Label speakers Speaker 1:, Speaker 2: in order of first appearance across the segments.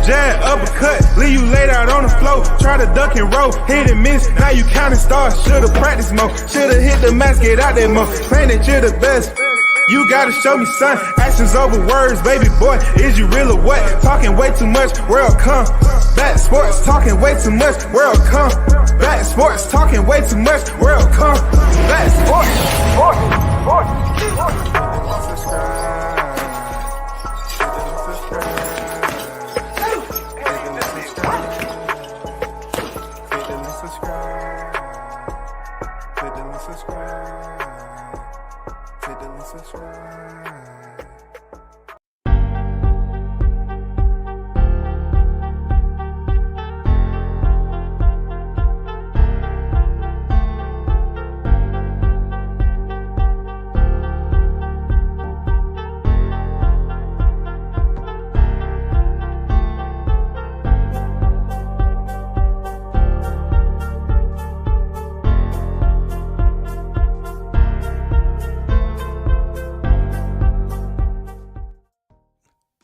Speaker 1: jab, uppercut, leave you laid out on the floor. Try to duck and roll, hit and miss, now you counting stars. Should've practiced more, should've hit the mask, get out there more. Claim that you're the best. You gotta show me, son. Actions over words, baby boy. Is you real or what? Talking way too much, world come. Back sports, talking way too much, world come. Back sports, talking way too much, world come. Back sports.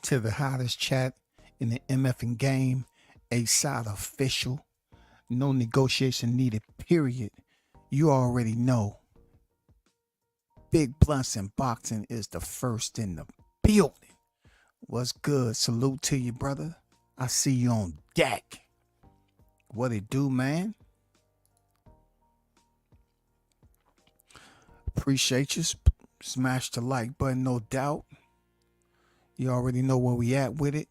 Speaker 2: To the hottest chat in the MFing game, A-Side official. No negotiation needed, period. You already know. Big Blunts and Boxing is the first in the building. What's good? Salute to you, brother. I see you on deck. What it do, man? Appreciate you. Smash the like button, no doubt. You already know where we at with it.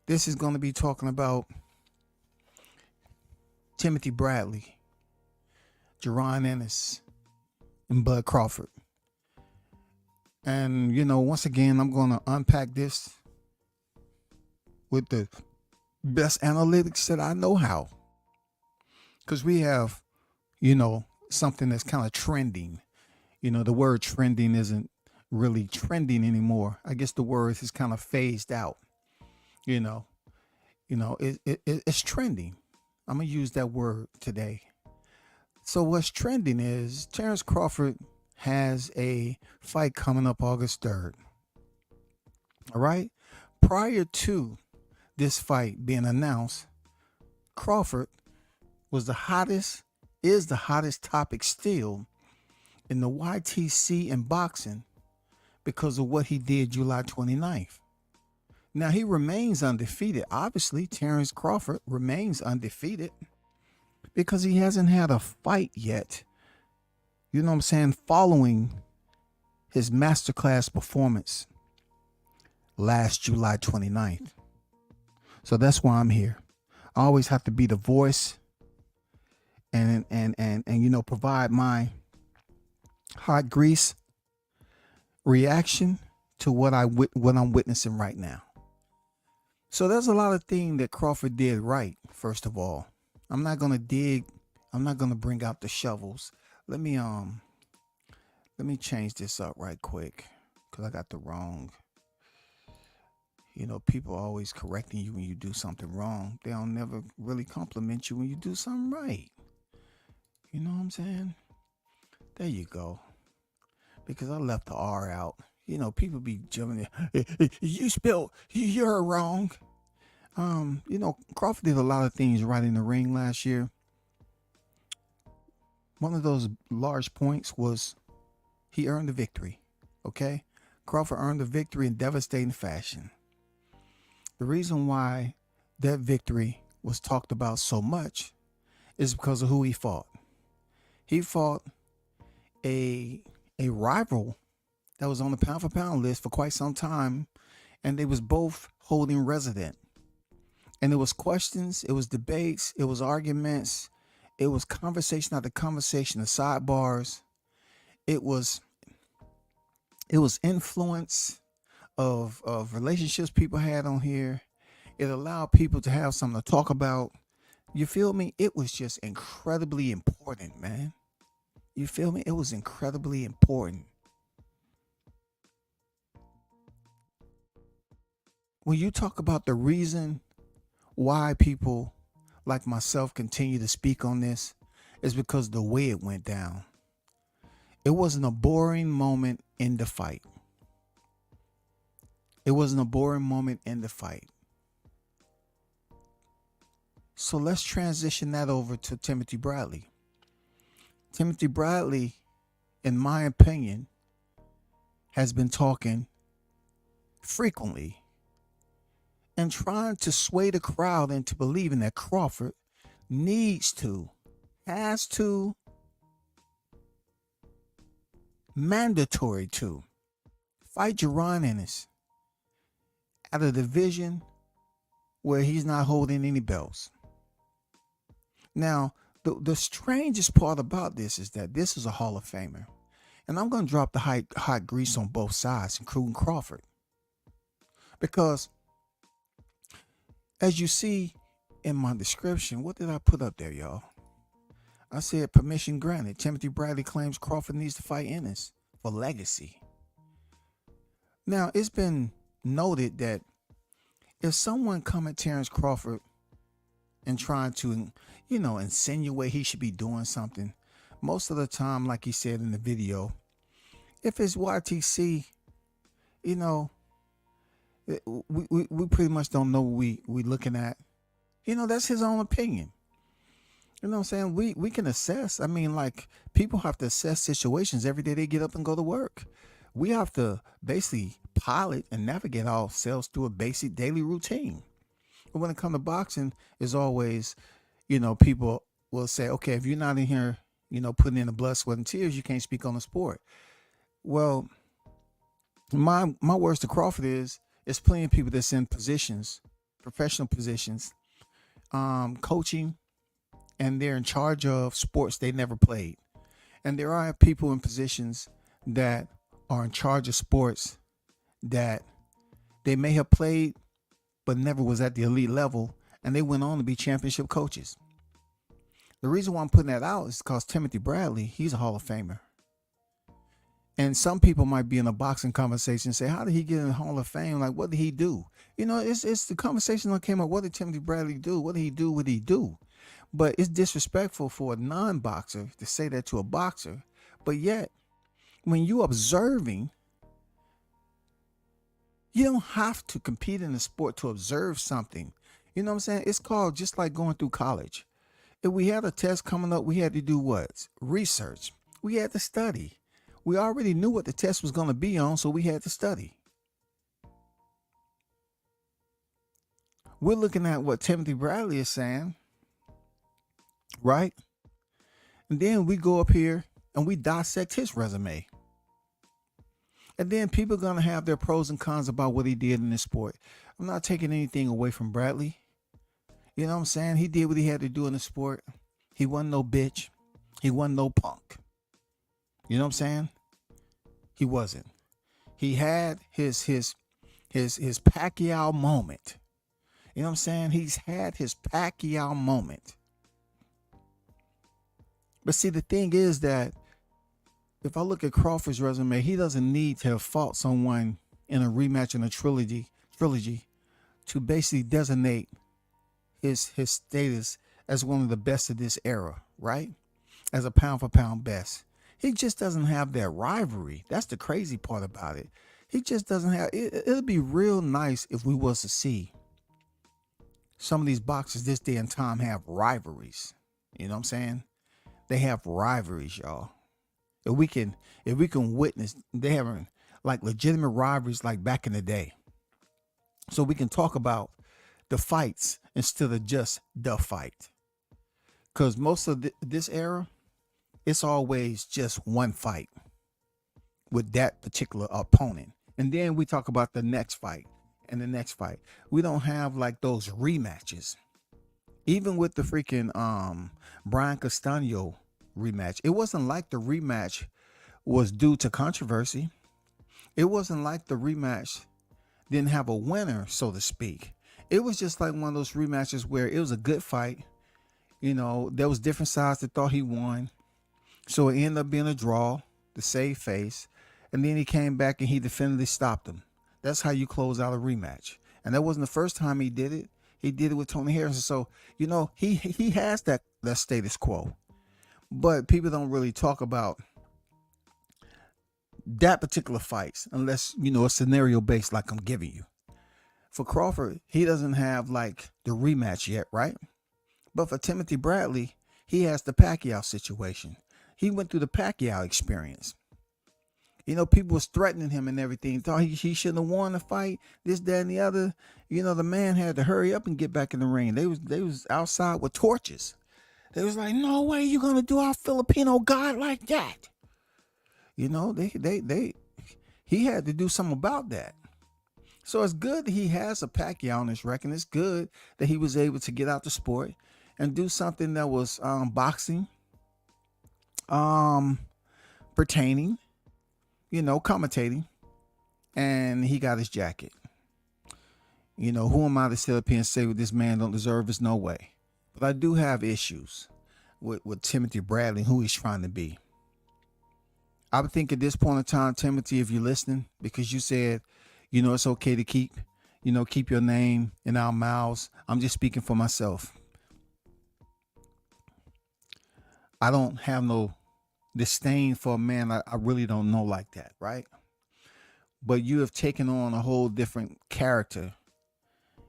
Speaker 2: This is going to be talking about Timothy Bradley, Jerron Ennis, and Bud Crawford. And, you know, once again, I'm going to unpack this with the best analytics that I know how. Because we have, you know, something that's kind of trending. You know, the word trending isn't really trending anymore. I guess the word is kind of phased out. You know, it's trending. I'm gonna use that word today. So what's trending is Terrence Crawford has a fight coming up August 3rd. All right. Prior to this fight being announced, Crawford is the hottest topic still in the YTC and boxing, because of what he did July 29th. Now, he remains undefeated. Obviously, Terrence Crawford remains undefeated because he hasn't had a fight yet. You know what I'm saying? Following his masterclass performance last July 29th. So that's why I'm here. I always have to be the voice and you know, provide my hot grease reaction to what I'm witnessing right now. So there's a lot of things that Crawford did right. First of all, I'm not gonna bring out the shovels. Let me change this up right quick because I got the wrong. You know, people are always correcting you when you do something wrong. They don't never really compliment you when you do something right. You know what I'm saying? There you go. Because I left the R out. You know, people be jumping in. You're wrong. You know, Crawford did a lot of things right in the ring last year. One of those large points was he earned the victory. Okay? Crawford earned the victory in devastating fashion. The reason why that victory was talked about so much is because of who he fought. He fought a rival that was on the pound for pound list for quite some time, and they was both holding resident. And it was questions, it was debates, it was arguments, it was conversation after conversation, the sidebars. It was influence of relationships people had on here. It allowed people to have something to talk about. You feel me? It was just incredibly important, man. You feel me? It was incredibly important. When you talk about the reason why people like myself continue to speak on this, is because the way it went down. It wasn't a boring moment in the fight. It wasn't a boring moment in the fight. So let's transition that over to Timothy Bradley. Timothy Bradley, in my opinion, has been talking frequently and trying to sway the crowd into believing that Crawford has to, mandatory to fight Jerron Ennis at a division where he's not holding any belts. Now, the strangest part about this is that this is a Hall of Famer. And I'm going to drop the hot grease on both sides, including Crawford. Because as you see in my description, what did I put up there, y'all? I said permission granted. Timothy Bradley claims Crawford needs to fight Ennis for legacy. Now, it's been noted that if someone come at Terrence Crawford and trying to, insinuate he should be doing something, most of the time, like he said in the video, if it's YTC, we pretty much don't know what we looking at. That's his own opinion. You know what I'm saying? We can assess. I mean, like, people have to assess situations every day they get up and go to work. We have to basically pilot and navigate ourselves through a basic daily routine. But when it comes to boxing, it's always, people will say, okay, if you're not in here, putting in the blood, sweat, and tears, you can't speak on the sport. Well, my words to Crawford is, there's plenty of people that's in positions, professional positions, coaching, and they're in charge of sports they never played. And there are people in positions that are in charge of sports that they may have played but never was at the elite level, and they went on to be championship coaches. The reason why I'm putting that out is because Timothy Bradley, he's a Hall of Famer. And some people might be in a boxing conversation and say, how did he get in the Hall of Fame? Like, what did he do? It's the conversation that came up. What did Timothy Bradley do? What did he do? What did he do? But it's disrespectful for a non-boxer to say that to a boxer. But yet, when you're observing, you don't have to compete in the sport to observe something. You know what I'm saying? It's called just like going through college. If we had a test coming up, we had to do what? Research. We had to study. We already knew what the test was going to be on, so we had to study. We're looking at what Timothy Bradley is saying, right? And then we go up here and we dissect his resume. And then people are going to have their pros and cons about what he did in this sport. I'm not taking anything away from Bradley. You know what I'm saying? He did what he had to do in the sport. He wasn't no bitch. He wasn't no punk. You know what I'm saying? He wasn't. He had his Pacquiao moment. You know what I'm saying? He's had his Pacquiao moment. But see, the thing is that if I look at Crawford's resume, he doesn't need to have fought someone in a rematch in a trilogy to basically designate his status as one of the best of this era, right? As a pound for pound best. He just doesn't have that rivalry. That's the crazy part about it. He just doesn't have it. It'll be real nice if we was to see some of these boxers this day and time have rivalries. You know what I'm saying? They have rivalries, y'all. If we can witness, they having like legitimate rivalries like back in the day. So we can talk about the fights instead of just the fight. Because most of this era, it's always just one fight with that particular opponent. And then we talk about the next fight and the next fight. We don't have like those rematches. Even with the freaking Brian Castano rematch, it wasn't like the rematch was due to controversy. It wasn't like the rematch didn't have a winner, so to speak. It was just like one of those rematches where it was a good fight. There was different sides that thought he won. So it ended up being a draw, the save face. And then he came back and he definitively stopped him. That's how you close out a rematch. And that wasn't the first time he did it. He did it with Tony Harrison. So, he has that status quo. But people don't really talk about that particular fights unless, it's scenario based like I'm giving you. For Crawford, he doesn't have like the rematch yet, right? But for Timothy Bradley, he has the Pacquiao situation. He went through the Pacquiao experience. You know, people was threatening him and everything. Thought he shouldn't have won the fight. This, that, and the other. You know, the man had to hurry up and get back in the ring. They was outside with torches. They was like, no way you gonna do our Filipino god like that. You know, he had to do something about that. So it's good that he has a Pacquiao on his record. It's good that he was able to get out the sport and do something that was boxing, pertaining, you know, commentating, and he got his jacket. You know, who am I to sit up here and say what this man don't deserve? Is no way. But I do have issues with Timothy Bradley, who he's trying to be. I would think at this point in time, Timothy, if you're listening, because you said, you know, it's okay to keep your name in our mouths. I'm just speaking for myself. I don't have no disdain for a man I really don't know like that, right? But you have taken on a whole different character.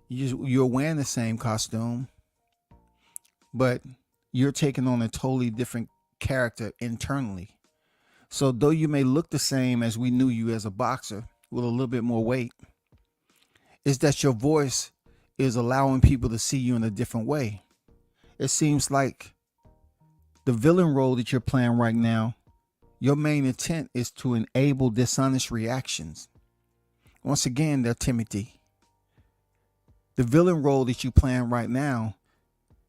Speaker 2: You're wearing the same costume, but you're taking on a totally different character internally. So though you may look the same as we knew you as a boxer with a little bit more weight, it's that your voice is allowing people to see you in a different way. It seems like the villain role that you're playing right now, your main intent is to enable dishonest reactions. Once again, there, Timothy, the villain role that you're playing right now,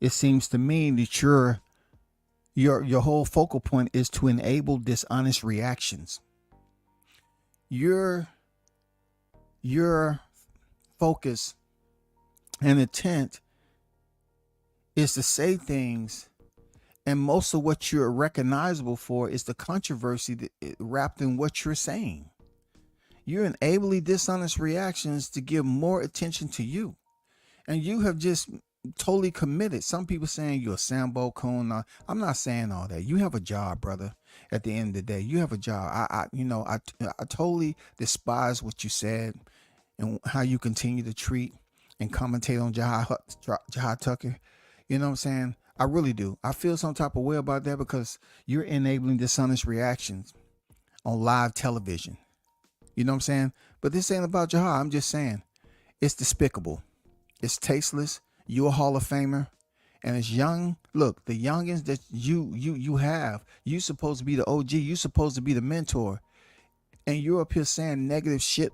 Speaker 2: it seems to me that your whole focal point is to enable dishonest reactions. Your focus and intent is to say things, and most of what you're recognizable for is the controversy that wrapped in what you're saying. You're enabling dishonest reactions to give more attention to you, and you have just totally committed. Some people saying you're a Sambo coon. I'm not saying all that. You have a job, brother. At the end of the day, you have a job. I totally despise what you said and how you continue to treat and commentate on Jahad Tucker. You know what I'm saying? I really do. I feel some type of way about that because you're enabling dishonest reactions on live television. You know what I'm saying? But this ain't about Jahad. I'm just saying it's despicable. It's tasteless. You're a Hall of Famer, and it's young. Look, the youngins that you have, you supposed to be the OG. You supposed to be the mentor, and you're up here saying negative shit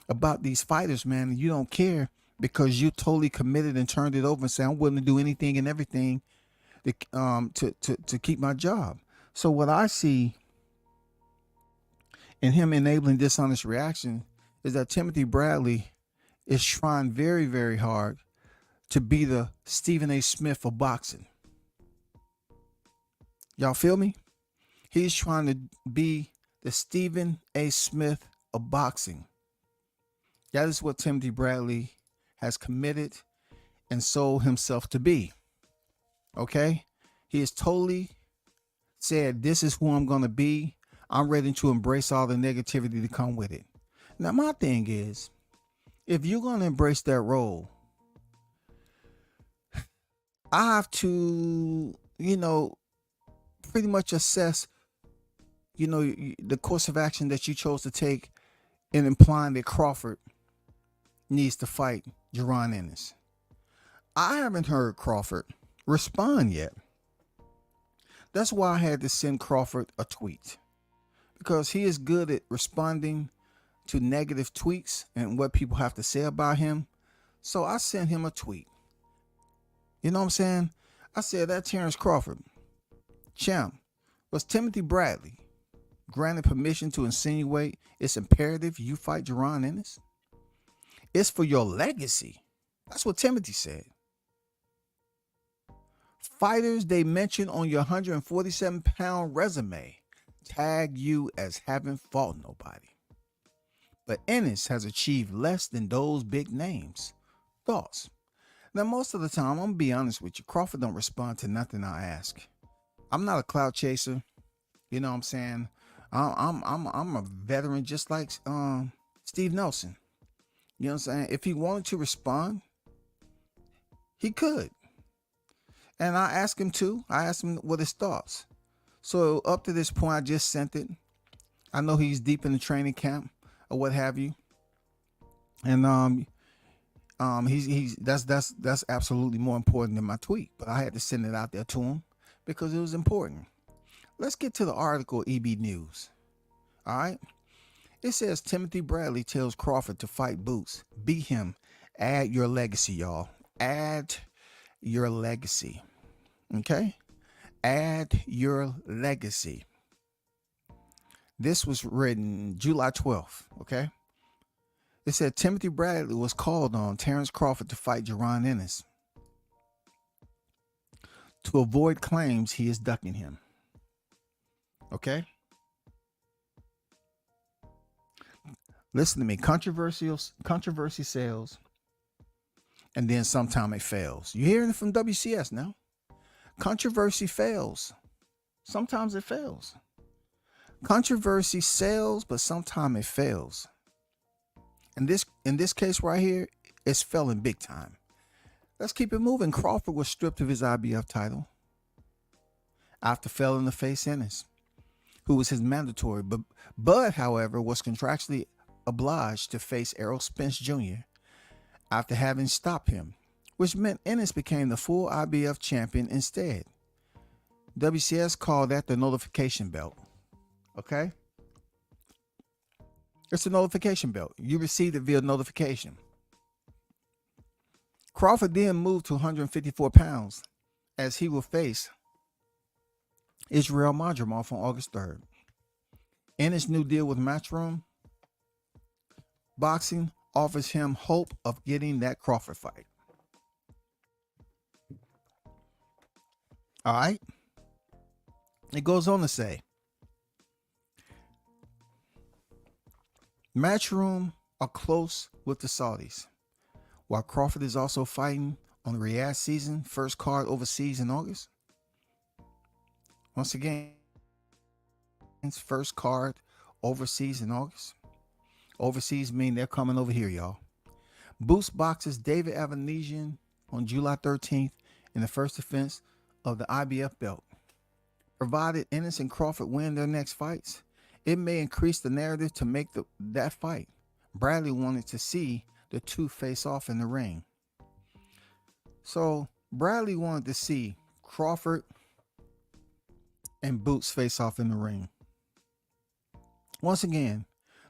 Speaker 2: about these fighters, man. And you don't care because you totally committed and turned it over and say I'm willing to do anything and everything to keep my job. So what I see in him enabling dishonest reaction is that Timothy Bradley is trying very, very hard to be the Stephen A. Smith of boxing. Y'all feel me? He's trying to be the Stephen A. Smith of boxing. That is what Timothy Bradley has committed and sold himself to be. Okay? He has totally said, this is who I'm going to be. I'm ready to embrace all the negativity to come with it. Now, my thing is, if you're going to embrace that role, I have to, pretty much assess, the course of action that you chose to take in implying that Crawford needs to fight Jaron Ennis. I haven't heard Crawford respond yet. That's why I had to send Crawford a tweet, because he is good at responding to negative tweets and what people have to say about him. So I sent him a tweet. You know what I'm saying? I said that Terrence Crawford, champ, was Timothy Bradley granted permission to insinuate it's imperative you fight Jaron Ennis? It's for your legacy. That's what Timothy said. Fighters they mention on your 147-pound resume tag you as having fought nobody. But Ennis has achieved less than those big names. Thoughts? Now, most of the time, I'm going to be honest with you, Crawford don't respond to nothing I ask. I'm not a clout chaser. You know what I'm saying? I'm a veteran just like Steve Nelson. You know what I'm saying? If he wanted to respond, he could. And I asked him too. I asked him what his thoughts. So up to this point, I just sent it. I know he's deep in the training camp or what have you. And he's that's absolutely more important than my tweet. But I had to send it out there to him because it was important. Let's get to the article, EB News. All right. It says Timothy Bradley tells Crawford to fight Boots. Beat him. Add your legacy, y'all. Add your legacy. Okay? Add your legacy. This was written July 12th. Okay? It said Timothy Bradley was called on Terrence Crawford to fight Jerron Ennis to avoid claims he is ducking him. Okay? Listen to me. Controversy sells, and then sometime it fails. You're hearing it from WCS now. Controversy fails. Sometimes it fails. Controversy sells, but sometimes it fails. And in this case right here, it's failing big time. Let's keep it moving. Crawford was stripped of his IBF title after failing to face Ennis, who was his mandatory. But Bud, however, was contractually obliged to face Errol Spence Jr. after having stopped him, which meant Ennis became the full IBF champion instead. WCS called that the notification belt. Okay? It's a notification belt. You received it via notification. Crawford then moved to 154 pounds as he will face Israel Madrimov on August 3rd. Ennis' new deal with Matchroom Boxing offers him hope of getting that Crawford fight. All right. It goes on to say, Matchroom are close with the Saudis, while Crawford is also fighting on the Riyadh season first card overseas in August. Once again, his first card overseas in August. Overseas mean they're coming over here, y'all. Boost boxes David Avanesian on July 13th in the first defense of the IBF belt. Provided Ennis and Crawford win their next fights, it may increase the narrative to make that fight. Bradley wanted to see the two face off in the ring. So Bradley wanted to see Crawford and Boots face off in the ring. Once again,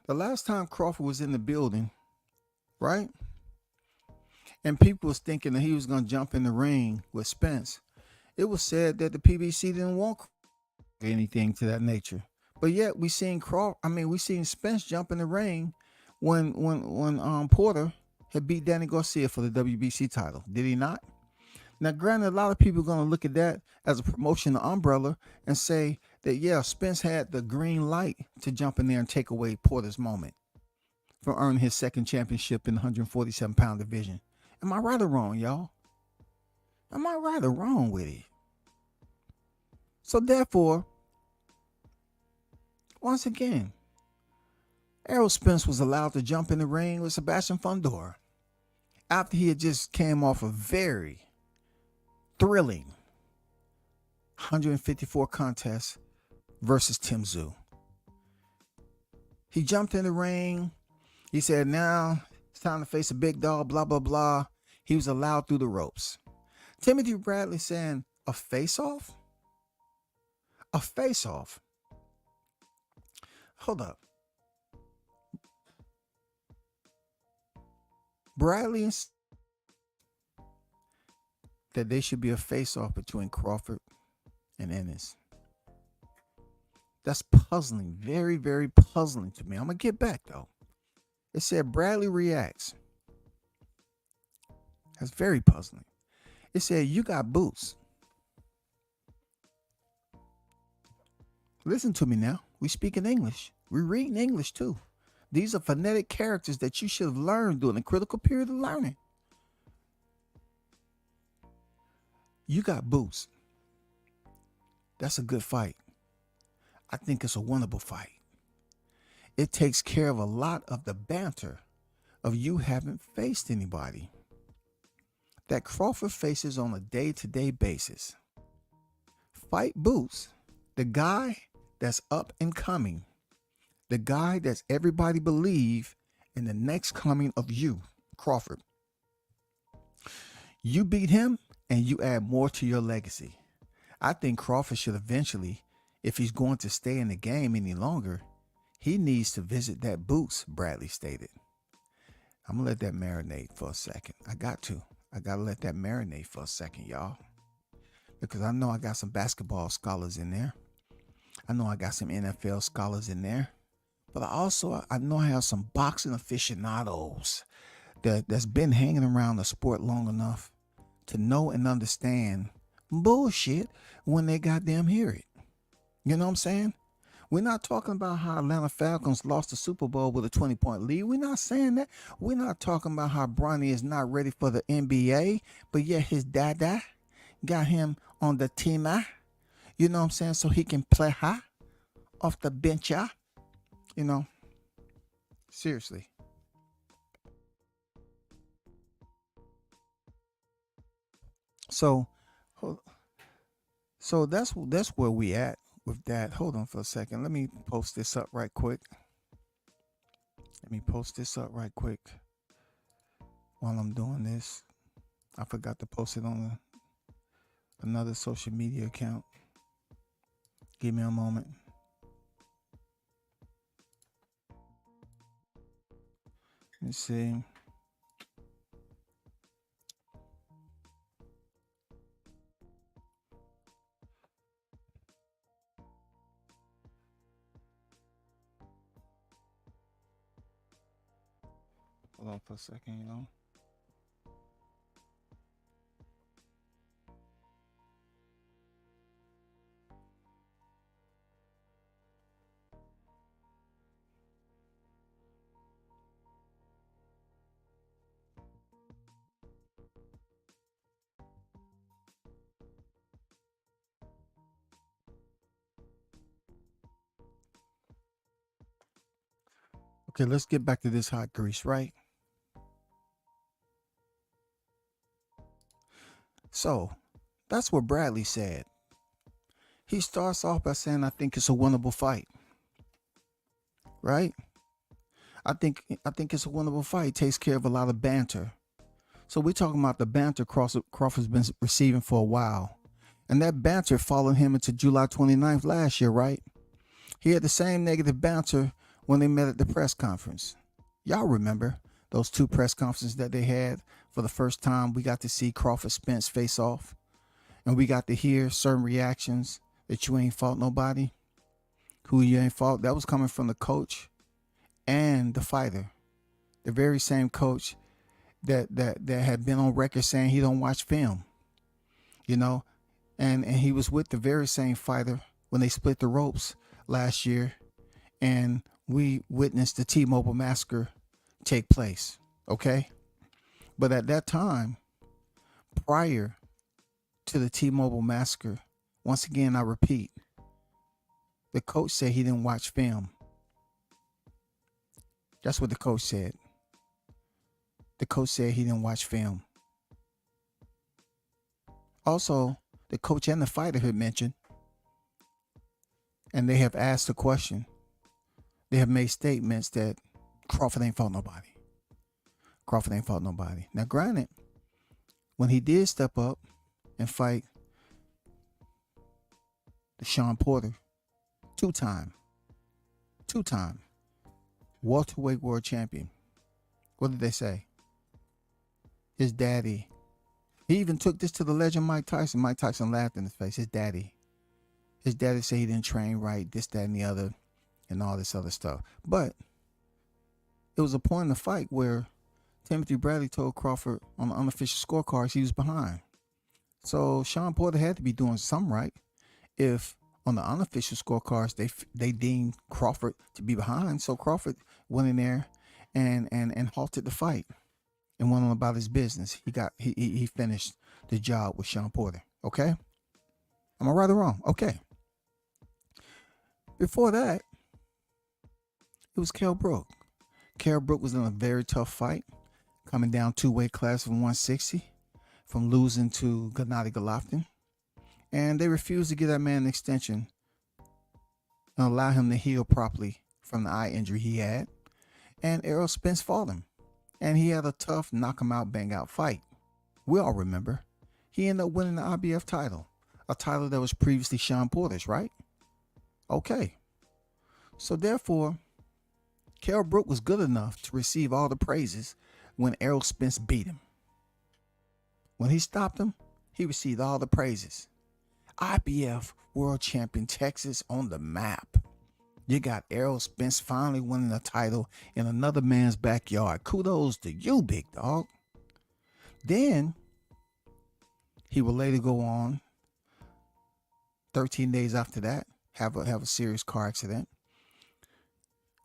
Speaker 2: the last time Crawford was in the building, right? And people was thinking that he was going to jump in the ring with Spence. It was said that the PBC didn't want anything to that nature. But yet we seen Spence jump in the ring when Porter had beat Danny Garcia for the WBC title. Did he not? Now, granted, a lot of people are going to look at that as a promotional umbrella and say that, yeah, Spence had the green light to jump in there and take away Porter's moment for earning his second championship in the 147-pound division. Am I right or wrong, y'all? Am I right or wrong with it? So therefore, once again, Errol Spence was allowed to jump in the ring with Sebastian Fundora after he had just came off a very thrilling 154 contest versus Tim Tszyu. He jumped in the ring. He said, now it's time to face a big dog, blah, blah, blah. He was allowed through the ropes. Timothy Bradley saying, a face-off? A face-off? Hold up. Bradley that they should be a face-off between Crawford and Ennis. That's puzzling. Very, very puzzling to me. I'm going to get back, though. It said Bradley reacts. That's very puzzling. It said, you got boots. Listen to me now. We speak in English. We read in English, too. These are phonetic characters that you should have learned during the critical period of learning. You got boots. That's a good fight. I think it's a winnable fight. It takes care of a lot of the banter of you haven't faced anybody that Crawford faces on a day-to-day basis. Fight Boots, the guy that's up and coming, the guy that's everybody believe in the next coming of you, Crawford. You beat him and you add more to your legacy. I think Crawford should eventually, if he's going to stay in the game any longer, he needs to visit that Boots, Bradley stated. I'm going to let that marinate for a second. I got to let that marinate for a second, y'all. Because I know I got some basketball scholars in there. I know I got some NFL scholars in there. But I know I have some boxing aficionados that's been hanging around the sport long enough to know and understand bullshit when they goddamn hear it. You know what I'm saying? We're not talking about how Atlanta Falcons lost the Super Bowl with a 20-point lead. We're not saying that. We're not talking about how Bronny is not ready for the NBA, but yet his dada got him on the team. You know what I'm saying? So he can play high off the bench. You know, seriously. So that's where we at with that. Hold on for a second. Let me post this up right quick. While I'm doing this. I forgot to post it on another social media account. Give me a moment. Let's see. Hold on for a second, you know. Okay, let's get back to this hot grease, right? So, that's what Bradley said. He starts off by saying, I think it's a winnable fight. Right? I think it's a winnable fight. Takes care of a lot of banter. So we're talking about the banter Crawford's been receiving for a while. And that banter followed him into July 29th last year, right? He had the same negative banter when they met at the press conference. Y'all remember those two press conferences that they had? For the first time, we got to see Crawford Spence face off. And we got to hear certain reactions that you ain't fought nobody. Who you ain't fought. That was coming from the coach and the fighter. The very same coach that had been on record saying he don't watch film. You know? And he was with the very same fighter when they split the ropes last year. And we witnessed the T-Mobile massacre take place. Okay? But at that time, prior to the T-Mobile massacre, once again, I repeat, the coach said he didn't watch film. That's what the coach said. The coach said he didn't watch film. Also, the coach and the fighter had mentioned, and they have asked the question, they have made statements that Crawford ain't fought nobody. Crawford ain't fought nobody. Now, granted, when he did step up and fight the Sean Porter, two-time welterweight world champion, what did they say? His daddy. He even took this to the legend Mike Tyson. Mike Tyson laughed in his face. His daddy said he didn't train right, this, that, and the other, and all this other stuff. But it was a point in the fight where Timothy Bradley told Crawford on the unofficial scorecards he was behind. So Sean Porter had to be doing something right if on the unofficial scorecards they deemed Crawford to be behind. So Crawford went in there and halted the fight and went on about his business. He finished the job with Sean Porter. Okay? Am I right or wrong? Okay. Before that, it was Kell Brook. Kell Brook was in a very tough fight, coming down 2 weight class from 160, from losing to Gennady Golovkin. And they refused to give that man an extension and allow him to heal properly from the eye injury he had. And Errol Spence fought him. And he had a tough knock him out, bang out fight. We all remember. He ended up winning the IBF title. A title that was previously Sean Porter's, right? Okay. So therefore, Kell Brook was good enough to receive all the praises when Errol Spence beat him. When he stopped him, he received all the praises. IBF World Champion Texas on the map. You got Errol Spence finally winning a title in another man's backyard. Kudos to you, big dog. Then he would later go on, 13 days after that, have a serious car accident,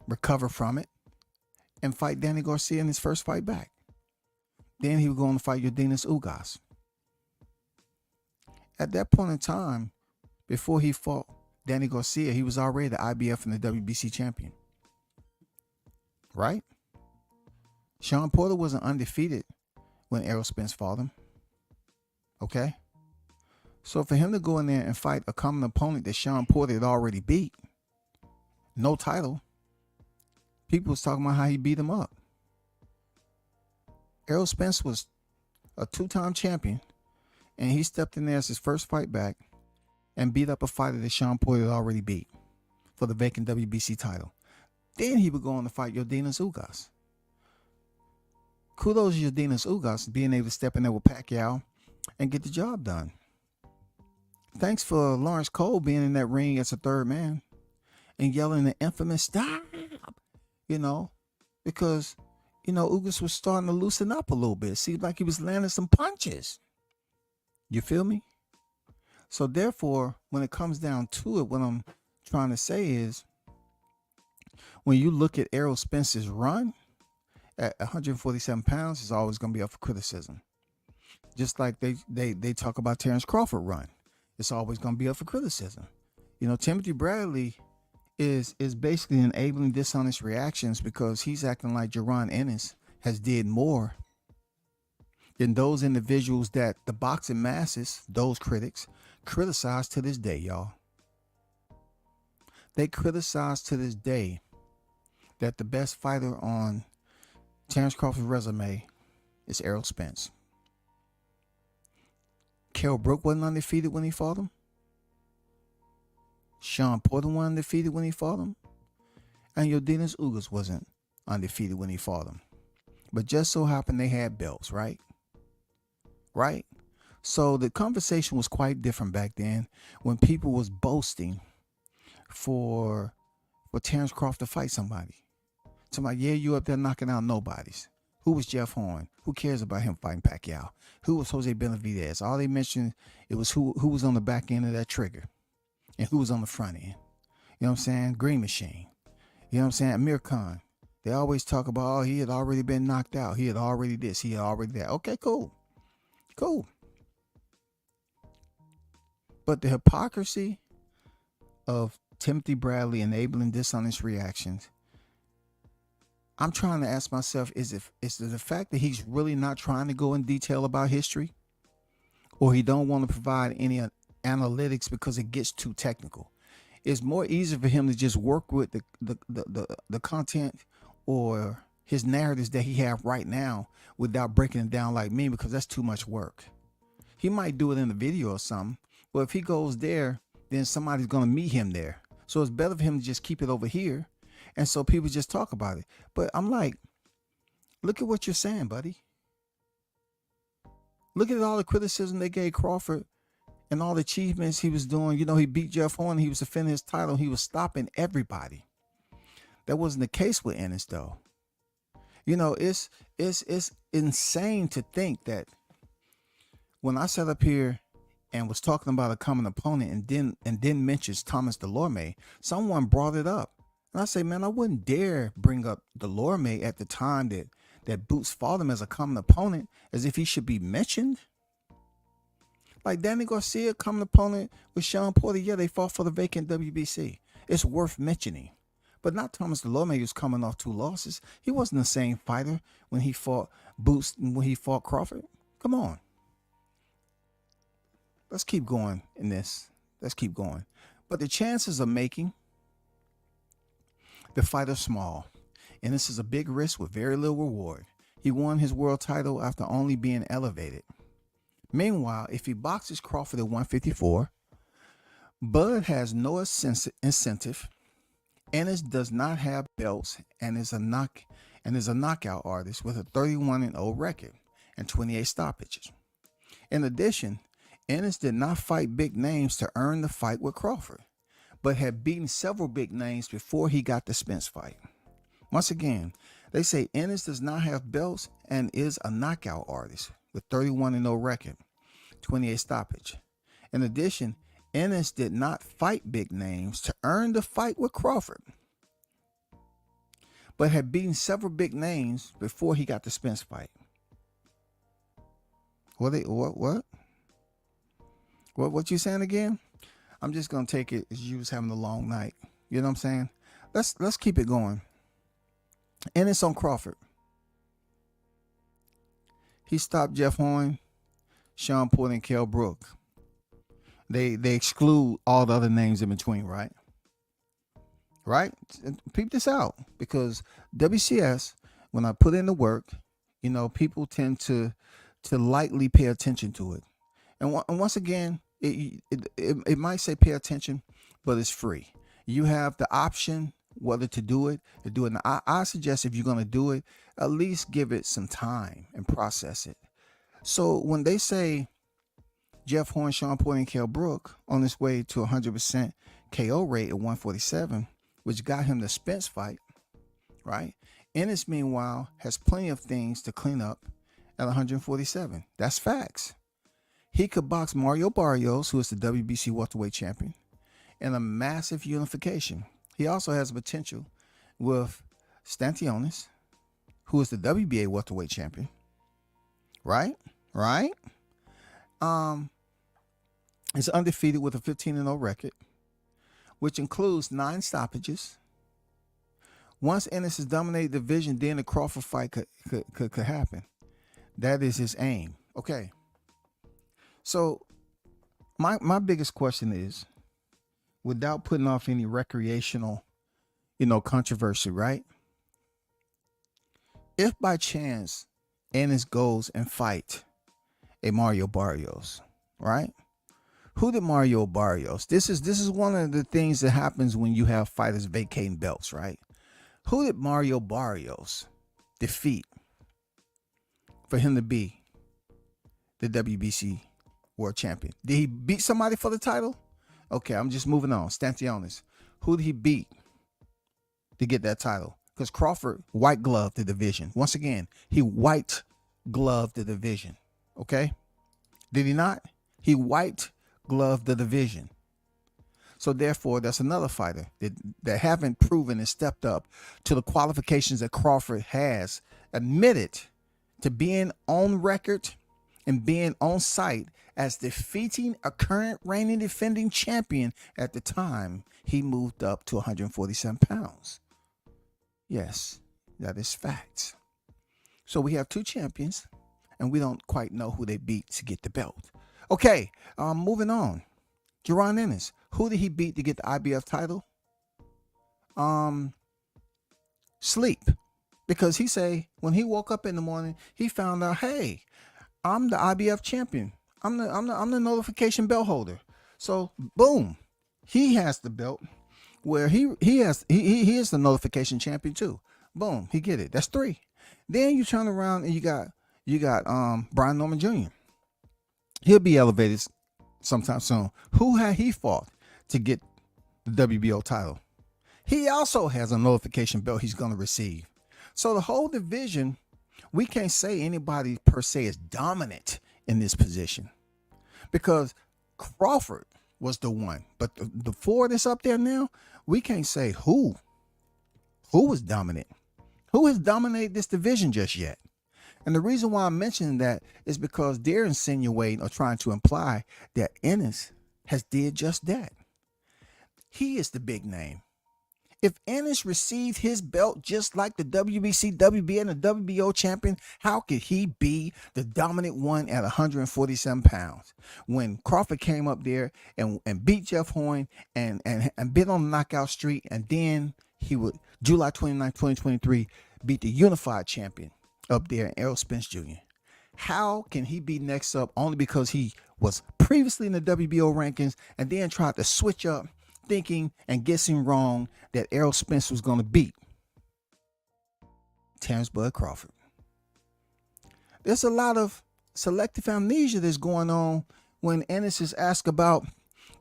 Speaker 2: recover from it, and fight Danny Garcia in his first fight back. Then he would go on to fight Yordenis Ugas. At that point in time, before he fought Danny Garcia, he was already the IBF and the WBC champion. Right? Sean Porter wasn't undefeated when Errol Spence fought him. Okay? So for him to go in there and fight a common opponent that Sean Porter had already beat, no title, people was talking about how he beat him up. Errol Spence was a two-time champion, and he stepped in there as his first fight back and beat up a fighter that Sean Porter had already beat for the vacant WBC title. Then he would go on to fight Yordenis Ugas. Kudos to Yordenis Ugas being able to step in there with Pacquiao and get the job done. Thanks for Lawrence Cole being in that ring as a third man and yelling the infamous "stop," because, Ugas was starting to loosen up a little bit. It seemed like he was landing some punches. You feel me? So therefore, when it comes down to it, what I'm trying to say is, when you look at Errol Spence's run at 147 pounds, it's always going to be up for criticism. Just like they talk about Terrence Crawford run. It's always going to be up for criticism. Timothy Bradley is basically enabling dishonest reactions because he's acting like Jaron Ennis has did more than those individuals that the boxing masses, those critics, criticize to this day, y'all. They criticize to this day that the best fighter on Terrence Crawford's resume is Errol Spence. Kell Brook wasn't undefeated when he fought him. Sean Porter wasn't undefeated when he fought him. And Yordenis Ugas wasn't undefeated when he fought him. But just so happened they had belts, right? Right? So the conversation was quite different back then when people was boasting for Terrence Crawford to fight somebody. Somebody, yeah, you up there knocking out nobodies. Who was Jeff Horn? Who cares about him fighting Pacquiao? Who was Jose Benavidez? All they mentioned, it was who was on the back end of that trigger and who was on the front end. You know what I'm saying? Green Machine. You know what I'm saying? Amir Khan. They always talk about, he had already been knocked out. He had already this. He had already that. Okay, cool. Cool. But the hypocrisy of Timothy Bradley enabling dishonest reactions, I'm trying to ask myself, is it the fact that he's really not trying to go in detail about history, or he don't want to provide any analytics because it gets too technical? It's more easy for him to just work with the content or his narratives that he have right now without breaking it down like me, because that's too much work. He might do it in a video or something, but if he goes there, then somebody's going to meet him there. So it's better for him to just keep it over here. And so people just talk about it. But I'm like, look at what you're saying, buddy. Look at all the criticism they gave Crawford and all the achievements he was doing. He beat Jeff Horn. He was defending his title. He was stopping everybody. That wasn't the case with Ennis, though. It's insane to think that when I sat up here and was talking about a common opponent and then mentions Thomas Delorme, someone brought it up. And I say, man, I wouldn't dare bring up Delorme at the time that Boots fought him as a common opponent as if he should be mentioned. Like Danny Garcia, common opponent with Sean Porter. Yeah, they fought for the vacant WBC. It's worth mentioning. But not Thomas Delorme, who's coming off 2 losses. He wasn't the same fighter when he fought Boots and when he fought Crawford. Come on. let's keep going in this. Let's keep going. But the chances of making the fight are small, and this is a big risk with very little reward. He won his world title after only being elevated. Meanwhile, if he boxes Crawford at 154, Bud has no incentive. Ennis does not have belts and is a knockout artist with a 31-0 record and 28 stoppages. In addition, Ennis did not fight big names to earn the fight with Crawford, but had beaten several big names before he got the Spence fight. Once again, they say Ennis does not have belts and is a knockout artist with 31-0 record, 28 stoppage. In addition, Ennis did not fight big names to earn the fight with Crawford, but had beaten several big names before he got the Spence fight. What you saying again? I'm just gonna take it as you was having a long night. You know what I'm saying? Let's keep it going. Ennis on Crawford. He stopped Jeff Horn, Sean Porter, and Kell Brook. They exclude all the other names in between, right? Right? Peep this out, because WCS, when I put in the work, people tend to lightly pay attention to it. And once again, it might say pay attention, but it's free. You have the option whether to do it. And I suggest if you're going to do it, at least give it some time and process it. So when they say Jeff Horn, Sean Porter, and Kell Brook on his way to 100% KO rate at 147, which got him the Spence fight, right? Ennis, meanwhile, has plenty of things to clean up at 147. That's facts. He could box Mario Barrios, who is the WBC welterweight champion, in a massive unification. He also has potential with Stantionis, who is the WBA welterweight champion. Right? Is undefeated with a 15-0 record, which includes 9 stoppages. Once Ennis has dominated the division, then the Crawford fight could happen. That is his aim. Okay. So my biggest question is, without putting off any recreational, controversy, right? If by chance Ennis goes and fight a Mario Barrios, right? Who did Mario Barrios? This is one of the things that happens when you have fighters vacating belts, right? Who did Mario Barrios defeat for him to be the WBC world champion? Did he beat somebody for the title? Okay, I'm just moving on. Stantionis. Who did he beat to get that title? Because Crawford white gloved the division. Once again, he white gloved the division. Okay? Did he not? He white gloved the division. So therefore, that's another fighter that haven't proven and stepped up to the qualifications that Crawford has admitted to being on record and being on site as defeating a current reigning defending champion at the time he moved up to 147 pounds. Yes, that is facts. So we have 2 champions, and we don't quite know who they beat to get the belt. Okay, moving on. Jaron Ennis. Who did he beat to get the IBF title? Sleep. Because he say when he woke up in the morning, he found out, hey, I'm the IBF champion. I'm the notification belt holder. So boom, he has the belt where he is the notification champion too. Boom, he get it. That's 3. Then you turn around and you got Brian Norman Jr. He'll be elevated sometime soon. Who had he fought to get the WBO title? He also has a notification belt he's going to receive. So the whole division, we can't say anybody per se is dominant in this position, because Crawford was the one. But the 4 that's up there now, we can't say who was dominant. Who has dominated this division just yet? And the reason why I'm mentioning that is because they're insinuating or trying to imply that Ennis has did just that. He is the big name. If Ennis received his belt just like the WBC, WBA, and the WBO champion, how could he be the dominant one at 147 pounds? When Crawford came up there and beat Jeff Horn and been on the knockout streak, and then he would, July 29, 2023, beat the unified champion up there, Errol Spence Jr. How can he be next up only because he was previously in the WBO rankings and then tried to switch up, thinking and guessing wrong that Errol Spence was going to beat Terrence Bud Crawford? There's a lot of selective amnesia that's going on when Ennis is asked about,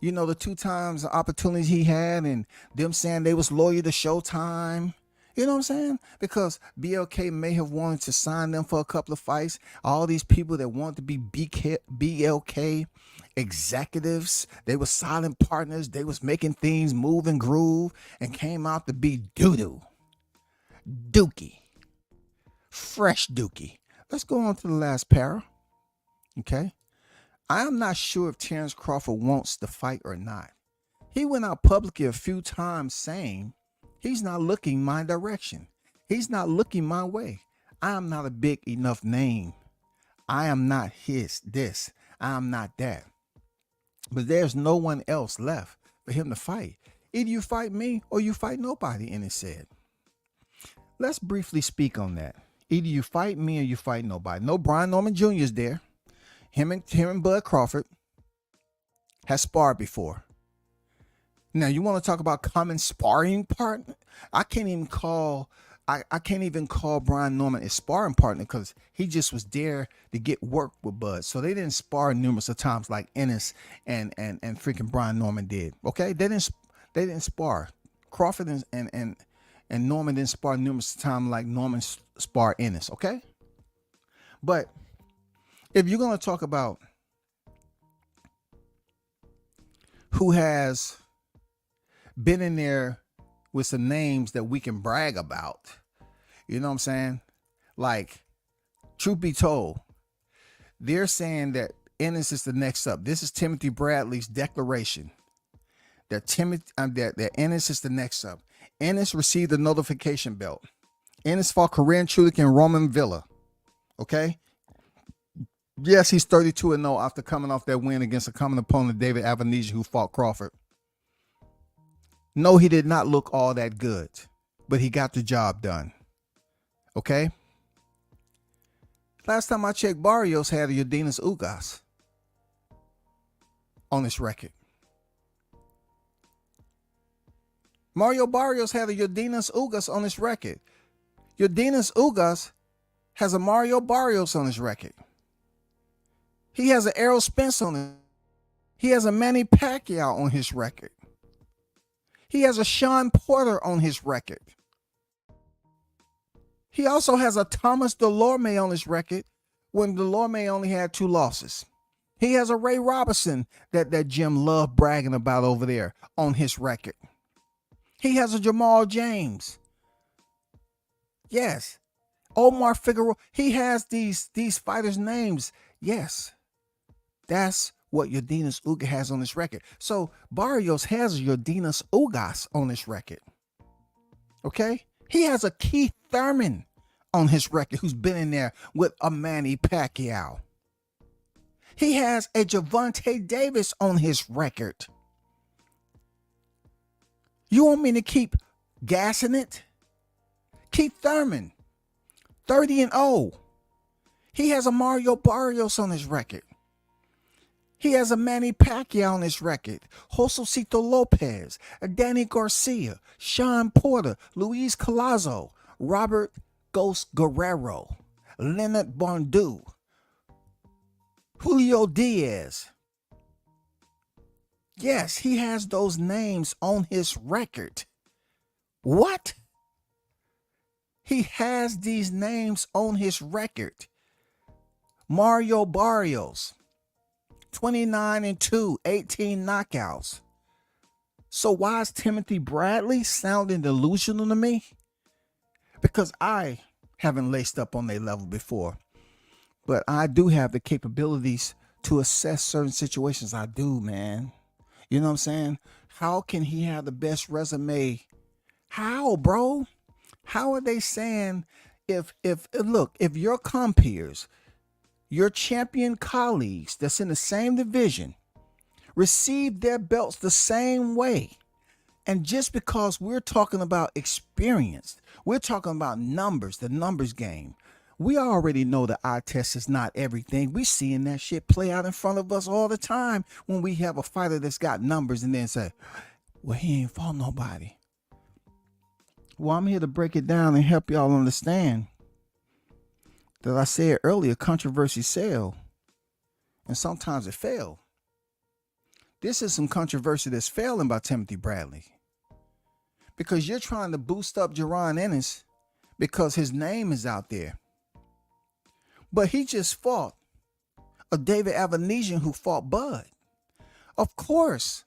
Speaker 2: you know, the 2 times the opportunities he had and them saying they was loyal to Showtime. You know what I'm saying? Because BLK may have wanted to sign them for a couple of fights. All these people that wanted to be BLK executives, they were silent partners. They was making things move and groove and came out to be doo-doo. Dookie. Fresh dookie. Let's go on to the last para. Okay? I am not sure if Terrence Crawford wants to fight or not. He went out publicly a few times saying he's not looking my direction. He's not looking my way. I am not a big enough name. I am not this. I am not that. But there's no one else left for him to fight. Either you fight me or you fight nobody, Ennis said. Let's briefly speak on that. Either you fight me or you fight nobody. No Brian Norman Jr. is there. Him and Bud Crawford has sparred before. Now, you want to talk about common sparring partner? I can't even call Brian Norman a sparring partner because he just was there to get work with Bud. So they didn't spar numerous of times like Ennis and freaking Brian Norman did. Okay, they didn't spar. Crawford and Norman didn't spar numerous times like Norman sparred Ennis. Okay, but if you're gonna talk about who has been in there with some names that we can brag about, you know what I'm saying? Like, truth be told, they're saying that Ennis is the next up. This is Timothy Bradley's declaration that that Ennis is the next up. Ennis received the notification belt. Ennis fought Korean Chulik and Roman Villa. Okay? Yes, he's 32-0 after coming off that win against a common opponent, David Avanesian, who fought Crawford. No, he did not look all that good, but he got the job done. Okay? Last time I checked, Barrios had a Yordenis Ugas on his record. Mario Barrios had a Yordenis Ugas on his record. Yordenis Ugas has a Mario Barrios on his record. He has an Errol Spence on it. He has a Manny Pacquiao on his record. He has a Sean Porter on his record. He also has a Thomas Delorme on his record when Delorme only had 2 losses. He has a Ray Robinson that Jim loved bragging about over there on his record. He has a Jamal James. Yes. Omar Figueroa. He has these fighters' names. Yes. That's what Yordenis Ugas has on his record. So Barrios has Yordenis Ugas on his record. Okay? He has a Keith Thurman on his record who's been in there with a Manny Pacquiao. He has a Gervonta Davis on his record. You want me to keep gassing it? Keith Thurman, 30-0. He has a Mario Barrios on his record. He has a Manny Pacquiao on his record. Josecito Lopez, Danny Garcia, Sean Porter, Luis Collazo, Robert Ghost Guerrero, Leonard Bondu, Julio Diaz. Yes, he has those names on his record. What? He has these names on his record. Mario Barrios, 29-2, 18 knockouts. So why is Timothy Bradley sounding delusional to me? Because I haven't laced up on their level before. But I do have the capabilities to assess certain situations. I do, man. You know what I'm saying? How can he have the best resume? How, bro? How are they saying if look, if your compeers, your champion colleagues that's in the same division receive their belts the same way, and just because we're talking about experience, we're talking about numbers, the numbers game. We already know the eye test is not everything. We seeing that shit play out in front of us all the time when we have a fighter that's got numbers and then say, well, he ain't fought nobody. Well, I'm here to break it down and help y'all understand that I said earlier, controversy sell, and sometimes it fail. This is some controversy that's failing by Timothy Bradley. Because you're trying to boost up Jaron Ennis because his name is out there. But he just fought a David Avanesian who fought Bud. Of course,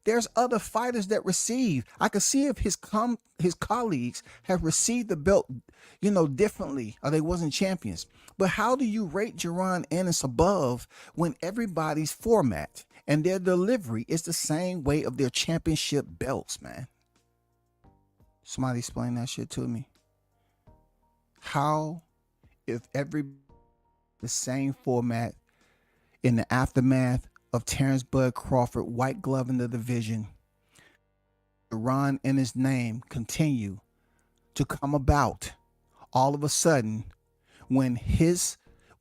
Speaker 2: there's other fighters that receive. I can see if his colleagues have received the belt, differently, or they wasn't champions. But how do you rate Jaron Ennis above when everybody's format and their delivery is the same way of their championship belts, man? Somebody explain that shit to me. How, if every the same format in the aftermath of Terrence Bud Crawford, white glove in the division, Jaron Ennis' name continue to come about all of a sudden when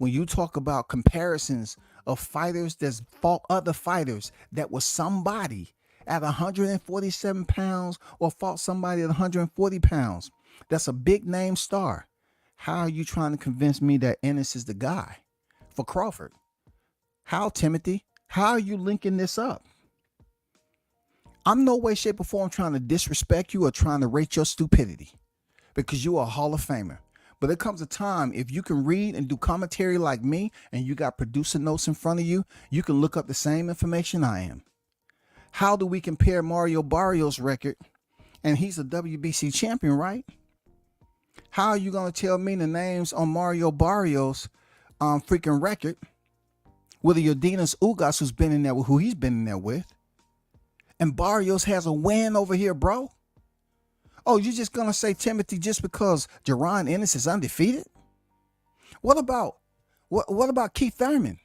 Speaker 2: you talk about comparisons of fighters that's fought other fighters that was somebody at 147 pounds or fought somebody at 140 pounds. That's a big name star. How are you trying to convince me that Ennis is the guy for Crawford? How, Timothy? How are you linking this up? I'm no way, shape, or form trying to disrespect you or trying to rate your stupidity because you are a Hall of Famer. But there comes a time, if you can read and do commentary like me and you got producer notes in front of you, you can look up the same information I am. How do we compare Mario Barrios' record? And he's a WBC champion, right? How are you going to tell me the names on Mario Barrios' freaking record with Yordenis Ugas, who's been in there with who he's been in there with? And Barrios has a win over here, bro. Oh, you're just going to say, Timothy, just because Jaron Ennis is undefeated? What about Keith Thurman,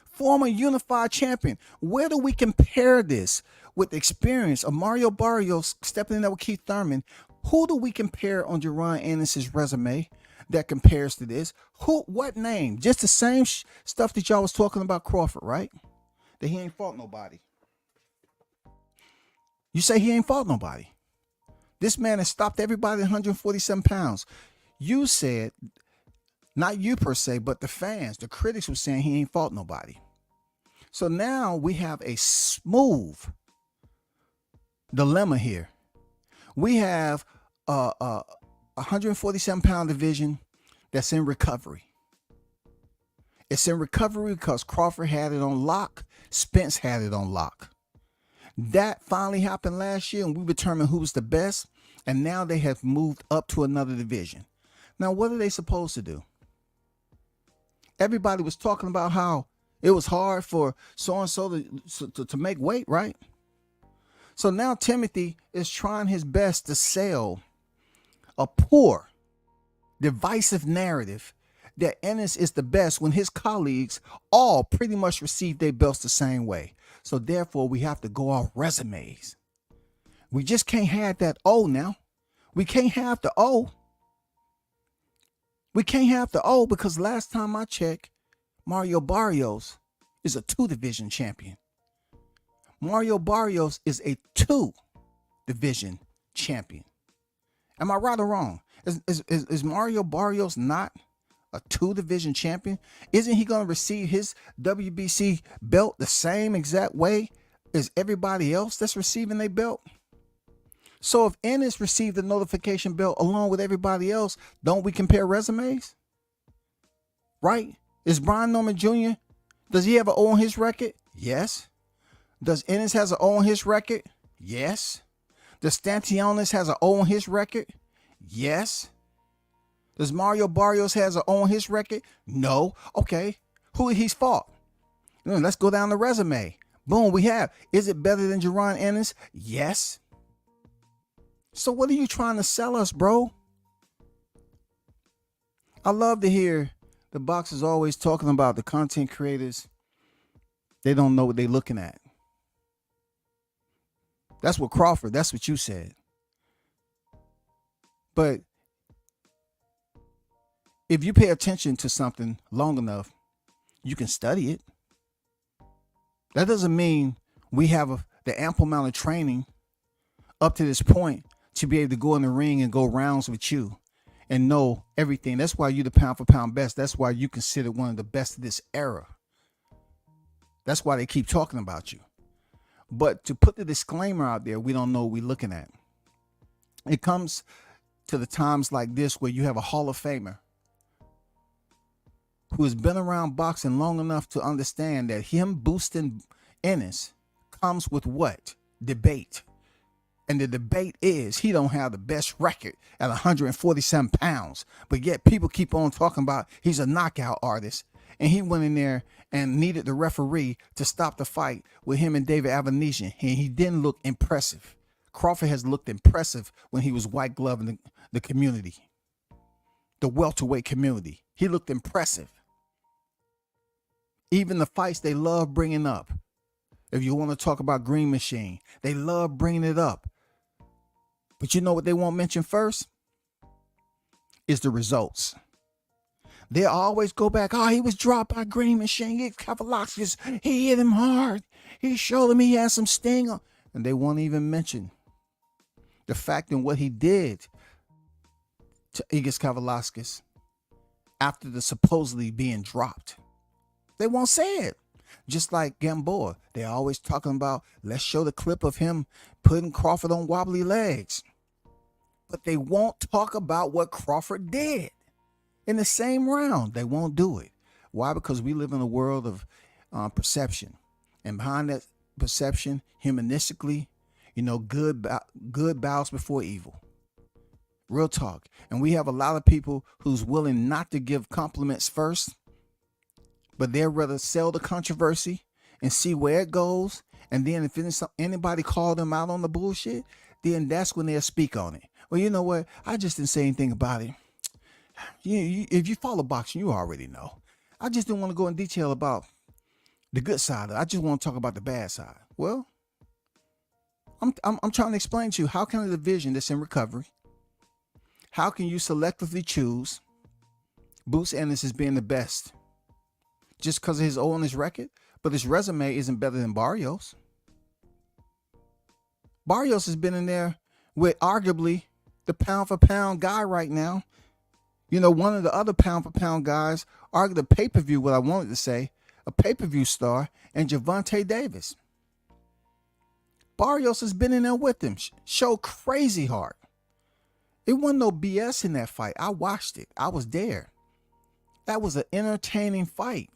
Speaker 2: former unified champion? Where do we compare this with the experience of Mario Barrios stepping in there with Keith Thurman? Who do we compare on Jaron Ennis' resume that compares to this? What name? Just the same stuff that y'all was talking about Crawford, right? That he ain't fought nobody. You say he ain't fought nobody. This man has stopped everybody at 147 pounds. You said, not you per se, but the fans, the critics were saying he ain't fought nobody. So now we have a smooth dilemma here. We have a 147 pound division that's in recovery. It's in recovery because Crawford had it on lock. Spence had it on lock. That finally happened last year and we determined who was the best. And now they have moved up to another division. Now, what are they supposed to do? Everybody was talking about how it was hard for so-and-so to make weight, right? So now Timothy is trying his best to sell a poor, divisive narrative that Ennis is the best when his colleagues all pretty much received their belts the same way. So therefore, we have to go off resumes. We just can't have that O now. We can't have the O. We can't have the O because last time I checked, Mario Barrios is a 2-division champion. Mario Barrios is a 2-division champion. Am I right or wrong? Is Mario Barrios not a 2-division champion? Isn't he going to receive his WBC belt the same exact way as everybody else that's receiving their belt? So if Ennis received the notification belt along with everybody else, don't we compare resumes? Right? Is Brian Norman Jr., does he have an O on his record? Yes. Does Ennis has an O on his record? Yes. Does Stantionis has an O on his record? Yes. Does Mario Barrios has an O on his record? No. Okay. Who he's fought? Let's go down the resume. Boom, we have. Is it better than Jaron Ennis? Yes. So what are you trying to sell us, bro? I love to hear the boxers always talking about the content creators. They don't know what they're looking at. That's what Crawford, that's what you said. But if you pay attention to something long enough, you can study it. That doesn't mean we have the ample amount of training up to this point to be able to go in the ring and go rounds with you and know everything. That's why you're the pound for pound best. That's why you consider one of the best of this era. That's why they keep talking about you. But to put the disclaimer out there, we don't know what we're looking at. It comes to the times like this where you have a Hall of Famer who has been around boxing long enough to understand that him boosting Ennis comes with what? Debate. And the debate is he don't have the best record at 147 pounds. But yet people keep on talking about he's a knockout artist. And he went in there and needed the referee to stop the fight with him and David Avanesian. And he didn't look impressive. Crawford has looked impressive when he was white glove in the community. The welterweight community. He looked impressive. Even the fights they love bringing up. If you want to talk about Green Machine, they love bringing it up. But you know what they won't mention first? Is the results. They always go back, oh, he was dropped by Green Machine. Kavalaskis, he hit him hard. He showed him he had some sting. And they won't even mention the fact and what he did to Igis Kavalaskis after the supposedly being dropped. They won't say it. Just like Gamboa, they're always talking about, let's show the clip of him putting Crawford on wobbly legs. But they won't talk about what Crawford did in the same round. They won't do it. Why? Because we live in a world of perception. And behind that perception, humanistically, good bows before evil. Real talk. And we have a lot of people who's willing not to give compliments first, but they'd rather sell the controversy and see where it goes. And then if anybody call them out on the bullshit, then that's when they'll speak on it. Well, you know what? I just didn't say anything about it. If you follow boxing, you already know. I just didn't want to go in detail about the good side. I just want to talk about the bad side. Well, I'm trying to explain to you, how can a division that's in recovery, how can you selectively choose Boots Ennis as being the best just because of his his record, but his resume isn't better than Barrios? Barrios has been in there with arguably the pound for pound guy right now. One of the other pound for pound guys, arguably the pay-per-view, what I wanted to say, a pay-per-view star, and Gervonta Davis. Barrios has been in there with him, showed crazy hard. It wasn't no BS in that fight. I watched it. I was there. That was an entertaining fight.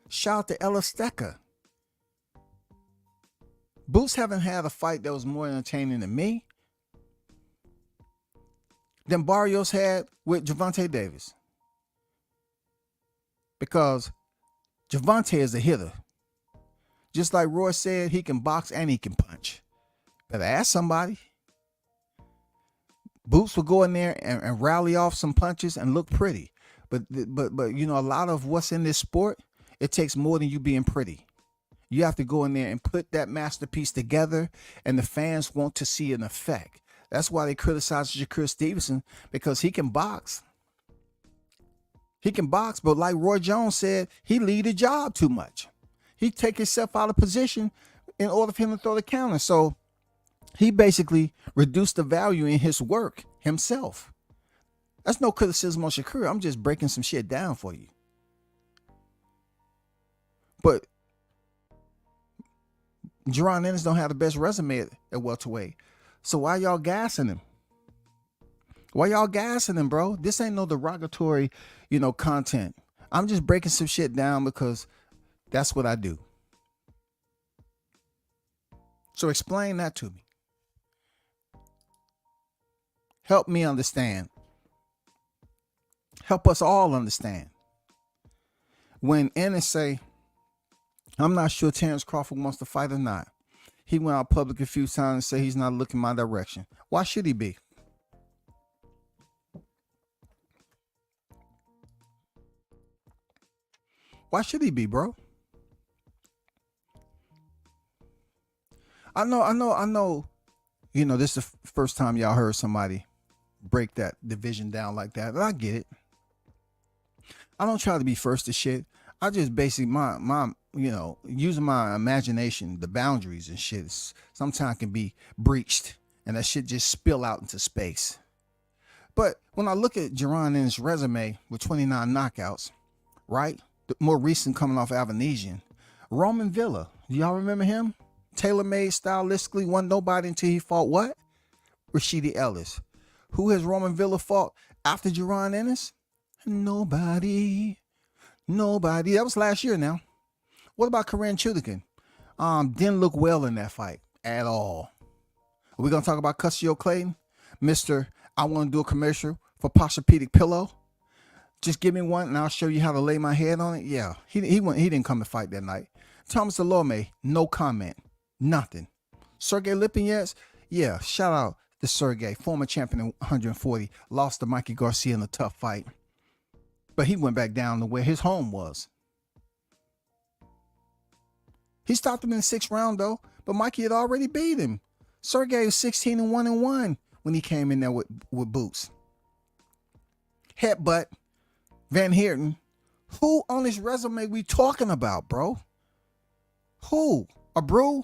Speaker 2: Shout out to Ella Stecker. Boots haven't had a fight that was more entertaining than me than Barrios had with Gervonta Davis. Because Gervonta is a hitter. Just like Roy said, he can box and he can punch. Better ask somebody. Boots will go in there and rally off some punches and look pretty. But a lot of what's in this sport, it takes more than you being pretty. You have to go in there and put that masterpiece together, and the fans want to see an effect. That's why they criticize Shakur Stevenson, because he can box. He can box, but like Roy Jones said, he lead the job too much. He take himself out of position in order for him to throw the counter. So he basically reduced the value in his work himself. That's no criticism on Shakur. I'm just breaking some shit down for you. But Jerron Ennis don't have the best resume at welterweight. So why y'all gassing him? Why y'all gassing him, bro? This ain't no derogatory, content. I'm just breaking some shit down because that's what I do. So explain that to me. Help me understand. Help us all understand. When Ennis say, I'm not sure Terrence Crawford wants to fight or not. He went out public a few times and said he's not looking my direction. Why should he be? Why should he be, bro? I know. You know, this is the first time y'all heard somebody break that division down like that. And I get it. I don't try to be first to shit. I just basically using my imagination, the boundaries and shit sometimes can be breached and that shit just spill out into space. But when I look at Jaron Ennis' resume with 29 knockouts, right? The more recent coming off Avanesian, Roman Villa. Do y'all remember him? Tailor-made stylistically, won nobody until he fought what? Rashidi Ellis. Who has Roman Villa fought after Jaron Ennis? Nobody. That was last year now. What about Karen Chudikin? Didn't look well in that fight at all. Are we going to talk about Custio Clayton? Mr. I want to do a commercial for Posturepedic Pillow. Just give me one and I'll show you how to lay my head on it. Yeah, he didn't come to fight that night. Thomas Delorme, no comment. Nothing. Sergey Lipinets, yeah, shout out to Sergey, former champion in 140, lost to Mikey Garcia in a tough fight. But he went back down to where his home was. He stopped him in the 6th round though, but Mikey had already beat him. Sergey was 16-1 when he came in there with boots. Headbutt, Van Heerden. Who on his resume we talking about, bro? Who? A brew?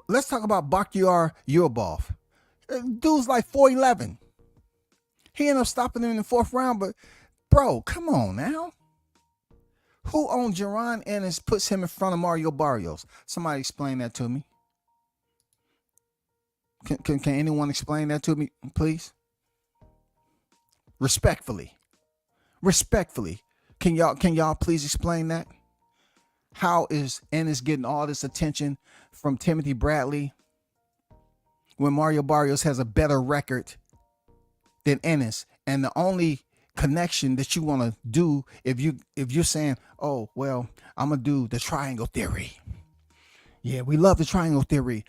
Speaker 2: Let's talk about Bakhtiar Yurabov. Dude's like 4'11". He ended up stopping him in the 4th round, but bro, come on now. Who on Jaron Ennis puts him in front of Mario Barrios? Somebody explain that to me. Can anyone explain that to me, please? Respectfully. Can y'all please explain that? How is Ennis getting all this attention from Timothy Bradley when Mario Barrios has a better record than Ennis? And the only connection that you want to do if you're saying, oh well, I'm gonna do the triangle theory. Yeah, we love the triangle theory.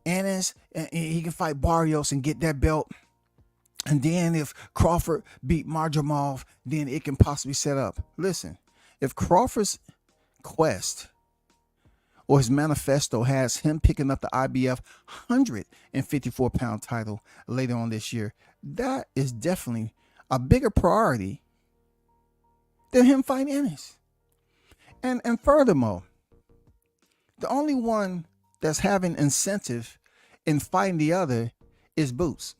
Speaker 2: Ennis, he can fight Barrios and get that belt. And then if Crawford beat Marjamov, then it can possibly set up. Listen, if Crawford's quest or his manifesto has him picking up the IBF 154-pound title later on this year, that is definitely a bigger priority than him fighting Ennis. And furthermore, the only one that's having incentive in fighting the other is Boots.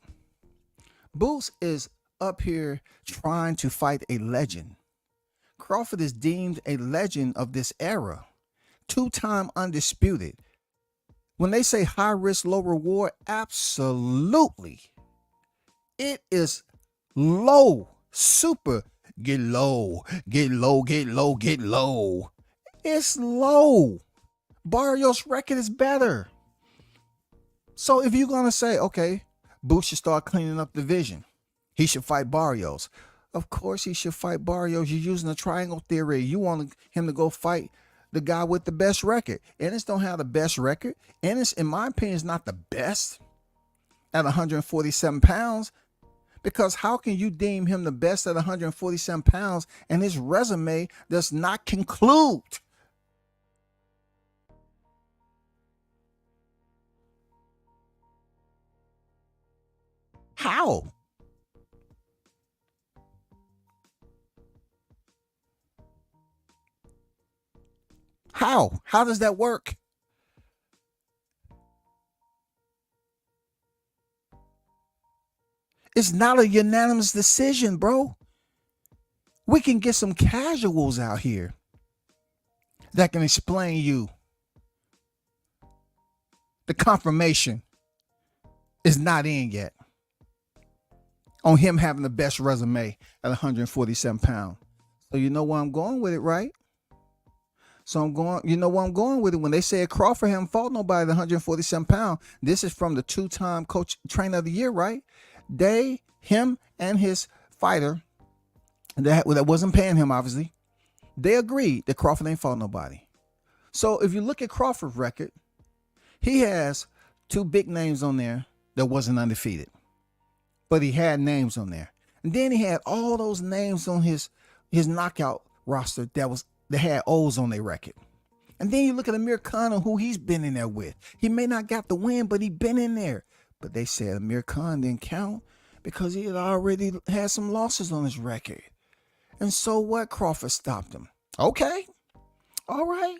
Speaker 2: Boots is up here trying to fight a legend. Crawford is deemed a legend of this era. 2-time undisputed. When they say high risk, low reward, absolutely. It is low. Super. Get low. It's low. Barrios' record is better. So if you're going to say, okay, Boots should start cleaning up the division, he should fight Barrios. Of course he should fight Barrios. You're using the triangle theory. You want him to go fight the guy with the best record. Ennis don't have the best record. Ennis, in my opinion, is not the best at 147 pounds. Because how can you deem him the best at 147 pounds and his resume does not conclude? How? How does that work? It's not a unanimous decision, bro. We can get some casuals out here that can explain you the confirmation is not in yet on him having the best resume at 147 pounds. So you know where I'm going with it, right? You know where I'm going with it. When they say Crawford haven't fought nobody at 147 pounds, this is from the 2-time coach trainer of the year, right? Him and his fighter, that wasn't paying him, obviously, they agreed that Crawford ain't fought nobody. So if you look at Crawford's record, he has two big names on there that wasn't undefeated, but he had names on there. And then he had all those names on his knockout roster that had O's on their record. And then you look at Amir Khan and who he's been in there with. He may not got the win, but he been in there. But they said Amir Khan didn't count because he had already had some losses on his record. And so what? Crawford stopped him. Okay. All right.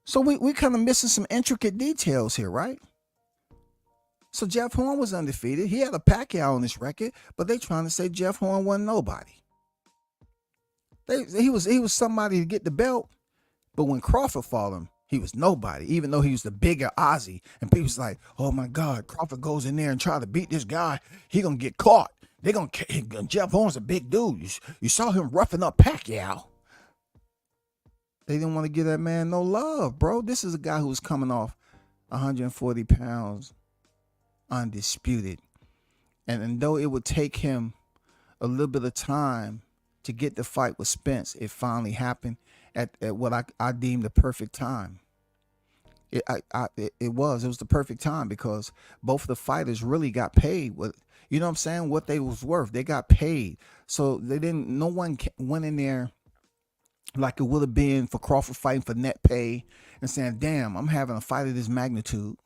Speaker 2: So we kind of missing some intricate details here, right? So Jeff Horn was undefeated. He had a Pacquiao on his record, but they trying to say Jeff Horn wasn't nobody. He was somebody to get the belt, but when Crawford fought him, he was nobody, even though he was the bigger Aussie. And people was like, oh my God, Crawford goes in there and try to beat this guy. He gonna get caught. Jeff Horn's a big dude. You saw him roughing up Pacquiao. They didn't want to give that man no love, bro. This is a guy who was coming off 140 pounds, undisputed. And though it would take him a little bit of time to get the fight with Spence, it finally happened at what I deemed the perfect time. It was the perfect time because both of the fighters really got paid what, you know what I'm saying, what they was worth. They got paid. So no one went in there like it would have been for Crawford fighting for net pay and saying, damn, I'm having a fight of this magnitude.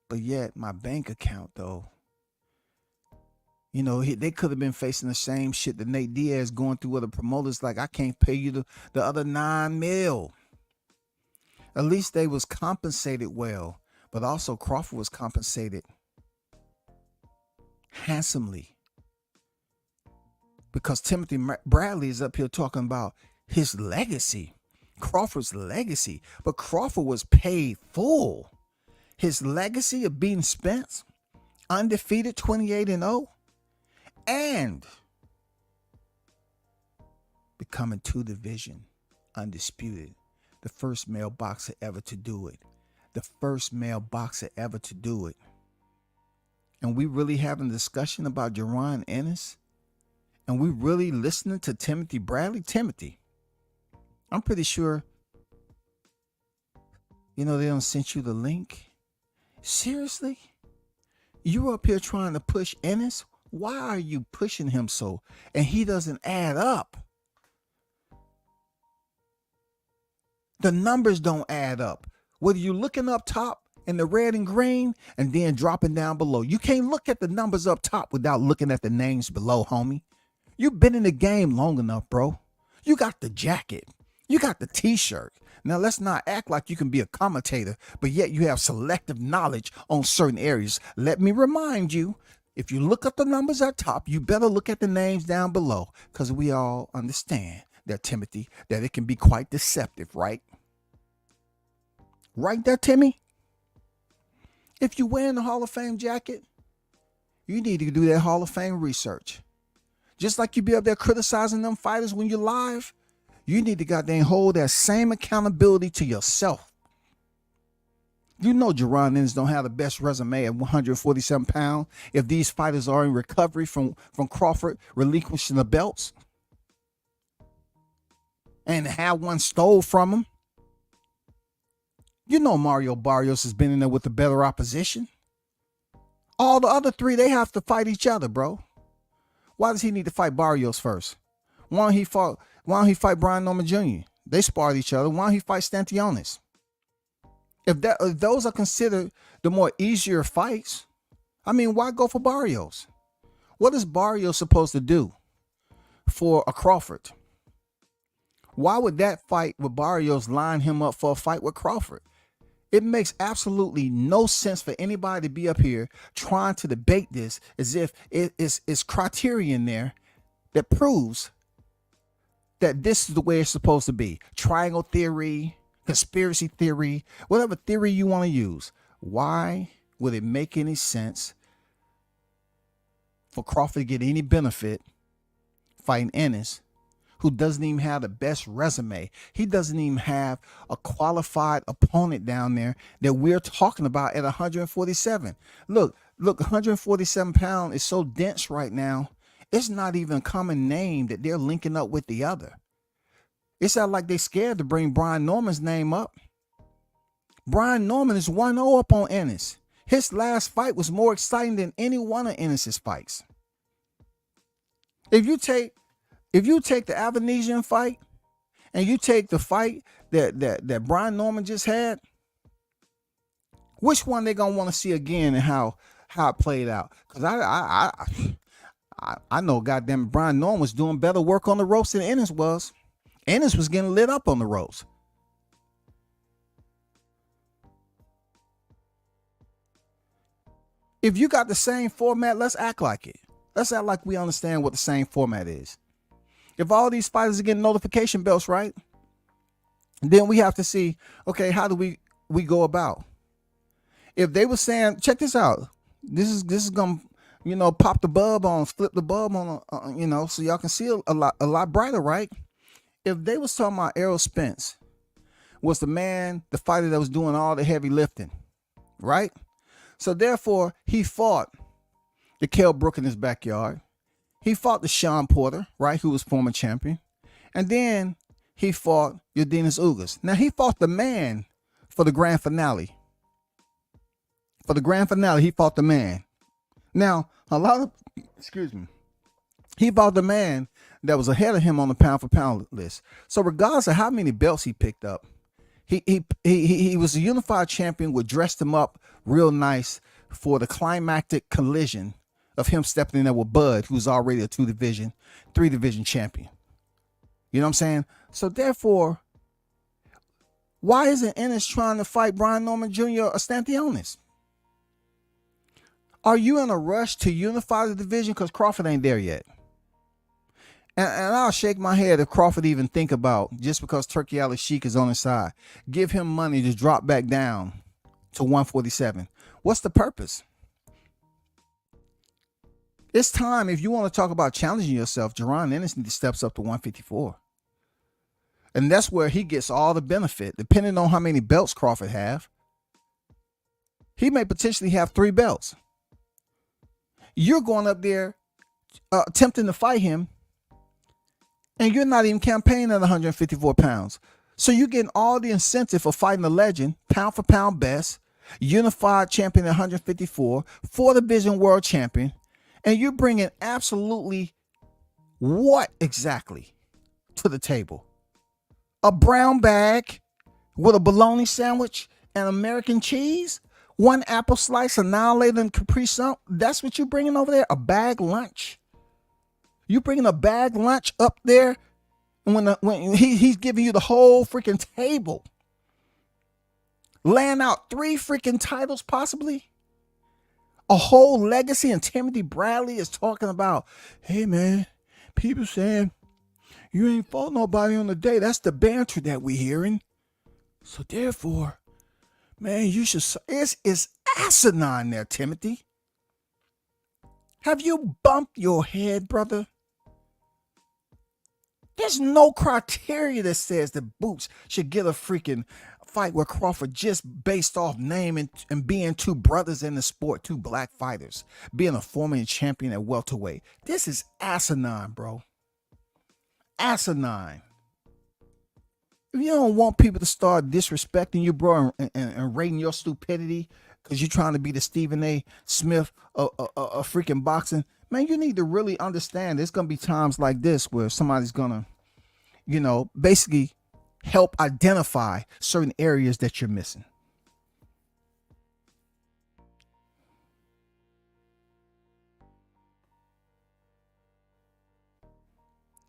Speaker 2: But yet my bank account though, you know, they could have been facing the same shit that Nate Diaz going through with the promoters. Like, I can't pay you the other $9 million. At least they was compensated well, but also Crawford was compensated handsomely. Because Timothy Bradley is up here talking about his legacy, Crawford's legacy, but Crawford was paid full. His legacy of beating Spence, undefeated 28-0, and becoming 2-division undisputed, the first male boxer ever to do it. And we really having a discussion about Jaron Ennis, and we really listening to Timothy Bradley. Timothy, I'm pretty sure, you know, they don't send you the link. Seriously? You up here trying to push Ennis? Why are you pushing him so? And he doesn't add up. The numbers don't add up. Whether you're looking up top in the red and green and then dropping down below. You can't look at the numbers up top without looking at the names below, homie. You've been in the game long enough, bro. You got the jacket. You got the t-shirt. Now, let's not act like you can be a commentator, but yet you have selective knowledge on certain areas. Let me remind you, if you look up the numbers at top, you better look at the names down below, because we all understand that, Timothy, that it can be quite deceptive, right? Right there, Timmy? If you're wearing the Hall of Fame jacket, you need to do that Hall of Fame research. Just like you be up there criticizing them fighters when you're live, you need to goddamn hold that same accountability to yourself. You know Jaron Ennis don't have the best resume at 147 pounds if these fighters are in recovery from Crawford relinquishing the belts and have one stole from him. You know Mario Barrios has been in there with the better opposition. All the other three, they have to fight each other, bro. Why does he need to fight Barrios first? Why don't he fight Brian Norman Jr.? They sparred each other. Why don't he fight Stantionis? If those are considered the more easier fights, I mean, why go for Barrios? What is Barrios supposed to do for a Crawford? Why would that fight with Barrios line him up for a fight with Crawford? It makes absolutely no sense for anybody to be up here trying to debate this as if it's criterion there that proves that this is the way it's supposed to be. Triangle theory, conspiracy theory, whatever theory you want to use. Why would it make any sense for Crawford to get any benefit fighting Ennis, who doesn't even have the best resume? He doesn't even have a qualified opponent down there that we're talking about at 147. Look, 147 pounds is so dense right now. It's not even a common name that they're linking up with the other. It sounds like they scared to bring Brian Norman's name up. Brian Norman is 1-0 up on Ennis. His last fight was more exciting than any one of Ennis's fights. If you take the Avanesian fight and you take the fight that Brian Norman just had, which one they gonna want to see again and how it played out? Because I know goddamn Brian Norman was doing better work on the ropes than Ennis was. Ennis was getting lit up on the ropes. If you got the same format, let's act like it. Let's act like we understand what the same format is. If all these fighters are getting notification belts, right? Then we have to see, okay, how do we go about? If they were saying, check this out. This is gonna, pop the bulb on, flip the bulb on, so y'all can see a lot brighter, right? If they was talking about Errol Spence was the fighter that was doing all the heavy lifting, right? So therefore, he fought the Kell Brook in his backyard. He fought the Sean Porter, right, who was former champion. And then he fought Yordenis Ugas. Now, he fought the man for the grand finale. For the grand finale, he fought the man. Now, he fought the man that was ahead of him on the pound for pound list. So regardless of how many belts he picked up, he was a unified champion, would dressed him up real nice for the climactic collision of him stepping in there with Bud, who's already a 3-division champion. You know what I'm saying? So therefore, why isn't Ennis trying to fight Brian Norman Jr. or Stanthionis? Are you in a rush to unify the division because Crawford ain't there yet? And I'll shake my head if Crawford even think about, just because Turkey Ali Sheik is on his side, give him money to drop back down to 147. What's the purpose? It's time, if you want to talk about challenging yourself, Jaron Ennis steps up to 154. And that's where he gets all the benefit, depending on how many belts Crawford have. He may potentially have 3 belts. You're going up there attempting to fight him, and you're not even campaigning at 154 pounds. So you're getting all the incentive for fighting a legend, pound for pound best, unified champion at 154, 4-division world champion, and you're bringing absolutely what exactly to the table? A brown bag with a bologna sandwich and American cheese? 1 apple slice, annihilated and Capri Sun? That's what you're bringing over there? A bag lunch? You bringing a bag lunch up there when he's giving you the whole freaking table, laying out 3 freaking titles possibly, a whole legacy, and Timothy Bradley is talking about, hey man, people saying you ain't fought nobody on the day. That's the banter that we hearing. So therefore, man, you should. It's asinine there, Timothy. Have you bumped your head, brother? There's no criteria that says that Boots should get a freaking fight with Crawford just based off name and being 2 brothers in the sport, 2 black fighters, being a former champion at welterweight. This is asinine, bro. Asinine. If you don't want people to start disrespecting you, bro, and rating your stupidity because you're trying to be the Stephen A. Smith of freaking boxing, man, you need to really understand there's going to be times like this where somebody's going to, basically help identify certain areas that you're missing.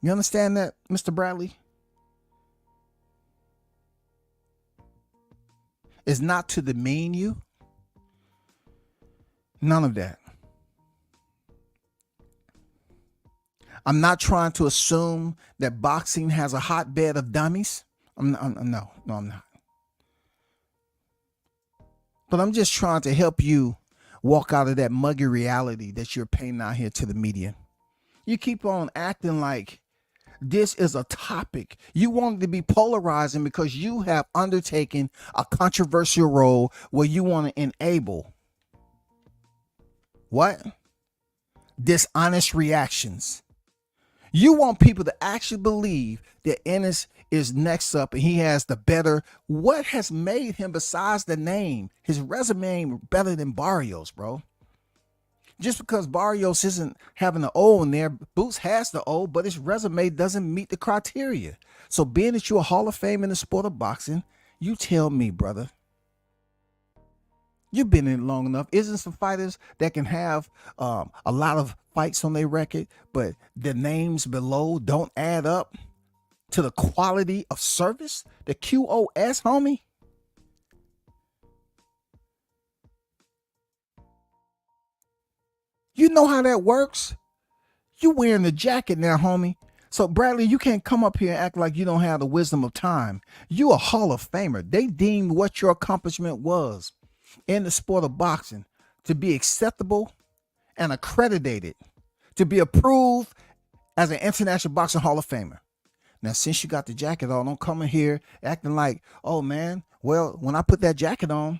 Speaker 2: You understand that, Mr. Bradley? It's not to demean you. None of that. I'm not trying to assume that boxing has a hotbed of dummies. No, I'm not. But I'm just trying to help you walk out of that muggy reality that you're painting out here to the media. You keep on acting like this is a topic. You want it to be polarizing because you have undertaken a controversial role where you want to enable what? Dishonest reactions. You want people to actually believe that Ennis is next up and he has the better. What has made him besides the name? His resume ain't better than Barrios, bro. Just because Barrios isn't having the O in there, Boots has the O, but his resume doesn't meet the criteria. So being that you're a Hall of Fame in the sport of boxing, you tell me, brother. You've been in it long enough. Isn't some fighters that can have a lot of fights on their record, but the names below don't add up to the quality of service? The QOS, homie. You know how that works? You wearing the jacket now, homie. So Bradley, you can't come up here and act like you don't have the wisdom of time. You a Hall of Famer. They deemed what your accomplishment was in the sport of boxing to be acceptable and accredited, to be approved as an International Boxing Hall of Famer. Now, since you got the jacket on, don't come in here acting like, oh man, well, when I put that jacket on,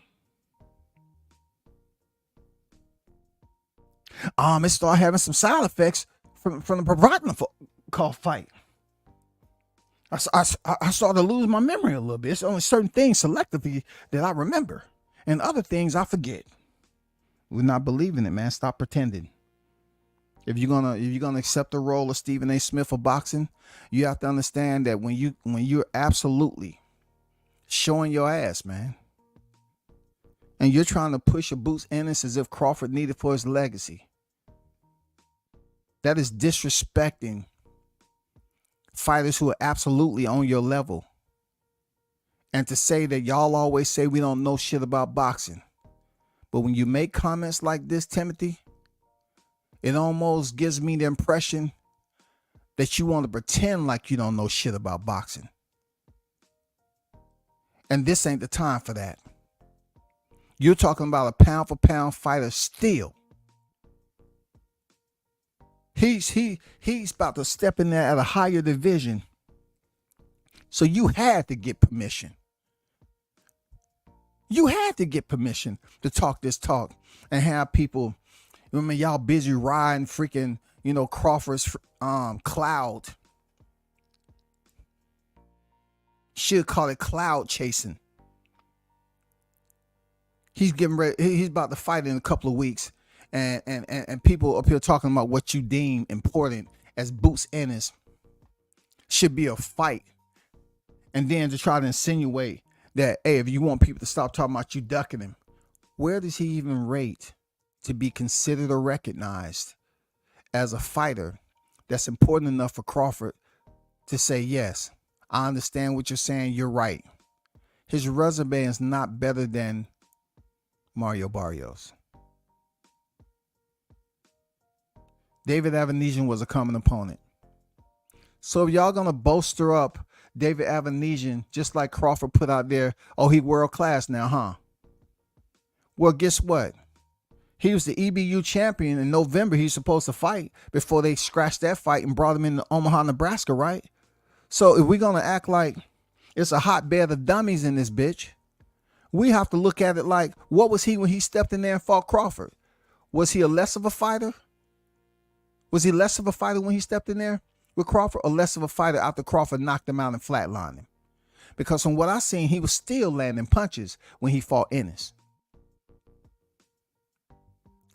Speaker 2: it started having some side effects from the Provodnikov fight. I started to lose my memory a little bit. It's only certain things selectively that I remember, and other things I forget. We're not believing it, man. Stop pretending. If you're gonna accept the role of Stephen A. Smith for boxing, you have to understand that when you're absolutely showing your ass, man, and you're trying to push a Boots Ennis as if Crawford needed for his legacy, that is disrespecting fighters who are absolutely on your level. And to say that y'all always say we don't know shit about boxing, but when you make comments like this, Timothy, it almost gives me the impression that you want to pretend like you don't know shit about boxing. And this ain't the time for that. You're talking about a pound for pound fighter still. He's about to step in there at a higher division. So you had to get permission. You had to get permission to talk this talk and have people, I mean, y'all busy riding freaking, Crawford's cloud. Should call it cloud chasing. He's getting ready. He's about to fight in a couple of weeks. And people up here talking about what you deem important as Boots Ennis should be a fight. And then to try to insinuate that, hey, if you want people to stop talking about you ducking him, where does he even rate to be considered or recognized as a fighter that's important enough for Crawford to say, yes, I understand what you're saying. You're right. His resume is not better than Mario Barrios. David Avanesian was a common opponent. So if y'all gonna bolster up David Avanesian, just like Crawford put out there, oh, he world class now, huh? Well, guess what? He was the EBU champion in November. He's supposed to fight before they scratched that fight and brought him into Omaha, Nebraska, right? So if we're gonna act like it's a hotbed of dummies in this bitch, we have to look at it like, what was he when he stepped in there and fought Crawford? Was he a less of a fighter? Was he less of a fighter when he stepped in there with Crawford, or less of a fighter after Crawford knocked him out and flatlined him? Because from what I seen, he was still landing punches when he fought Ennis.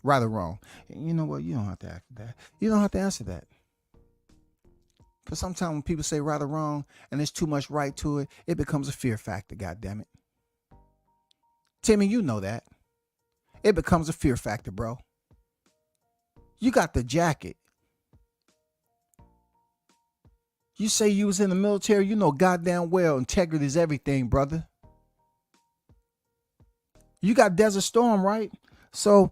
Speaker 2: Right or wrong? You know what? You don't have to answer that. You don't have to answer that. Because sometimes when people say right or wrong and there's too much right to it, it becomes a fear factor, goddammit. Timmy, you know that. It becomes a fear factor, bro. You got the jacket. You say you was in the military, you know goddamn well integrity is everything, brother. You got Desert Storm, right? So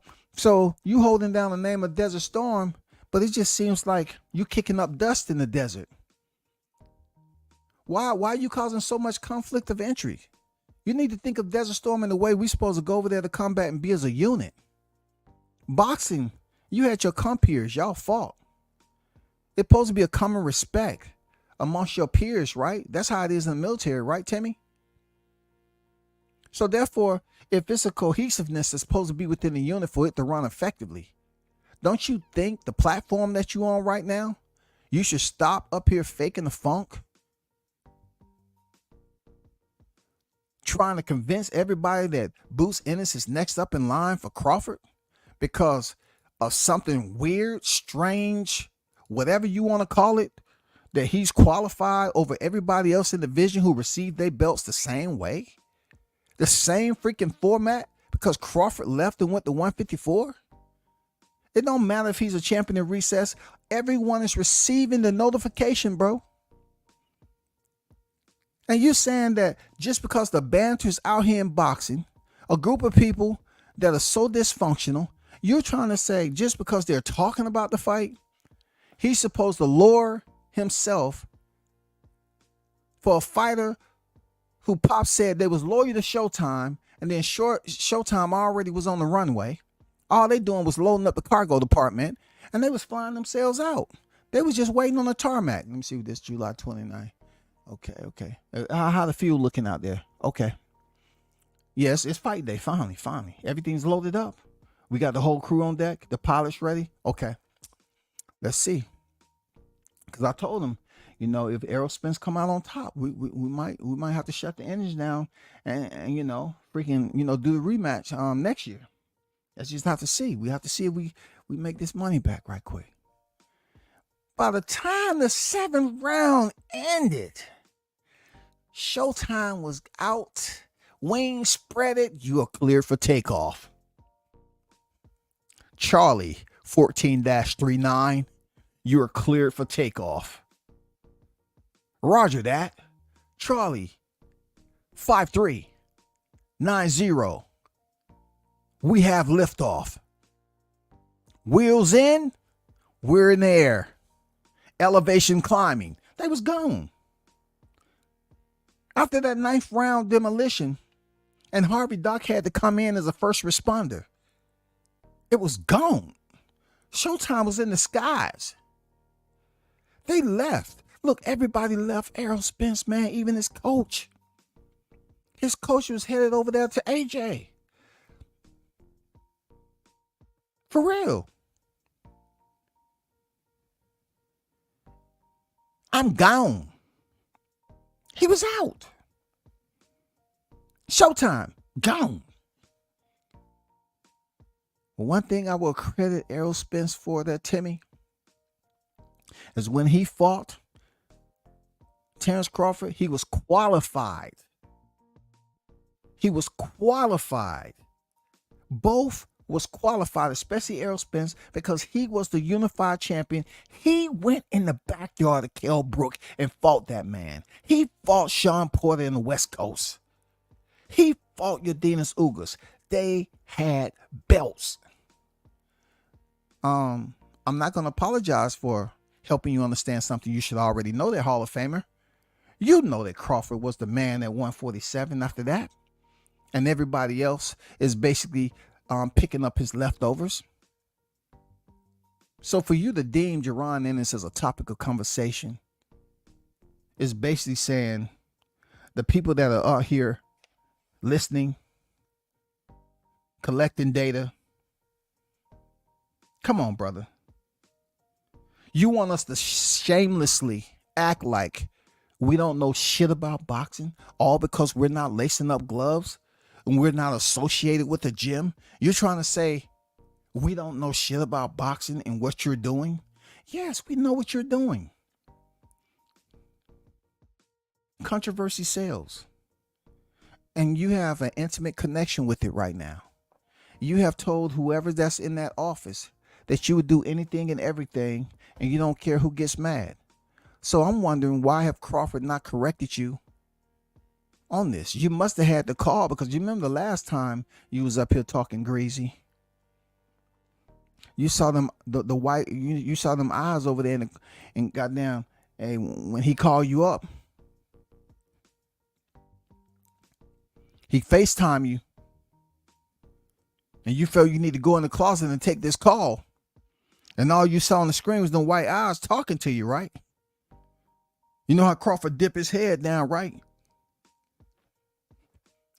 Speaker 2: you holding down the name of Desert Storm, but it just seems like you kicking up dust in the desert. Why are you causing so much conflict of entry? You need to think of Desert Storm in the way we supposed to go over there to combat and be as a unit. Boxing, you had your compeers, y'all fought. It's supposed to be a common respect amongst your peers, right? That's how it is in the military, right, Timmy? So therefore, if it's a cohesiveness that's supposed to be within the unit for it to run effectively, don't you think the platform that you're on right now, You should stop up here faking the funk, trying to convince everybody that Boots Ennis is next up in line for Crawford because of something weird, strange, whatever you want to call it, that he's qualified over everybody else in the division who received their belts the same way, the same freaking format, because Crawford left and went to 154. It don't matter if he's a champion in recess. Everyone is receiving the notification, bro. And you're saying that just because the banter's out here in boxing, a group of people that are so dysfunctional, you're trying to say just because they're talking about the fight, he's supposed to lower himself for a fighter who Pop said they was loyal to Showtime, and then Showtime already was on the runway. All they doing was loading up the cargo department, and they was flying themselves out. They was just waiting on the tarmac. Let me see what this July 29th. Okay. How the field looking out there? Okay. Yes, it's fight day. Finally. Everything's loaded up. We got the whole crew on deck. The pilots ready. Okay. Let's see. Because I told him, if Errol Spence come out on top, we might have to shut the engines down and do the rematch next year. Let's just have to see. We have to see if we make this money back right quick. By the time the 7th round ended, Showtime was out. Wings spread it. You are cleared for takeoff. Charlie 14-39. You are cleared for takeoff. Roger that. Charlie 5390. We have liftoff. Wheels in. We're in the air. Elevation climbing. They was gone. After that 9th round demolition, and Harvey Doc had to come in as a first responder, it was gone. Showtime was in the skies. They left. Look, everybody left Errol Spence, man, even his coach. His coach was headed over there to AJ. For real. I'm gone. He was out. Showtime, gone. One thing I will credit Errol Spence for that, Timmy, is when he fought Terrence Crawford, he was qualified. Both was qualified, especially Errol Spence, because he was the unified champion. He went in the backyard of Kell Brook and fought that man. He fought Sean Porter in the West Coast. He fought Yordenis Ugas. They had belts. I'm not going to apologize for helping you understand something you should already know, that Hall of Famer. You know that Crawford was the man at 147 after that. And everybody else is basically picking up his leftovers. So for you to deem Jaron Ennis as a topic of conversation is basically saying the people that are out here listening, collecting data. Come on, brother. You want us to shamelessly act like we don't know shit about boxing, all because we're not lacing up gloves and we're not associated with the gym? You're trying to say we don't know shit about boxing and what you're doing? Yes, we know what you're doing. Controversy sells. And you have an intimate connection with it right now. You have told whoever that's in that office that you would do anything and everything, and you don't care who gets mad. So I'm wondering, why have Crawford not corrected you on this? You must have had the call, because you remember the last time you was up here talking greasy. You saw them, the white, you saw them eyes over there, and goddamn, hey, when he called you up, he FaceTime you, and you felt you need to go in the closet and take this call, and all you saw on the screen was them white eyes talking to you, right? You know how Crawford dip his head down, right?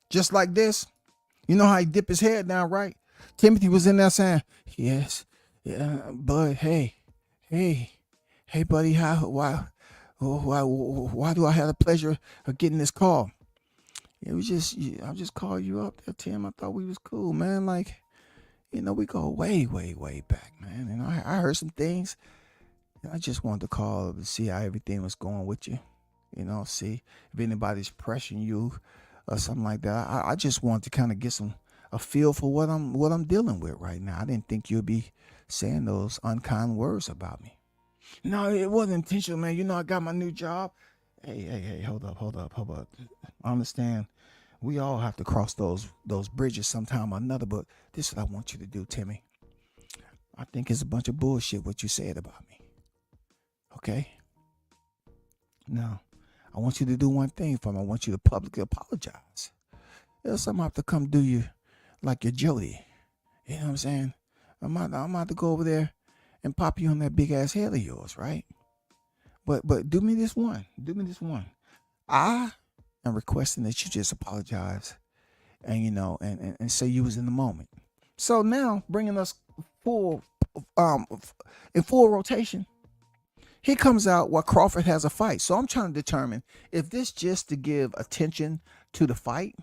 Speaker 2: Just like this. You know how he dip his head down, right? Timothy was in there saying, yes, yeah, but hey, Hey, buddy, why do I have the pleasure of getting this call? It was just, I just called you up there, Tim. I thought we was cool, man. Like, we go way, way, way back, man. I heard some things. I just wanted to call to see how everything was going with you. See if anybody's pressuring you or something like that. I just wanted to kind of get a feel for what I'm dealing with right now. I didn't think you'd be saying those unkind words about me. No, it wasn't intentional, man. I got my new job. Hey, hold up. I understand. We all have to cross those bridges sometime or another, but this is what I want you to do, Timmy. I think it's a bunch of bullshit what you said about me. Okay? Now, I want you to do one thing for me. I want you to publicly apologize. Else I'm have to come do you like your Jody. You know what I'm saying? I'm about to go over there and pop you on that big ass head of yours, right? But do me this one. I am requesting that you just apologize and and say you was in the moment. So now bringing us in full rotation. He comes out while Crawford has a fight. So I'm trying to determine if this just to give attention to the fight,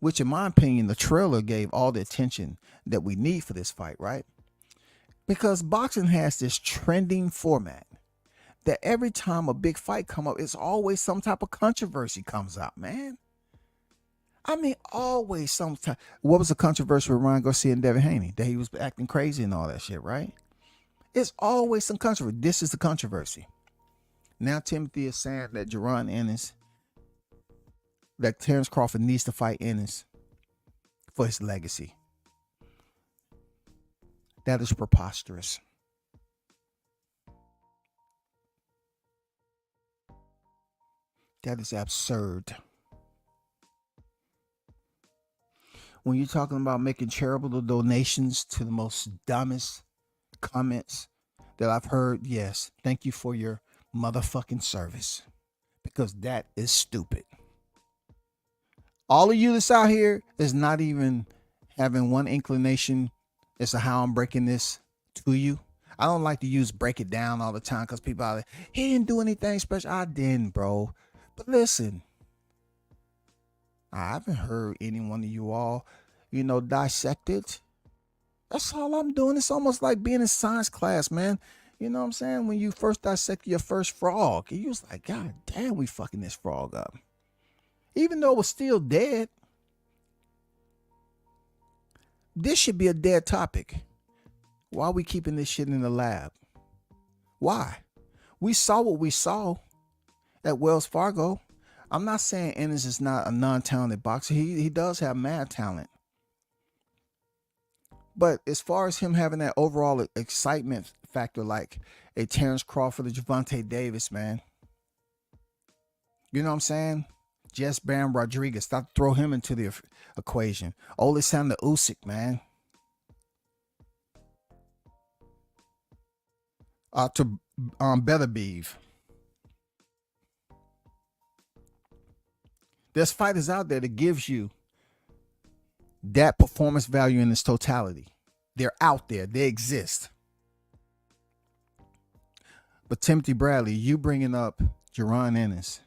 Speaker 2: which in my opinion, the trailer gave all the attention that we need for this fight, right? Because boxing has this trending format that every time a big fight come up, it's always some type of controversy comes out, man. I mean, always some type. What was the controversy with Ryan Garcia and Devin Haney? That he was acting crazy and all that shit, right? It's always some controversy. This is the controversy. Now Timothy is saying that that Terrence Crawford needs to fight Ennis for his legacy. That is preposterous. That is absurd. When you're talking about making charitable donations to the most dumbest comments that I've heard, yes, thank you for your motherfucking service, because that is stupid. All of you that's out here is not even having one inclination as to how I'm breaking this to you. I don't like to use break it down all the time because people are like, he didn't do anything special. I didn't, bro. But listen, I haven't heard any one of you all, dissect it. That's all I'm doing. It's almost like being in science class, man. You know what I'm saying? When you first dissect your first frog, you was like, God damn, we fucking this frog up. Even though it was still dead. This should be a dead topic. Why are we keeping this shit in the lab? Why? We saw what we saw at Wells Fargo. I'm not saying Ennis is not a non-talented boxer. He does have mad talent. But as far as him having that overall excitement factor like a Terrence Crawford or Gervonta Davis, man. You know what I'm saying? Jess Bam Rodriguez. Stop to throw him into the equation. Oleksandr Usyk, man. To Beterbiev. There's fighters out there that gives you that performance value in its totality. They're out there. They exist. But Timothy Bradley, you bringing up Jaron Ennis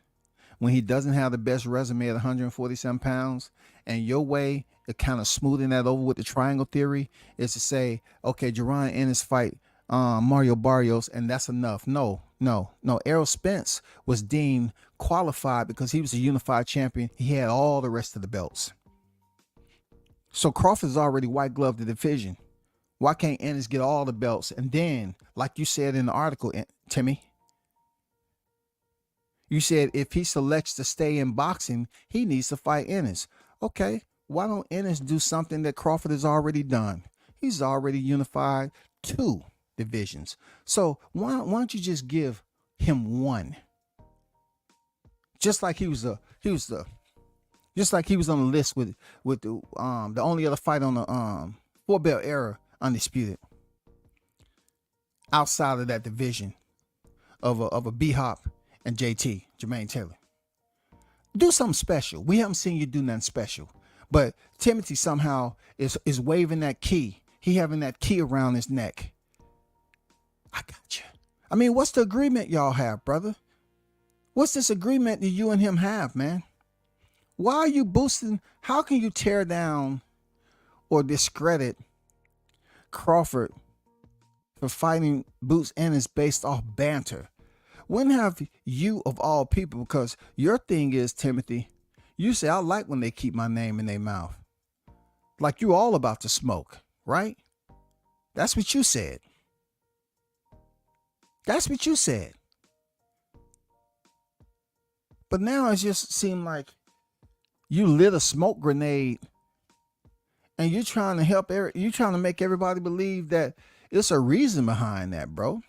Speaker 2: when he doesn't have the best resume at 147 pounds, and your way of kind of smoothing that over with the triangle theory is to say, okay, Jaron Ennis fight Mario Barrios, and that's enough. No. Errol Spence was deemed qualified because he was a unified champion. He had all the rest of the belts. So Crawford's already white gloved the division. Why can't Ennis get all the belts? And then, like you said in the article, Timmy, you said if he selects to stay in boxing, he needs to fight Ennis. Okay, why don't Ennis do something that Crawford has already done? He's already unified 2 divisions. So why don't you just give him one? Just like he was on the list with the only other fight on the 4-belt era, undisputed, outside of that division of a B-Hop and JT, Jermaine Taylor. Do something special. We haven't seen you do nothing special. But Timothy somehow is waving that key. He having that key around his neck. I I mean, what's the agreement y'all have, brother? What's this agreement that you and him have, man? Why are you boosting? How can you tear down or discredit Crawford for fighting Boots Ennis based off banter? When have you, of all people, because your thing is, Timothy, you say, I like when they keep my name in their mouth. Like you all about to smoke, right? That's what you said. That's what you said. But now it just seemed like you lit a smoke grenade and you're trying to help, you're trying to make everybody believe that it's a reason behind that, bro.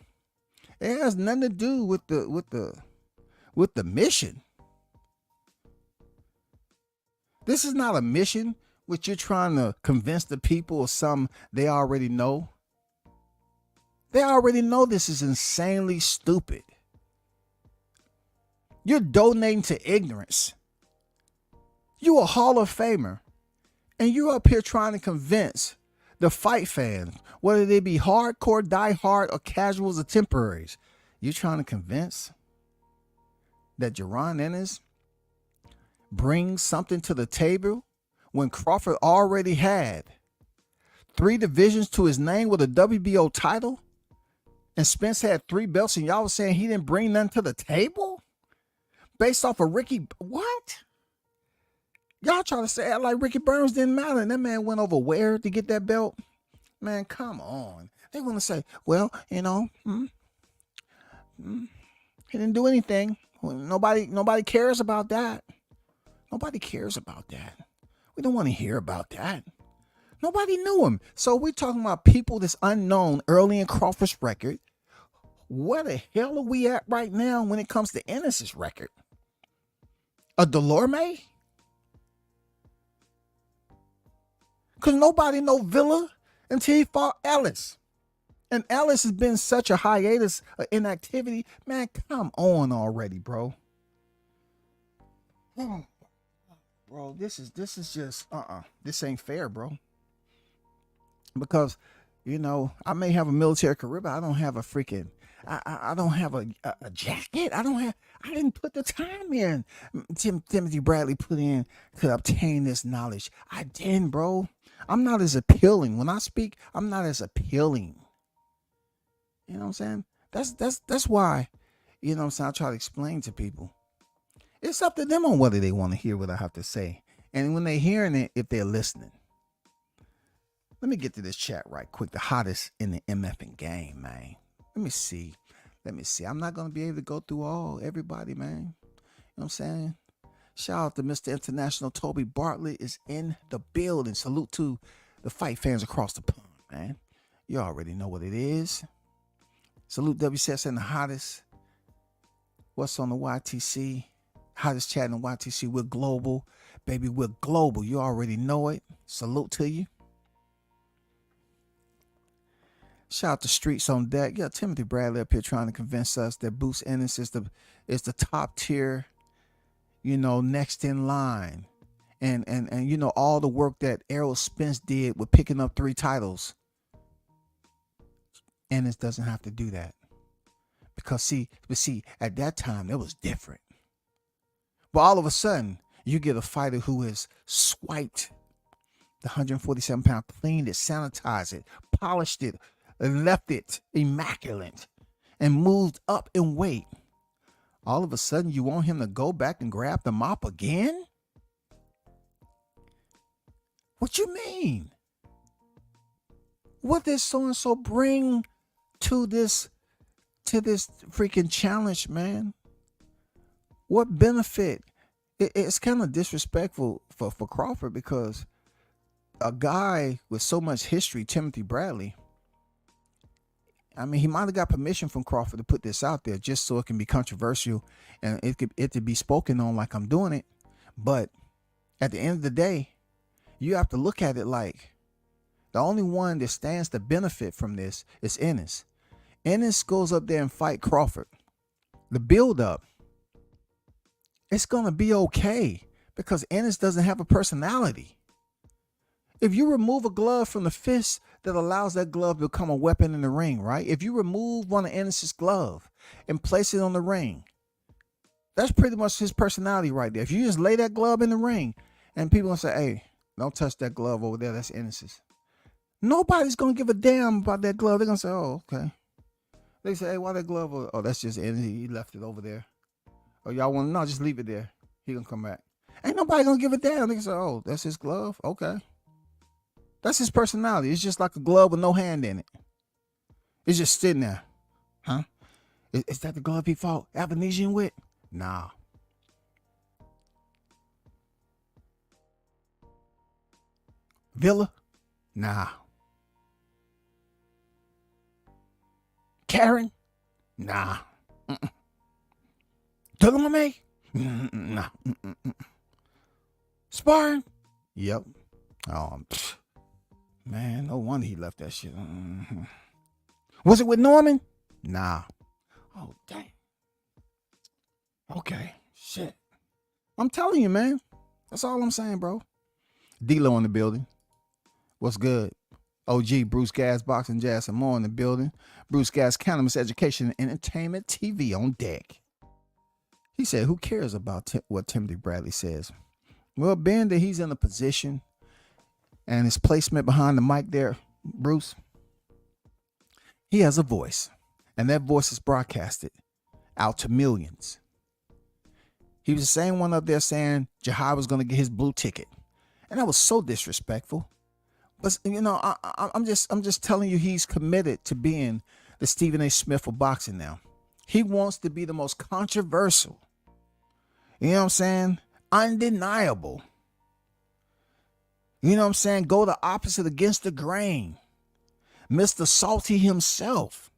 Speaker 2: It has nothing to do with the mission. This is not a mission which you're trying to convince the people of something they already know. They already know this is insanely stupid. You're donating to ignorance. You a Hall of Famer, and you up here trying to convince the fight fans, whether they be hardcore, die-hard, or casuals or temporaries. You're trying to convince that Jaron Ennis brings something to the table when Crawford already had 3 divisions to his name with a WBO title, and Spence had 3 belts, and y'all was saying he didn't bring nothing to the table based off of Ricky. What? Y'all trying to say like Ricky Burns didn't matter, and that man went over where to get that belt? Man, come on. They want to say, well, you know, he didn't do anything. Well, nobody cares about that. Nobody cares about that. We don't want to hear about that. Nobody knew him. So we're talking about people that's unknown early in Crawford's record. Where the hell are we at right now when it comes to Ennis's record? A Delorme? Because nobody know Villa until he fought Ellis. And Ellis has been such a hiatus of inactivity. Man, come on already, bro. Oh, bro, this is just, this ain't fair, bro. Because, you know, I may have a military career, but I don't have a freaking, I don't have a jacket. I didn't put the time in. Timothy Bradley put in to obtain this knowledge. I didn't, bro. I'm not as appealing. When I speak, I'm not as appealing. You know what I'm saying? That's why, you know what I'm saying, I try to explain to people. It's up to them on whether they want to hear what I have to say. And when they're hearing it, if they're listening. Let me get to this chat right quick. The hottest in the MFing game, man. Let me see. I'm not going to be able to go through everybody, man. You know what I'm saying? Shout out to Mr. International. Toby Bartlett is in the building. Salute to the fight fans across the pond, man. You already know what it is. Salute WCS and the hottest. What's on the YTC? Hottest chat in the YTC. We're global. Baby, we're global. You already know it. Salute to you. Shout out to Streets on Deck. Yeah, Timothy Bradley up here trying to convince us that Boots Ennis is the top tier, you know, next in line. And you know, all the work that Errol Spence did with picking up 3 titles. Ennis doesn't have to do that. Because see, at that time it was different. But all of a sudden, you get a fighter who has swiped the 147-pound, cleaned it, sanitized it, polished it, and left it immaculate, and moved up in weight. All of a sudden, you want him to go back and grab the mop again? What you mean? What did so-and-so bring to this freaking challenge, man? What benefit? It's kind of disrespectful for Crawford, because a guy with so much history, Timothy Bradley, I mean, he might have got permission from Crawford to put this out there just so it can be controversial and it to be spoken on like I'm doing it. But at the end of the day, you have to look at it like the only one that stands to benefit from this is Ennis. Ennis goes up there and fight Crawford. The build up, it's going to be okay because Ennis doesn't have a personality. If you remove a glove from the fist, that allows that glove to become a weapon in the ring, right? If you remove one of Ennis's glove and place it on the ring, that's pretty much his personality right there. If you just lay that glove in the ring and people gonna say, hey, don't touch that glove over there, that's Ennis's. Nobody's gonna give a damn about that glove. They're gonna say, oh, okay. They say, hey, why that glove? Oh, that's just Ennis. He left it over there. Oh, y'all want to know? Just leave it there. He gonna come back. Ain't nobody gonna give a damn. They say, oh, that's his glove? Okay. That's his personality. It's just like a glove with no hand in it. It's just sitting there. Huh? Is that the glove he fought Avanesian with? Nah. Villa? Nah. Karen? Nah. Tulame? Nah. Sparring? Yep. Oh, man, no wonder he left that shit. Was it with Norman? Nah. Oh, dang. Okay. Shit. I'm telling you, man. That's all I'm saying, bro. D-Lo in the building. What's good? OG, Bruce Gas, Boxing, Jazz, and more in the building. Bruce Gas, Cannabis Education and Entertainment TV on deck. He said, who cares about what Timothy Bradley says? Well, being that he's in a position and his placement behind the mic there, Bruce, he has a voice. And that voice is broadcasted out to millions. He was the same one up there saying Jahai was going to get his blue ticket. And that was so disrespectful. But, you know, I'm just telling you, he's committed to being the Stephen A. Smith of boxing now. He wants to be the most controversial. You know what I'm saying? Undeniable. You know what I'm saying? Go the opposite against the grain. Mr. Salty himself.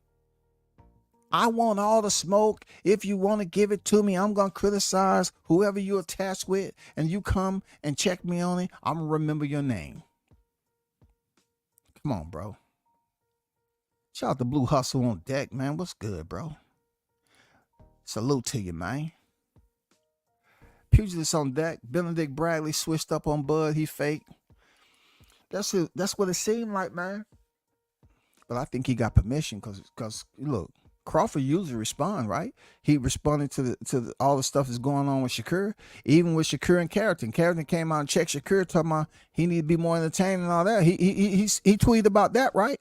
Speaker 2: I want all the smoke. If you want to give it to me, I'm going to criticize whoever you're attached with, and you come and check me on it, I'm going to remember your name. Come on, bro. Shout out to Blue Hustle on deck, man. What's good, bro? Salute to you, man. Pugilist on deck. Benedict Bradley switched up on Bud. He fake. That's what it seemed like, man. But I think he got permission because look, Crawford usually respond, right? He responded to all the stuff that's going on with Shakur, even with Shakur and Carrington. Carrington came out and checked Shakur, talking about he need to be more entertaining and all that. He tweeted about that, right?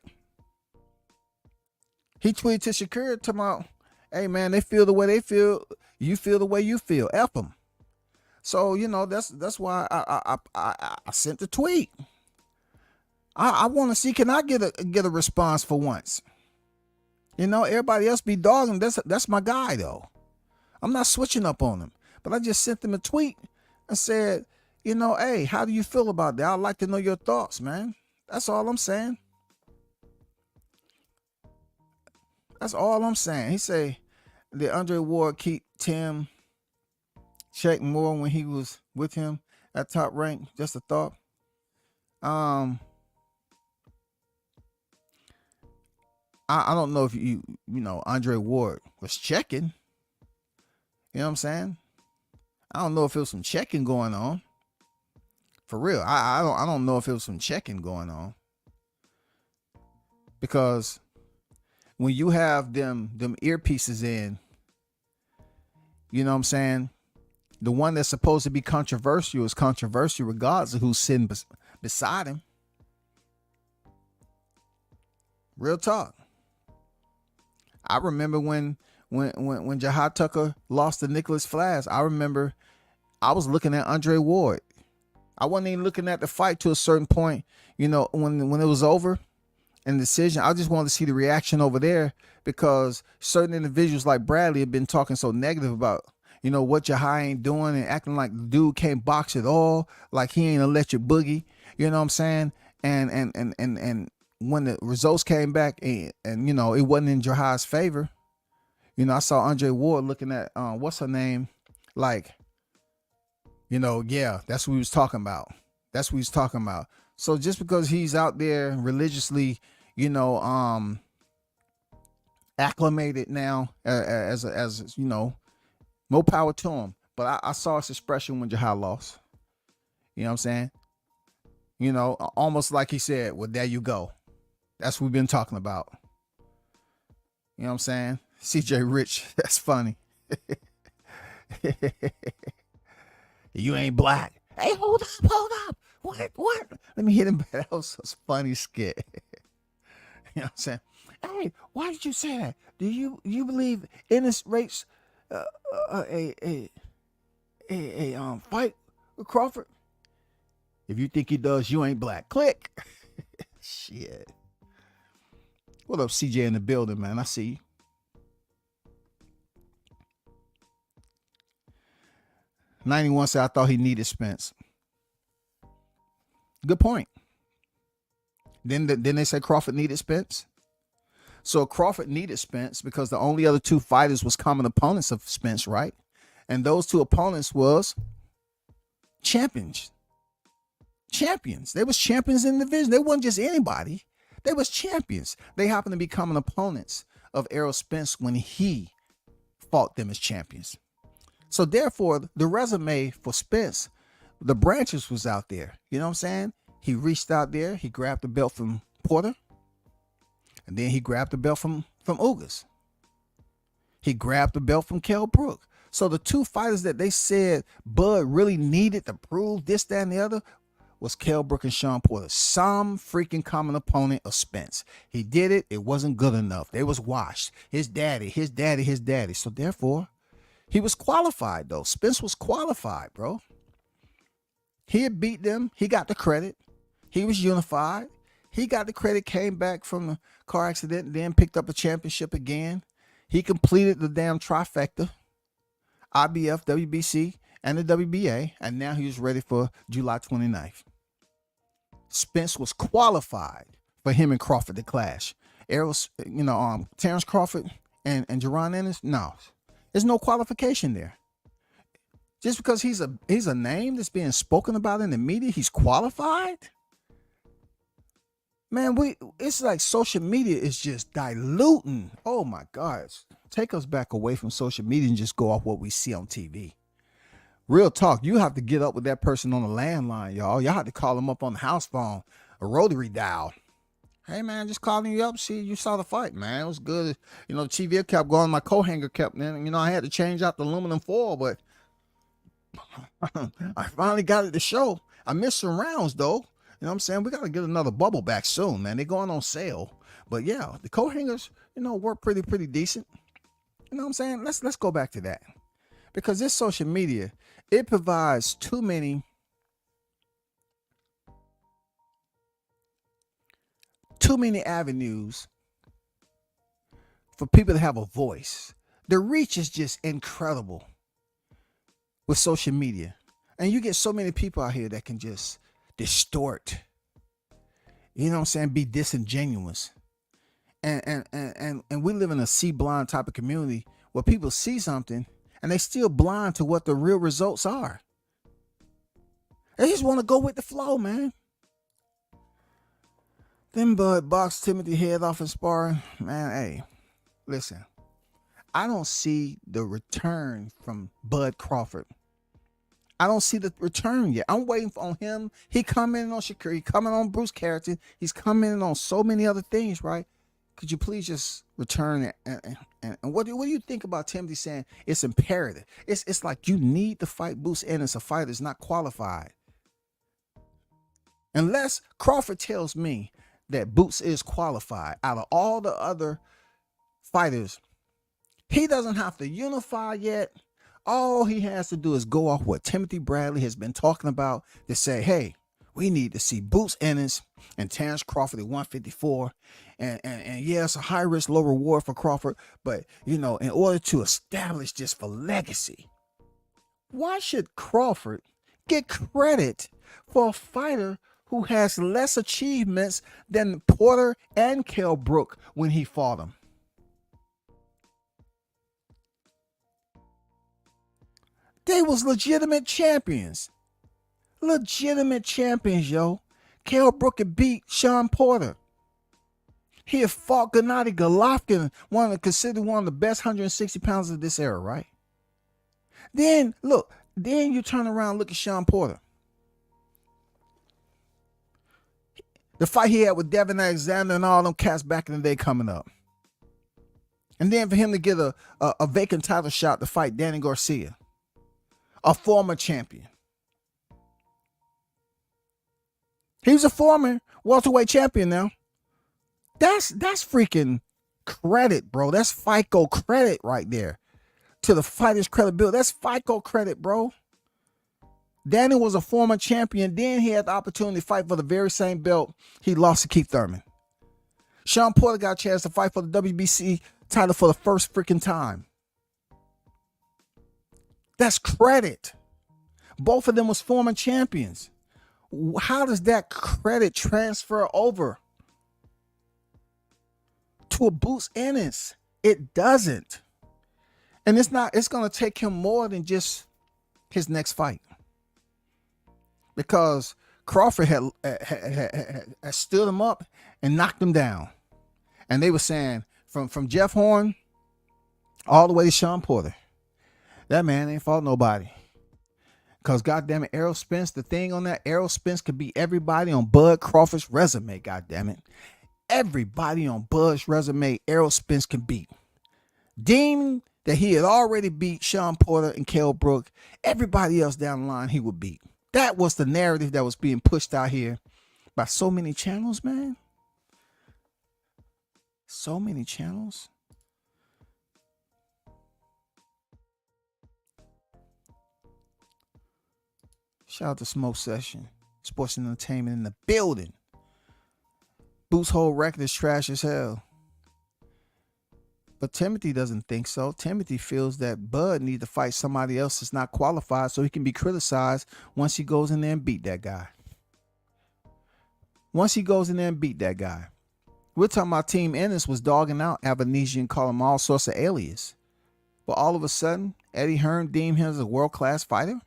Speaker 2: He tweeted to Shakur, talking about, hey man, they feel the way they feel, you feel the way you feel. F them. So you know that's why I sent the tweet. I want to see, can I get a response for once? You know, everybody else be dogging. That's my guy, though. I'm not switching up on him. But I just sent him a tweet and said, you know, hey, how do you feel about that? I'd like to know your thoughts, man. That's all I'm saying. That's all I'm saying. He say, did Andre Ward keep Tim check more when he was with him at top rank? Just a thought. I don't know if you know, Andre Ward was checking. You know what I'm saying? I don't know if it was some checking going on. For real. I don't know if it was some checking going on. Because when you have them earpieces in, you know what I'm saying? The one that's supposed to be controversial is controversial regardless of who's sitting beside him. Real talk. I remember when Jahai Tucker lost to Nicholas Flash, I remember I was looking at Andre Ward. I wasn't even looking at the fight to a certain point, you know, when it was over and the decision. I just wanted to see the reaction over there because certain individuals like Bradley have been talking so negative about, you know, what Jahai ain't doing and acting like the dude can't box at all, like he ain't electric boogie, you know what I'm saying? And when the results came back and you know, it wasn't in Jahai's favor, you know, I saw Andre Ward looking at, what's her name? Like, you know, yeah, that's what he was talking about. That's what he's talking about. So just because he's out there religiously, you know, acclimated now as you know, more power to him. But I saw his expression when Jahai lost. You know what I'm saying? You know, almost like he said, well, there you go. That's what we've been talking about. You know what I'm saying? CJ Rich, that's funny. You ain't black. Hey, hold up. What? Let me hit him. That was a funny skit. You know what I'm saying? Hey, why did you say that? Do you believe Ennis rapes a fight with Crawford? If you think he does, you ain't black. Click. Shit. What up, CJ in the building, man? I see you. '91 said I thought he needed Spence. Good point. Then they said Crawford needed Spence. So Crawford needed Spence because the only other two fighters was common opponents of Spence, right? And those two opponents was champions. They was champions in the division. They wasn't just anybody. They was champions. They happened to be common opponents of Errol Spence when he fought them as champions. So therefore, the resume for Spence, the branches was out there. You know what I'm saying? He reached out there. He grabbed the belt from Porter. And then he grabbed the belt from Ugas. He grabbed the belt from Kell Brook. So the two fighters that they said Bud really needed to prove this, that, and the other was Kell Brook and Sean Porter. Some freaking common opponent of Spence. He did it. It wasn't good enough. They was washed. His daddy. So therefore, he was qualified, though. Spence was qualified, bro. He had beat them. He got the credit. He was unified. He got the credit, came back from the car accident, then picked up a championship again. He completed the damn trifecta, IBF, WBC, and the WBA, and now he was ready for July 29th. Spence was qualified for him and Crawford to clash. Terrence Crawford and Jerron Ennis, no. There's no qualification there. Just because he's a name that's being spoken about in the media, he's qualified? Man, it's like social media is just diluting. Oh my God. Take us back away from social media and just go off what we see on TV. Real talk, you have to get up with that person on the landline, y'all. Y'all have to call them up on the house phone, a rotary dial. Hey man, just calling you up, see you saw the fight, man. It was good. You know, the TV kept going, my co-hanger kept, I had to change out the aluminum foil, but I finally got it to show. I missed some rounds though. You know what I'm saying? We got to get another bubble back soon, man. They're going on sale. But yeah, the co-hangers, work pretty decent. You know what I'm saying? Let's go back to that. Because this social media, it provides too many avenues for people to have a voice. The reach is just incredible with social media. And you get so many people out here that can just distort, you know what I'm saying, be disingenuous. And we live in a see blind type of community where people see something and they still blind to what the real results are. They just want to go with the flow, man. Then Bud boxed Timothy head off in sparring. Man, hey, listen. I don't see the return from Bud Crawford. I don't see the return yet. I'm waiting on him. He commented on Shakur. He commented on Bruce Carrington. He's commenting on so many other things, right? Could you please just return it? And what do you think about Timothy saying it's imperative? It's like you need to fight Bruce Ennis, a fighter that's not qualified. Unless Crawford tells me that Boots is qualified out of all the other fighters, he doesn't have to unify yet. All he has to do is go off what Timothy Bradley has been talking about to say, hey, we need to see Boots Ennis and Terrence Crawford at 154. And yeah, it's a high risk, low reward for Crawford. But, in order to establish this for legacy, why should Crawford get credit for a fighter who has less achievements than Porter and Kell Brook when he fought him? They was legitimate champions. Legitimate champions, yo. Kell Brook had beat Sean Porter. He had fought Gennady Golovkin, considered one of the best 160 pounds of this era, right? Then you turn around and look at Sean Porter. The fight he had with Devin Alexander and all them cats back in the day coming up. And then for him to get a vacant title shot to fight Danny Garcia, a former champion. He was a former welterweight champion now. That's freaking credit, bro. That's FICO credit right there. To the fighter's credibility. That's FICO credit, bro. Danny was a former champion. Then he had the opportunity to fight for the very same belt he lost to Keith Thurman. Sean Porter got a chance to fight for the WBC title for the first freaking time. That's credit. Both of them was former champions. How does that credit transfer over to a Boots Ennis? It doesn't. And it's going to take him more than just his next fight. Because Crawford had stood him up and knocked him down. And they were saying from Jeff Horn all the way to Sean Porter, that man ain't fought nobody. Because goddamn it, Errol Spence, the thing on that, Errol Spence could beat everybody on Bud Crawford's resume, goddamn it. Everybody on Bud's resume, Errol Spence can beat. Deeming that he had already beat Sean Porter and Kell Brook, everybody else down the line he would beat. That was the narrative that was being pushed out here by so many channels, man. So many channels. Shout out to Smoke Session. Sports and entertainment in the building. Boots' whole record is trash as hell. But Timothy doesn't think so. Timothy feels that Bud needs to fight somebody else that's not qualified so he can be criticized once he goes in there and beat that guy. Once he goes in there and beat that guy. We're talking about Team Ennis was dogging out Avanesha and calling him all sorts of alias. But all of a sudden, Eddie Hearn deemed him as a world-class fighter.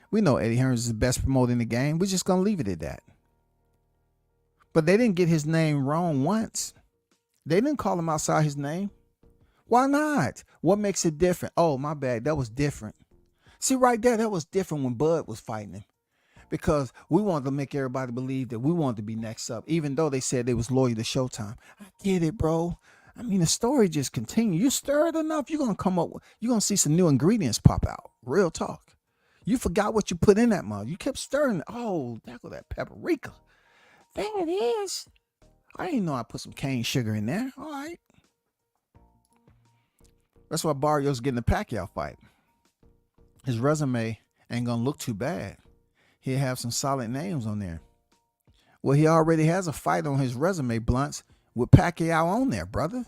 Speaker 2: We know Eddie Hearn is the best promoter in the game. We're just going to leave it at that. But they didn't get his name wrong once. They didn't call him outside his name. Why not? What makes it different? Oh, my bad. That was different. See, right there, that was different when Bud was fighting him. Because we wanted to make everybody believe that we wanted to be next up, even though they said they was loyal to Showtime. I get it, bro. I mean, the story just continues. You stir it enough, you're going to come up with, you're going to see some new ingredients pop out. Real talk. You forgot what you put in that mug. You kept stirring. Oh, there go that paprika. There it is. I didn't know I put some cane sugar in there. All right. That's why Barrios getting the Pacquiao fight. His resume ain't going to look too bad. He'll have some solid names on there. Well, he already has a fight on his resume, Blunts, with Pacquiao on there, brother.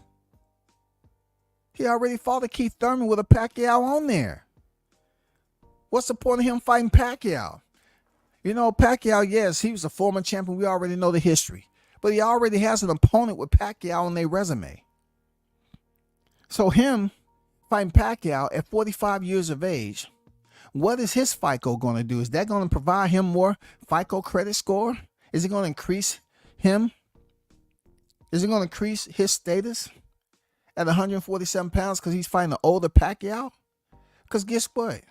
Speaker 2: He already fought a Keith Thurman with a Pacquiao on there. What's the point of him fighting Pacquiao? You know, Pacquiao, yes, he was a former champion. We already know the history. But he already has an opponent with Pacquiao on their resume. So him fighting Pacquiao at 45 years of age, what is his FICO going to do? Is that going to provide him more FICO credit score? Is it going to increase him? Is it going to increase his status at 147 pounds because he's fighting an older Pacquiao? Because guess what?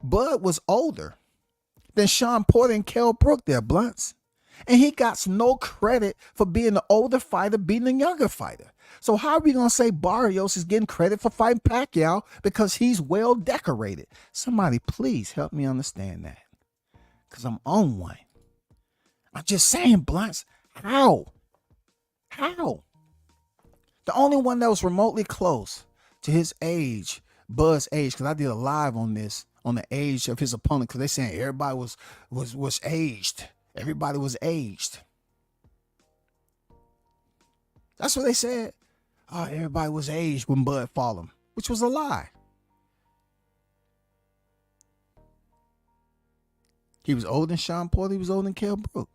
Speaker 2: Bud was older than Sean Porter and Kell Brook there, Blunts. And he got no credit for being the older fighter beating the younger fighter. So how are we going to say Barrios is getting credit for fighting Pacquiao because he's well decorated? Somebody please help me understand that. Because I'm on one. I'm just saying, Blunts, how? How? The only one that was remotely close to his age, Bud's age, because I did a live on this, on the age of his opponent, because they're saying everybody was aged. Everybody was aged. That's what they said. Oh, everybody was aged when Bud fought him, which was a lie. He was older than Sean Porter. He was older than Kell Brook.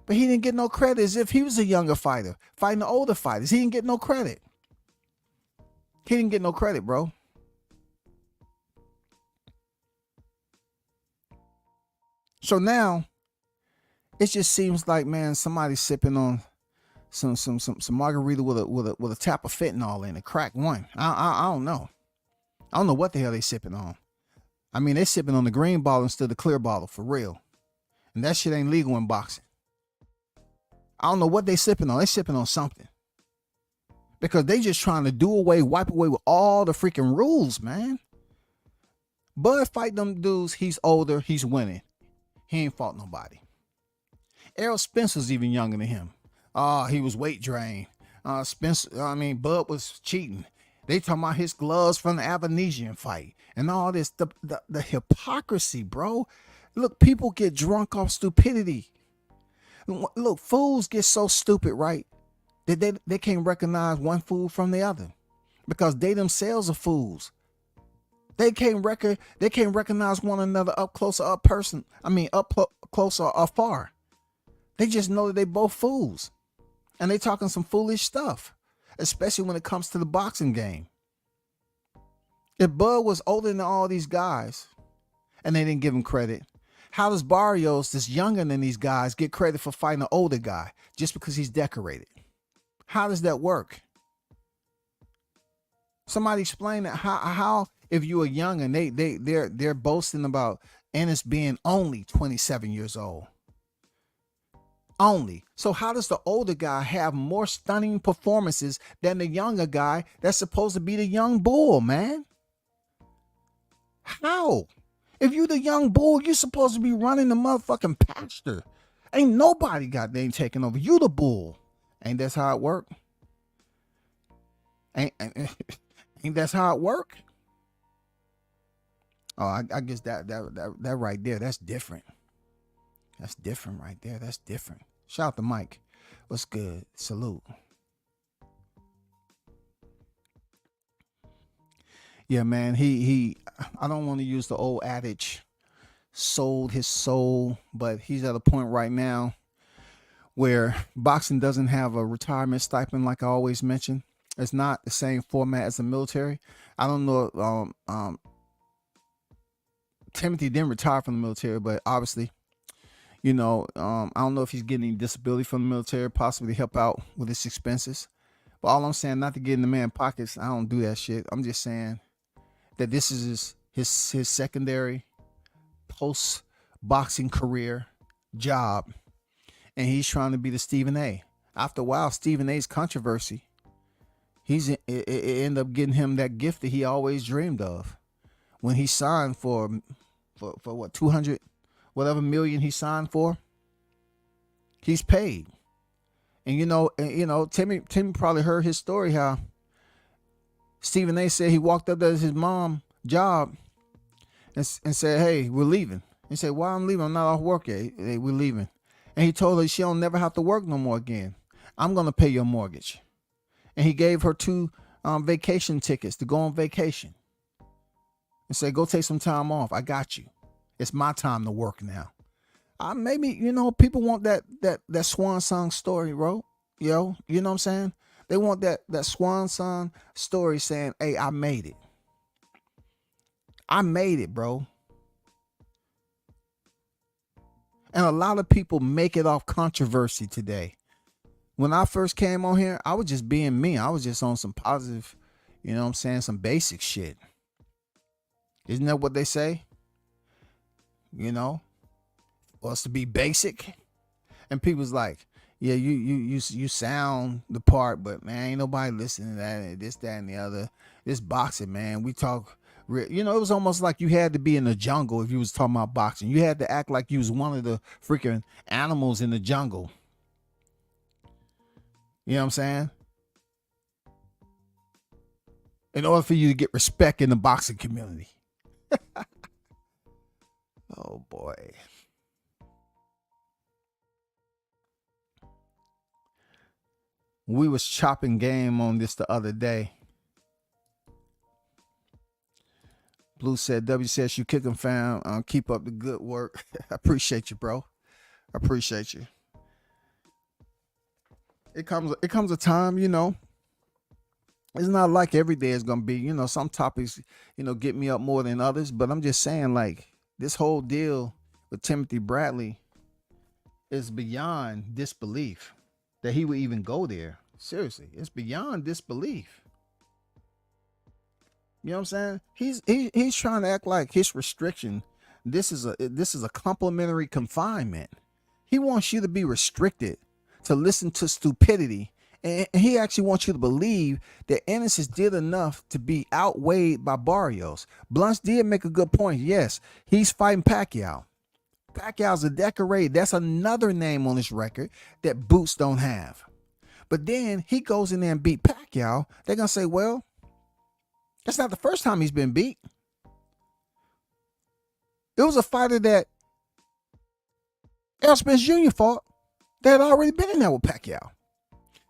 Speaker 2: But he didn't get no credit as if he was a younger fighter, fighting the older fighters. He didn't get no credit. He didn't get no credit, bro. So now, it just seems like, man, somebody's sipping on some margarita with a tap of fentanyl in it, crack one. I don't know. I don't know what the hell they sipping on. I mean, they sipping on the green bottle instead of the clear bottle, for real. And that shit ain't legal in boxing. I don't know what they sipping on. They sipping on something. Because they just trying to wipe away with all the freaking rules, man. Bud fight them dudes. He's older. He's winning. He ain't fought nobody. Errol Spencer's even younger than him. He was weight drained. Bud was cheating. They talking about his gloves from the Avanesian fight and all this. The hypocrisy, bro. Look, people get drunk off stupidity. Look, fools get so stupid, right? That they can't recognize one fool from the other because they themselves are fools. They can't recognize one another up close or close or far. They just know that they both fools. And they talking some foolish stuff, especially when it comes to the boxing game. If Bud was older than all these guys and they didn't give him credit, how does Barrios, that's younger than these guys, get credit for fighting an older guy just because he's decorated? How does that work? Somebody explain that. How if you are young and they're boasting about Ennis being only 27 years old. Only. So how does the older guy have more stunning performances than the younger guy that's supposed to be the young bull, man? How? If you the young bull, you're supposed to be running the motherfucking pasture. Ain't nobody goddamn taking over. You the bull. Ain't that's how it work? Ain't that's how it work? Oh, I guess that right there, that's different. That's different right there. That's different. Shout out to Mike. What's good? Salute. Yeah, man. I don't want to use the old adage, sold his soul, but he's at a point right now where boxing doesn't have a retirement stipend like I always mention. It's not the same format as the military. I don't know. Timothy didn't retire from the military, but obviously, I don't know if he's getting any disability from the military, possibly to help out with his expenses. But all I'm saying, not to get in the man's pockets, I don't do that shit. I'm just saying that this is his secondary post-boxing career job. And he's trying to be the Stephen A. After a while, Stephen A's controversy, it ended up getting him that gift that he always dreamed of. When he signed for what, 200 whatever million he signed for, he's paid. And Timmy probably heard his story, how Stephen A said he walked up to his mom's job and said, "Hey, we're leaving." He said, "Why I'm leaving? I'm not off work yet." Hey, we're leaving. And he told her she'll never have to work no more again. I'm going to pay your mortgage. And he gave her 2 vacation tickets to go on vacation. And said, "Go take some time off. I got you. It's my time to work now." Maybe, people want that swan song story, bro. You know what I'm saying? They want that swan song story saying, "Hey, I made it. I made it, bro." And a lot of people make it off controversy today. When I first came on here, I was just being me. I was just on some positive, some basic shit. Isn't that what they say? Wants to be basic. And people's like, "Yeah, you sound the part, but man, ain't nobody listening to that and this, that, and the other. This boxing, man, we talk." It was almost like you had to be in the jungle if you was talking about boxing. You had to act like you was one of the freaking animals in the jungle. You know what I'm saying? In order for you to get respect in the boxing community. Oh boy. We was chopping game on this the other day. Blue said, "W says you kicking, fam. Keep up the good work." I appreciate you, bro. I appreciate you. It comes a time, it's not like every day is gonna be, some topics, get me up more than others. But I'm just saying, like, this whole deal with Timothy Bradley is beyond disbelief that he would even go there. Seriously, it's beyond disbelief. You know what I'm saying? He's trying to act like his restriction This is a complimentary confinement. He wants you to be restricted, to listen to stupidity. And he actually wants you to believe that Ennis did enough to be outweighed by Barrios. Blunt's did make a good point. Yes, he's fighting Pacquiao. Pacquiao's a decorated. That's another name on this record that Boots don't have. But then he goes in there and beat Pacquiao. They're going to say, well, that's not the first time he's been beat. It was a fighter that Errol Spence Jr. fought that had already been in there with Pacquiao.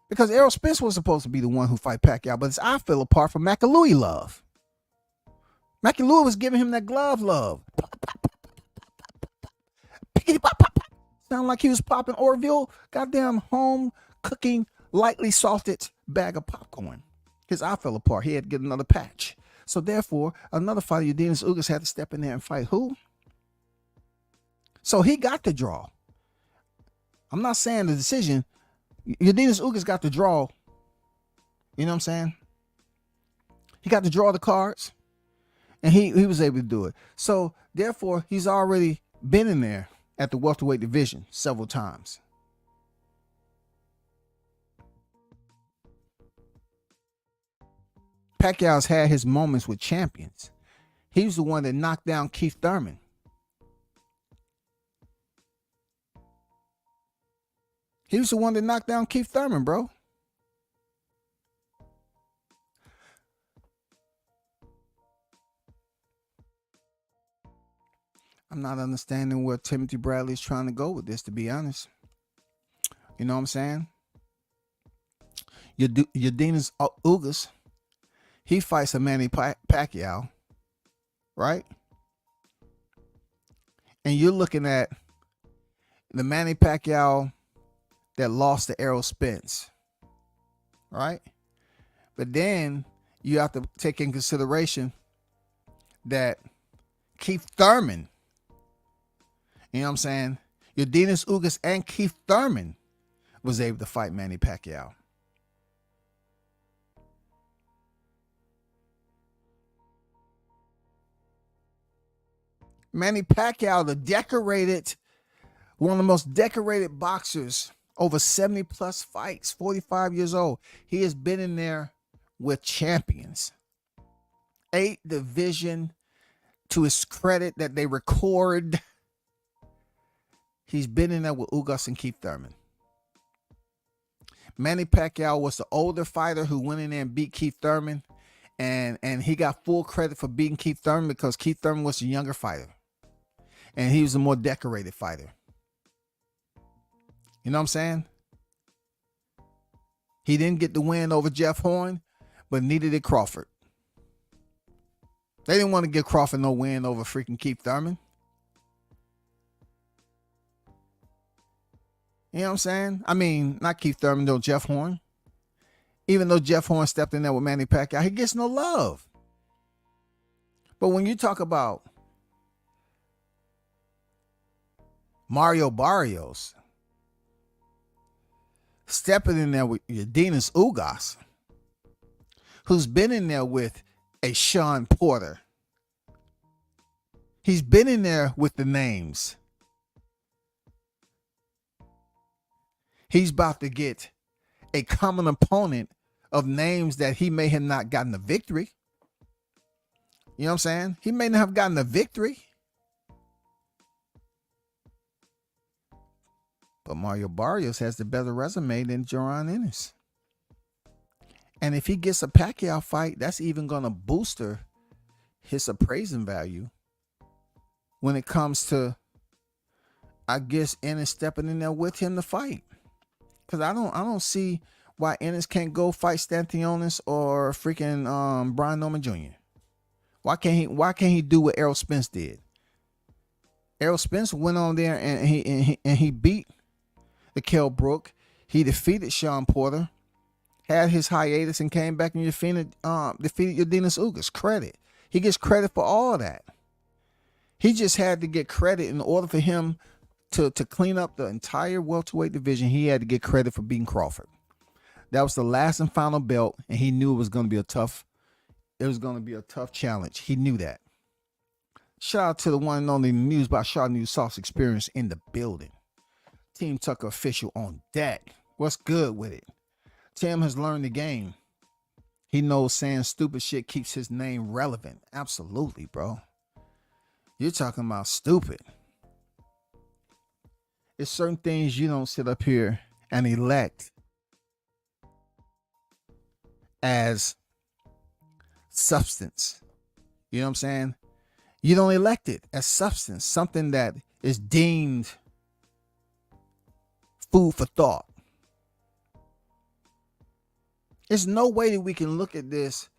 Speaker 2: Because Errol Spence was supposed to be the one who fight Pacquiao, but his eye fell apart from McAlooey love. McAlooey was giving him that glove love. Sound like he was popping Orville, goddamn home cooking, lightly salted bag of popcorn. His eye fell apart. He had to get another patch. So therefore, another fighter, Eudenis Ugas, had to step in there and fight who? So he got the draw. I'm not saying the decision. Eudenis Ugas got the draw. You know what I'm saying? He got to draw the cards. And he was able to do it. So therefore, he's already been in there at the welterweight division several times. Pacquiao's had his moments with champions. He was the one that knocked down Keith Thurman. He was the one that knocked down Keith Thurman, bro. I'm not understanding where Timothy Bradley is trying to go with this, to be honest. You know what I'm saying? Eudenis Ugas, he fights a Manny Pacquiao, right? And you're looking at the Manny Pacquiao that lost to Errol Spence, right? But then you have to take in consideration that Keith Thurman, you know what I'm saying? Eudenis Ugas and Keith Thurman was able to fight Manny Pacquiao. Manny Pacquiao, one of the most decorated boxers, over 70 plus fights, 45 years old. He has been in there with champions. 8 division, to his credit that they record. He's been in there with Ugas and Keith Thurman. Manny Pacquiao was the older fighter who went in there and beat Keith Thurman. And he got full credit for beating Keith Thurman because Keith Thurman was a younger fighter. And he was a more decorated fighter. You know what I'm saying? He didn't get the win over Jeff Horn, but neither did Crawford. They didn't want to give Crawford no win over freaking Keith Thurman. You know what I'm saying? I mean, not Keith Thurman, though, Jeff Horn. Even though Jeff Horn stepped in there with Manny Pacquiao, he gets no love. But when you talk about Mario Barrios stepping in there with Eudenis Ugas, who's been in there with a Sean Porter. He's been in there with the names. He's about to get a common opponent of names that he may have not gotten a victory. You know what I'm saying? He may not have gotten a victory. But Mario Barrios has the better resume than Jaron Ennis. And if he gets a Pacquiao fight, that's even going to booster his appraising value when it comes to, I guess, Ennis stepping in there with him to fight. Because I don't see why Ennis can't go fight Stantionis or freaking Brian Norman Jr. Why can't he do what Errol Spence did? Errol Spence went on there and he beat the Kell Brook. He defeated Sean Porter, had his hiatus, and came back and defeated Eudenis Ugas. Credit. He gets credit for all that. He just had to get credit in order for him to clean up the entire welterweight division. He had to get credit for beating Crawford. That was the last and final belt, and he knew it was going to be a tough challenge. He knew that. Shout out to the one and only News by Shaw News Sauce Experience in the building. Team Tucker official on deck. What's good with it? Tim has learned the game. He knows saying stupid shit keeps his name relevant. Absolutely, bro. You're talking about stupid. It's certain things you don't sit up here and elect as substance. You know what I'm saying? You don't elect it as substance, something that is deemed food for thought. There's no way that we can look at this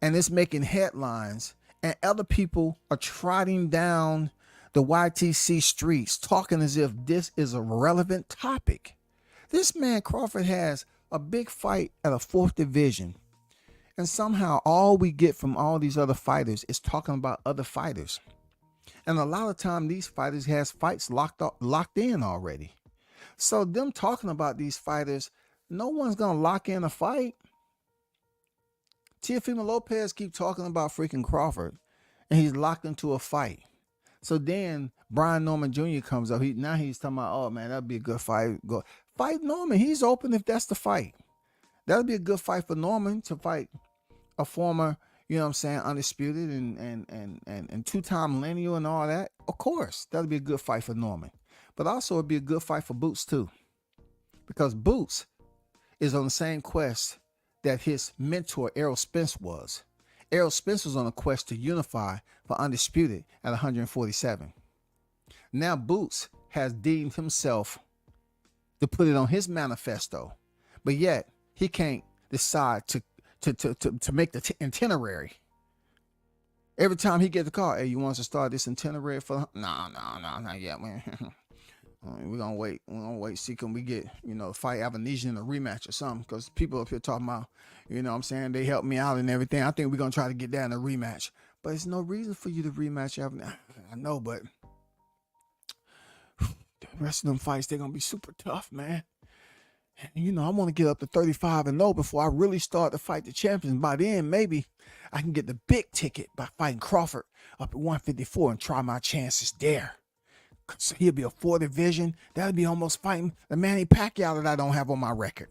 Speaker 2: and it's making headlines and other people are trotting down the YTC streets talking as if this is a relevant topic. This man Crawford has a big fight at a 4th division. And somehow all we get from all these other fighters is talking about other fighters. And a lot of time these fighters has fights locked in already. So them talking about these fighters, no one's going to lock in a fight. Teofimo Lopez keep talking about freaking Crawford and he's locked into a fight. So then Brian Norman Jr. comes up. Now he's talking about, oh man, that'd be a good fight. Go fight Norman. He's open if that's the fight. That'd be a good fight for Norman to fight a former, you know what I'm saying, undisputed and two-time lineal and all that. Of course, that'd be a good fight for Norman. But also it'd be a good fight for Boots too. Because Boots is on the same quest that his mentor Errol Spence was. Errol Spence was on a quest to unify for undisputed at 147. Now Boots has deemed himself to put it on his manifesto, but yet he can't decide to make the itinerary. Every time he gets the call, hey, you want us to start this itinerary for? No, not yet, man. We're gonna wait. See, can we get, fight Avanesian in a rematch or something? Because people up here talking about, you know what I'm saying, they helped me out and everything. I think we're gonna try to get that in a rematch. But there's no reason for you to rematch Avanesian. I know, but the rest of them fights, they're gonna be super tough, man. And, I want to get up to 35-0 before I really start to fight the champions. By then, maybe I can get the big ticket by fighting Crawford up at 154 and try my chances there. So he'll be a 4th division. That'll be almost fighting the Manny Pacquiao that I don't have on my record.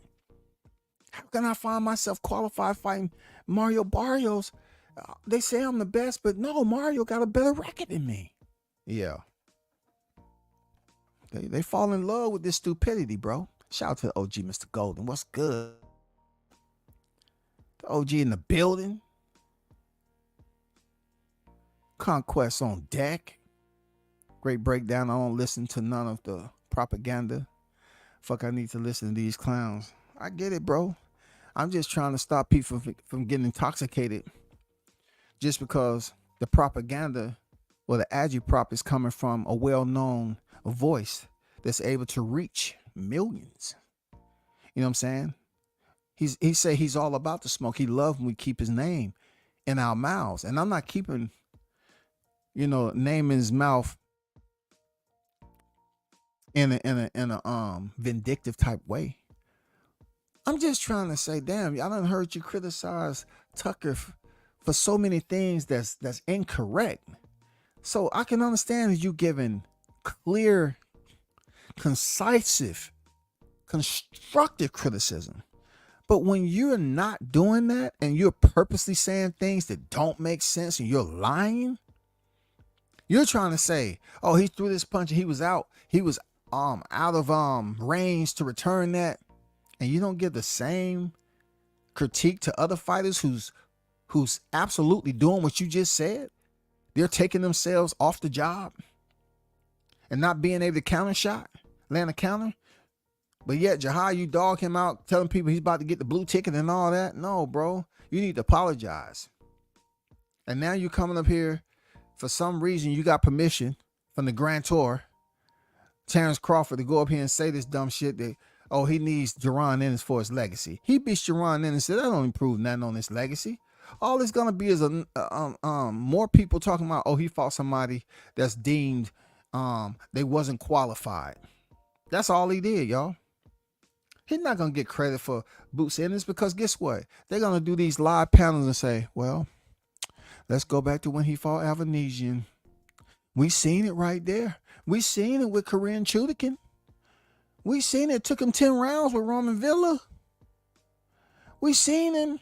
Speaker 2: How can I find myself qualified fighting Mario Barrios? They say I'm the best, but no, Mario got a better record than me. Yeah. They fall in love with this stupidity, bro. Shout out to the OG, Mr. Golden. What's good? The OG in the building. Conquest on deck. Great breakdown. I don't listen to none of the propaganda. Fuck, I need to listen to these clowns. I get it, bro. I'm just trying to stop people from getting intoxicated just because the propaganda or the agitprop is coming from a well-known voice that's able to reach millions. You know what I'm saying? He say he's all about the smoke. He loves when we keep his name in our mouths. And I'm not keeping, name in his mouth in a vindictive type way. I'm just trying to say, damn, I done heard you criticize Tucker for so many things that's incorrect. So I can understand you giving clear, concisive, constructive criticism. But when you're not doing that and you're purposely saying things that don't make sense and you're lying, you're trying to say, oh, he threw this punch and he was out out of range to return that, and you don't give the same critique to other fighters who's absolutely doing what you just said. They're taking themselves off the job and not being able to counter shot, land a counter. But yet, Jahai, you dog him out, telling people he's about to get the blue ticket and all that. No, bro, you need to apologize. And now you're coming up here, for some reason, you got permission from the Grand Tour, Terrence Crawford, to go up here and say this dumb shit that, oh, he needs Jaron Ennis for his legacy. He beats Jaron Ennis, so that don't improve nothing on his legacy. All it's gonna be is more people talking about, oh, he fought somebody that's deemed they wasn't qualified. That's all he did, y'all. He's not gonna get credit for Boots Ennis because guess what? They're gonna do these live panels and say, well, let's go back to when he fought Avanesian. We seen it right there. We seen it with Korean Chudikin. We seen it took him 10 rounds with Roman Villa. We seen him.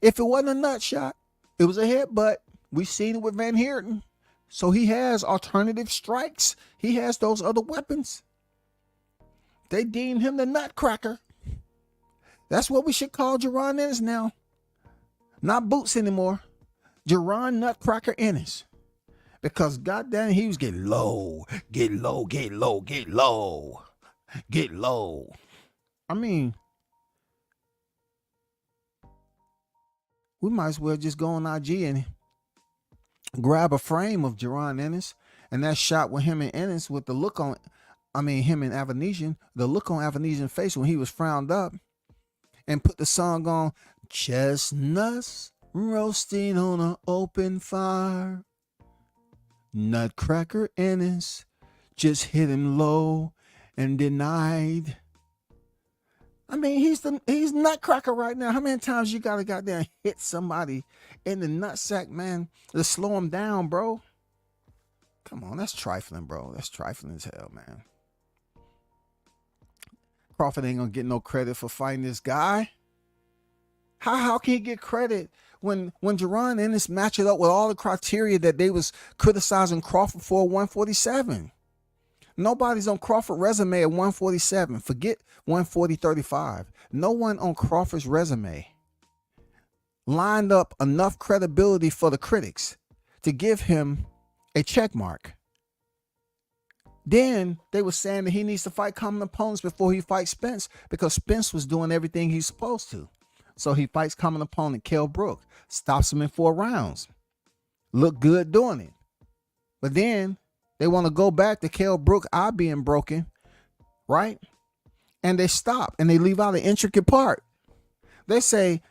Speaker 2: If it wasn't a nut shot, it was a headbutt. We seen it with Van Heerden. So he has alternative strikes. He has those other weapons. They deem him the nutcracker. That's what we should call Jaron Ennis now. Not Boots anymore. Jaron Nutcracker Ennis. Because goddamn, he was getting low. Get low, get low, get low. Get low. I mean, we might as well just go on IG and grab a frame of Jaron Ennis. And that shot with him and Ennis with the look on, him and Avanesian, the look on Avanesian's face when he was frowned up. And put the song on, chestnuts roasting on an open fire. Nutcracker Ennis just hit him low and denied. He's Nutcracker right now. How many times you gotta goddamn hit somebody in the nutsack, man, to slow him down, bro? Come on, that's trifling, bro. That's trifling as hell, man. Crawford ain't gonna get no credit for fighting this guy. How can he get credit when Jaron Ennis match it up with all the criteria that they was criticizing Crawford for 147? Nobody's on Crawford's resume at 147. Forget 140-35. No one on Crawford's resume lined up enough credibility for the critics to give him a check mark. Then they were saying that he needs to fight common opponents before he fights Spence because Spence was doing everything he's supposed to. So he fights common opponent Kell Brook, stops him in 4 rounds. Look good doing it. But then they want to go back to Kell Brook eye being broken, right? And they stop and they leave out an intricate part. They say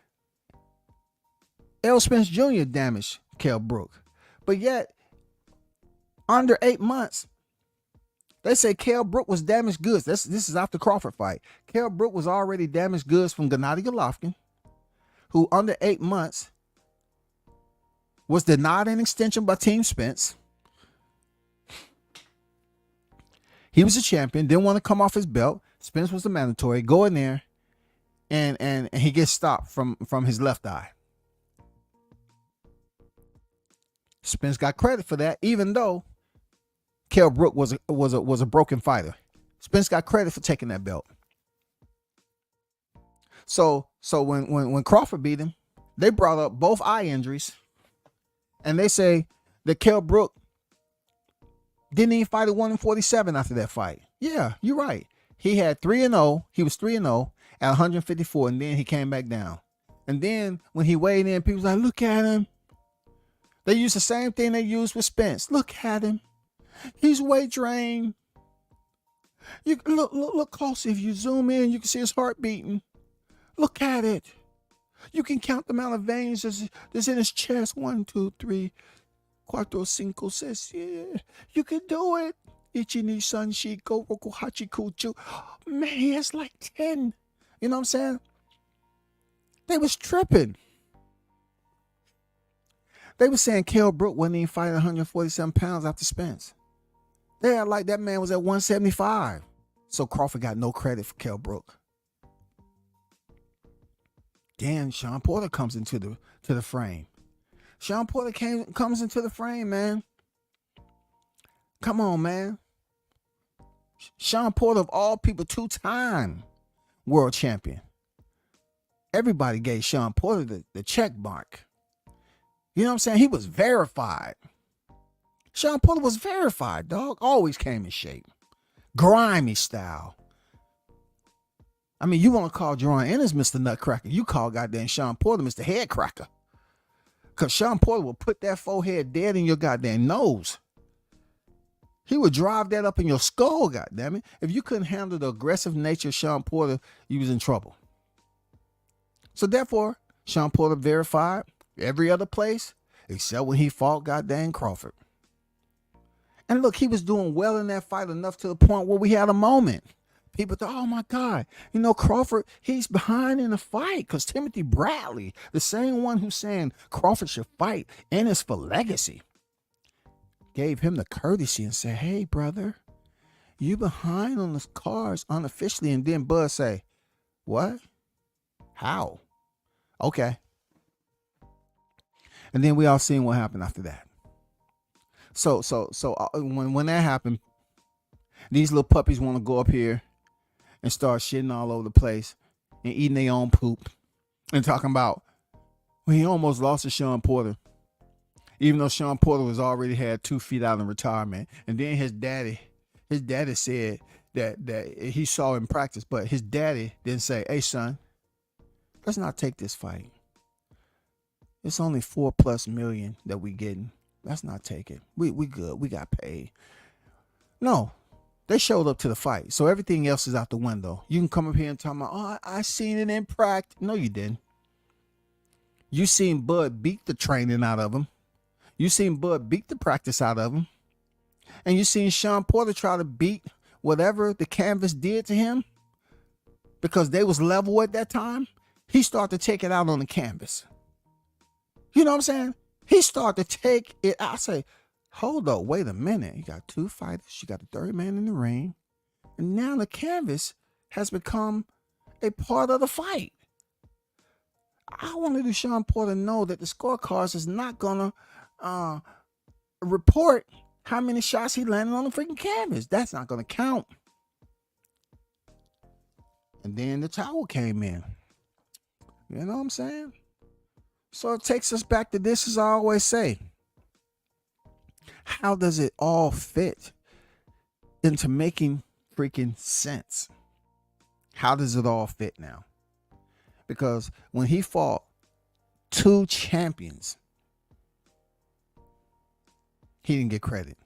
Speaker 2: Errol Spence Jr. damaged Kell Brook. But yet, under 8 months, they say Kell Brook was damaged goods. This is after Crawford fight. Kell Brook was already damaged goods from Gennady Golovkin, who under 8 months was denied an extension by Team Spence. He was a champion, didn't want to come off his belt. Spence was the mandatory. Go in there, and he gets stopped from his left eye. Spence got credit for that, even though Kell Brook was a broken fighter. Spence got credit for taking that belt. So when Crawford beat him, they brought up both eye injuries, and they say that Kell Brook didn't even fight at 147 after that fight. Yeah, you're right. He had 3-0. He was 3-0 at 154, and then he came back down. And then when he weighed in, people was like, "Look at him." They used the same thing they used with Spence. Look at him. He's weight drained. You look close. If you zoom in, you can see his heart beating. Look at it. You can count the amount of veins that's in his chest. 1, 2, 3, 4, 5, 6. Yeah, you can do it. Ichini Sanshiko Roku Hachikuchu. Man, he has like 10. You know what I'm saying? They was tripping. They were saying Kell Brook wasn't even fighting 147 pounds after Spence. They had like that man was at 175. So Crawford got no credit for Kell Brook. Then Sean Porter comes into the frame. Sean Porter comes into the frame, man. Come on, man. Sean Porter, of all people, 2-time world champion. Everybody gave Sean Porter the check mark. You know what I'm saying? He was verified. Sean Porter was verified, dog. Always came in shape. Grimy style. I mean, you want to call Jaron Ennis Mr. Nutcracker. You call goddamn Sean Porter Mr. Headcracker. Because Sean Porter will put that forehead dead in your goddamn nose. He would drive that up in your skull, goddammit. If you couldn't handle the aggressive nature of Sean Porter, you was in trouble. So therefore, Sean Porter verified every other place except when he fought goddamn Crawford. And look, he was doing well in that fight enough to the point where we had a moment. People thought, oh my God, Crawford, he's behind in the fight because Timothy Bradley, the same one who's saying Crawford should fight Ennis for legacy. gave him the courtesy and said, hey, brother, you behind on the cars unofficially. And then Bud say, what? How? Okay. And then we all seen what happened after that. So when that happened, these little puppies want to go up here and start shitting all over the place and eating their own poop and talking about, well, he almost lost to Sean Porter, even though Sean Porter was already had 2 feet out in retirement. And then his daddy said that he saw him practice, but his daddy didn't say, hey, son, let's not take this fight. It's only $4+ million that we getting. Let's not take it. We good. We got paid. No, they showed up to the fight. So everything else is out the window. You can come up here and talk about, oh, I seen it in practice. No, you didn't. You seen Bud beat the training out of him. You seen Bud beat the practice out of him. And you seen Sean Porter try to beat whatever the canvas did to him because they was level at that time. He started to take it out on the canvas. You know what I'm saying? He started to take it out. I say, hold up, wait a minute. You got 2 fighters. You got the third man in the ring. And now the canvas has become a part of the fight. I wanted to Sean Porter know that the scorecards is not going to report how many shots he landed on the freaking canvas. That's not going to count. And then the towel came in. You know what I'm saying? So it takes us back to this, as I always say. How does it all fit into making freaking sense? How does it all fit now? Because when he fought 2 champions, he didn't get credit.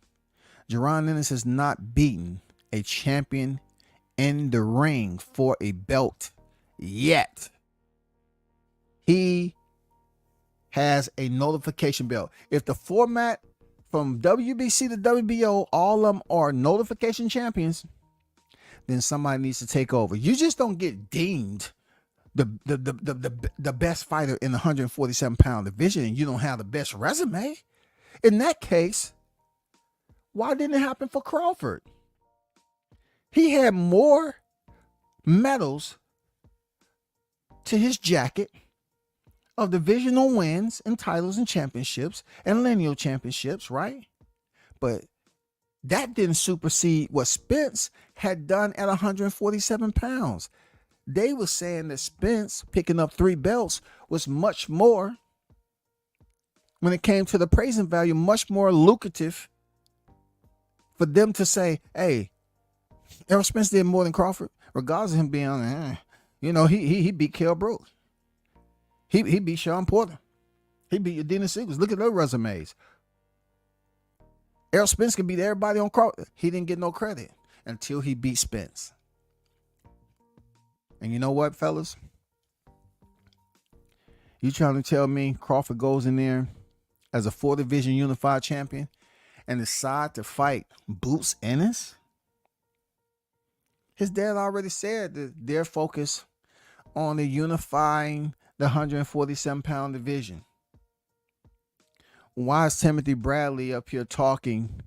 Speaker 2: Jaron Ennis has not beaten a champion in the ring for a belt yet. He has a notification belt. If the format from WBC to WBO, all of them are notification champions, then somebody needs to take over. You just don't get deemed the best fighter in the 147-pound division and you don't have the best resume. In that case, why didn't it happen for Crawford? He had more medals to his jacket of divisional wins and titles and championships and lineal championships, right? But that didn't supersede what Spence had done at 147 pounds. They were saying that Spence picking up 3 belts was much more, when it came to the praising value, much more lucrative for them to say, hey, Errol Spence did more than Crawford, regardless of him being, he beat Kell Brooks. He beat Sean Porter. He beat Dennis Seegers. Look at their resumes. Errol Spence can beat everybody on Crawford. He didn't get no credit until he beat Spence. And you know what, fellas? You trying to tell me Crawford goes in there as a 4-division unified champion and decide to fight Boots Ennis? His dad already said that they're focused on the unifying the 147-pound division. Why is Timothy Bradley up here talking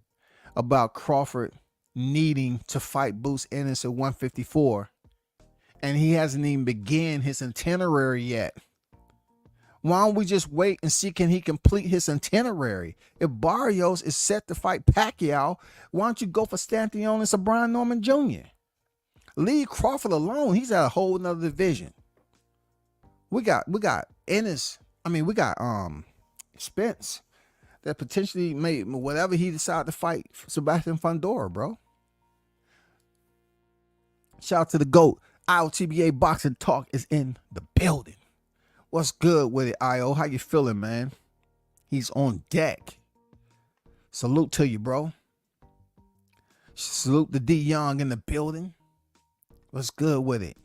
Speaker 2: about Crawford needing to fight Boots Ennis at 154? And he hasn't even begun his itinerary yet. Why don't we just wait and see, can he complete his itinerary? If Barrios is set to fight Pacquiao, why don't you go for Stanthionis or Brian Norman Jr.? Leave Crawford alone. He's at a whole nother division. We got Ennis. We got Spence that potentially may, whatever he decide to fight, Sebastian Fundora, bro. Shout out to the GOAT. IOTBA Boxing Talk is in the building. What's good with it, IO? How you feeling, man? He's on deck. Salute to you, bro. Salute to D Young in the building. What's good with it?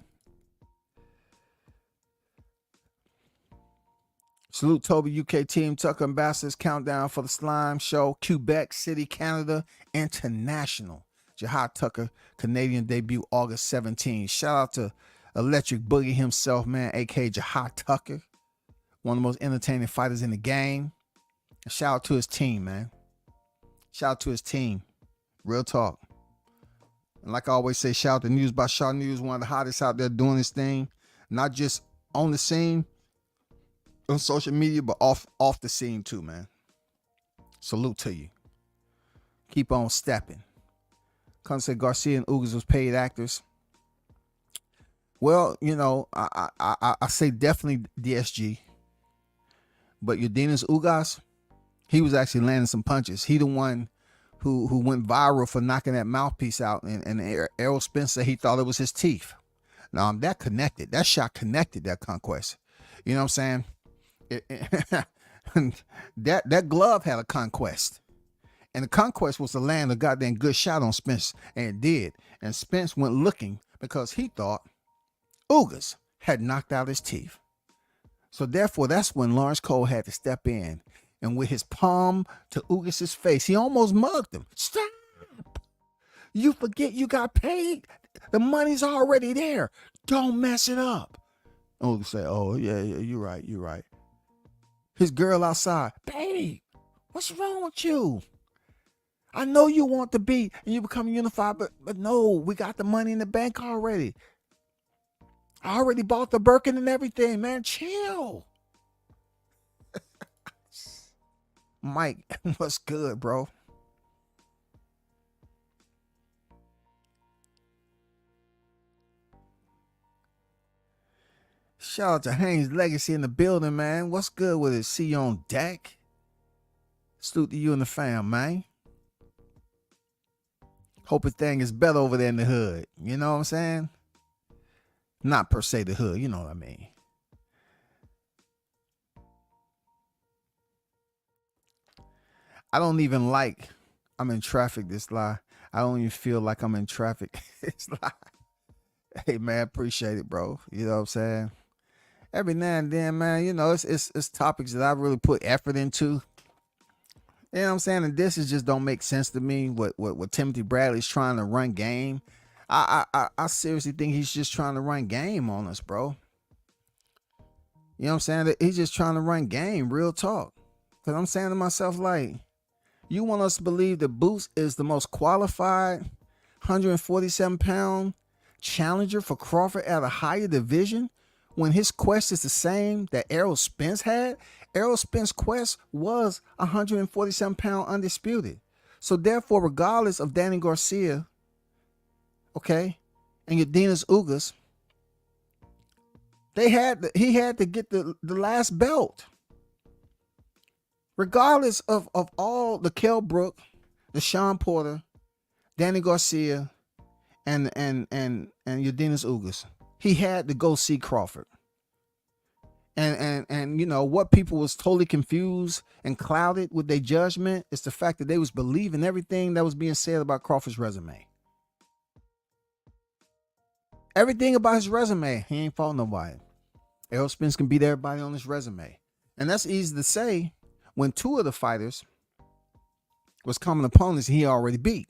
Speaker 2: Salute Toby UK Team Tucker Ambassadors Countdown for the Slime Show, Quebec City, Canada International. Jihad Tucker Canadian debut August 17. Shout out to Electric Boogie himself, man, aka Jihad Tucker, one of the most entertaining fighters in the game. And shout out to his team, man. Shout out to his team. Real talk. And like I always say, shout out to News by Shaw News, one of the hottest out there doing this thing. Not just on the scene, on social media, but off the scene too, man. Salute to you. Keep on stepping. Come say Garcia and Ugas was paid actors. Well, you know, I say definitely DSG. But Ennis Ugas, he was actually landing some punches. He the one who went viral for knocking that mouthpiece out, and Errol Spence said he thought it was his teeth. Now, that connected. That shot connected that conquest. You know what I'm saying? that glove had a conquest. And the conquest was to land a goddamn good shot on Spence. And it did. And Spence went looking because he thought Ugas had knocked out his teeth. So therefore, that's when Lawrence Cole had to step in. And with his palm to Ugas' face, he almost mugged him. Stop! You forget you got paid. The money's already there. Don't mess it up. Ugas said, oh, yeah, you're right. His girl outside, babe, what's wrong with you? I know you want to beat and you become unified, but no, we got the money in the bank already. I already bought the Birkin and everything, man. Chill. Mike, what's good, bro? Shout out to Haynes Legacy in the building, man. What's good with it? See you on deck. Salute to you and the fam, man. Hope thing is better over there in the hood. You know what I'm saying? Not per se the hood, you know what I mean. I don't even like I'm in traffic this lie. I don't even feel like I'm in traffic. It's lie. Hey man, appreciate it, bro. You know what I'm saying? Every now and then, man, you know, it's topics that I really put effort into. You know what I'm saying? And this is just don't make sense to me. What Timothy Bradley's trying to run game. I seriously think he's just trying to run game on us, bro. You know what I'm saying? He's just trying to run game, real talk. Because I'm saying to myself, like, you want us to believe that Boots is the most qualified 147-pound challenger for Crawford at a higher division when his quest is the same that Errol Spence had? Errol Spence's quest was 147-pound undisputed. So therefore, regardless of Danny Garcia, okay, and Ennis Ugas, he had to get the last belt. Regardless of all the Kell Brook, the Sean Porter, Danny Garcia, and Ennis Ugas, he had to go see Crawford. And you know what people was totally confused and clouded with their judgment is the fact that they was believing everything that was being said about Crawford's resume. Everything about his resume, he ain't fought nobody. Errol Spence can beat everybody on his resume. And that's easy to say when two of the fighters was common opponents he already beat.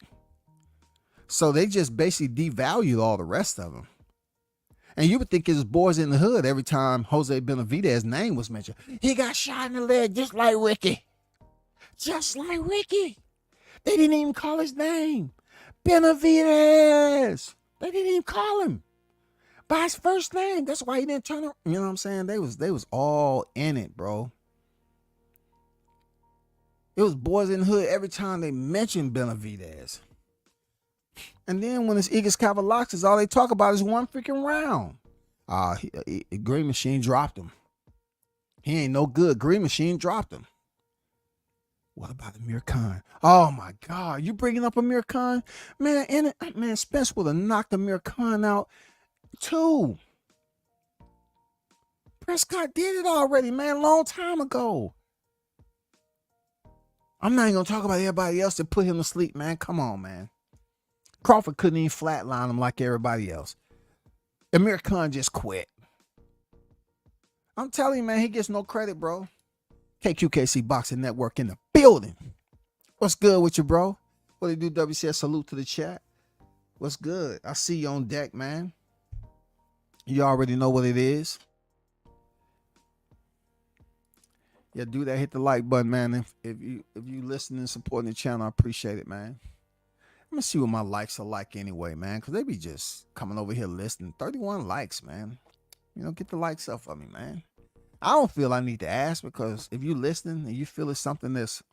Speaker 2: So they just basically devalued all the rest of them. And you would think it was boys in the hood every time Jose Benavidez's name was mentioned. He got shot in the leg just like Ricky. Just like Ricky. They didn't even call his name. Benavidez. They didn't even call him by his first name. That's why he didn't turn around. You know what I'm saying? They was all in it, bro. It was boys in the hood every time they mentioned Benavidez. And then when it's Igor Cavalaxis, all they talk about is one freaking round. Green Machine dropped him. He ain't no good. Green Machine dropped him. What about Amir Khan? Oh my God, you bringing up Amir Khan? Man, Spence would have knocked Amir Khan out too. Prescott did it already, man, a long time ago. I'm not even gonna talk about everybody else that put him to sleep, man. Come on, man. Crawford couldn't even flatline him like everybody else. Amir Khan just quit. I'm telling you, man, he gets no credit, bro. KQKC Boxing Network in the building. What's good with you, bro? What do you do, WCS? Salute to the chat. What's good? I see you on deck, man. You already know what it is. Yeah, do that. Hit the like button, man. If you listening and supporting the channel, I appreciate it, man. Let me see what my likes are like anyway, man, because they be just coming over here listening. 31 likes, man. Get the likes up for me, man. I don't feel I need to ask, because if you listening and you feel it's something that's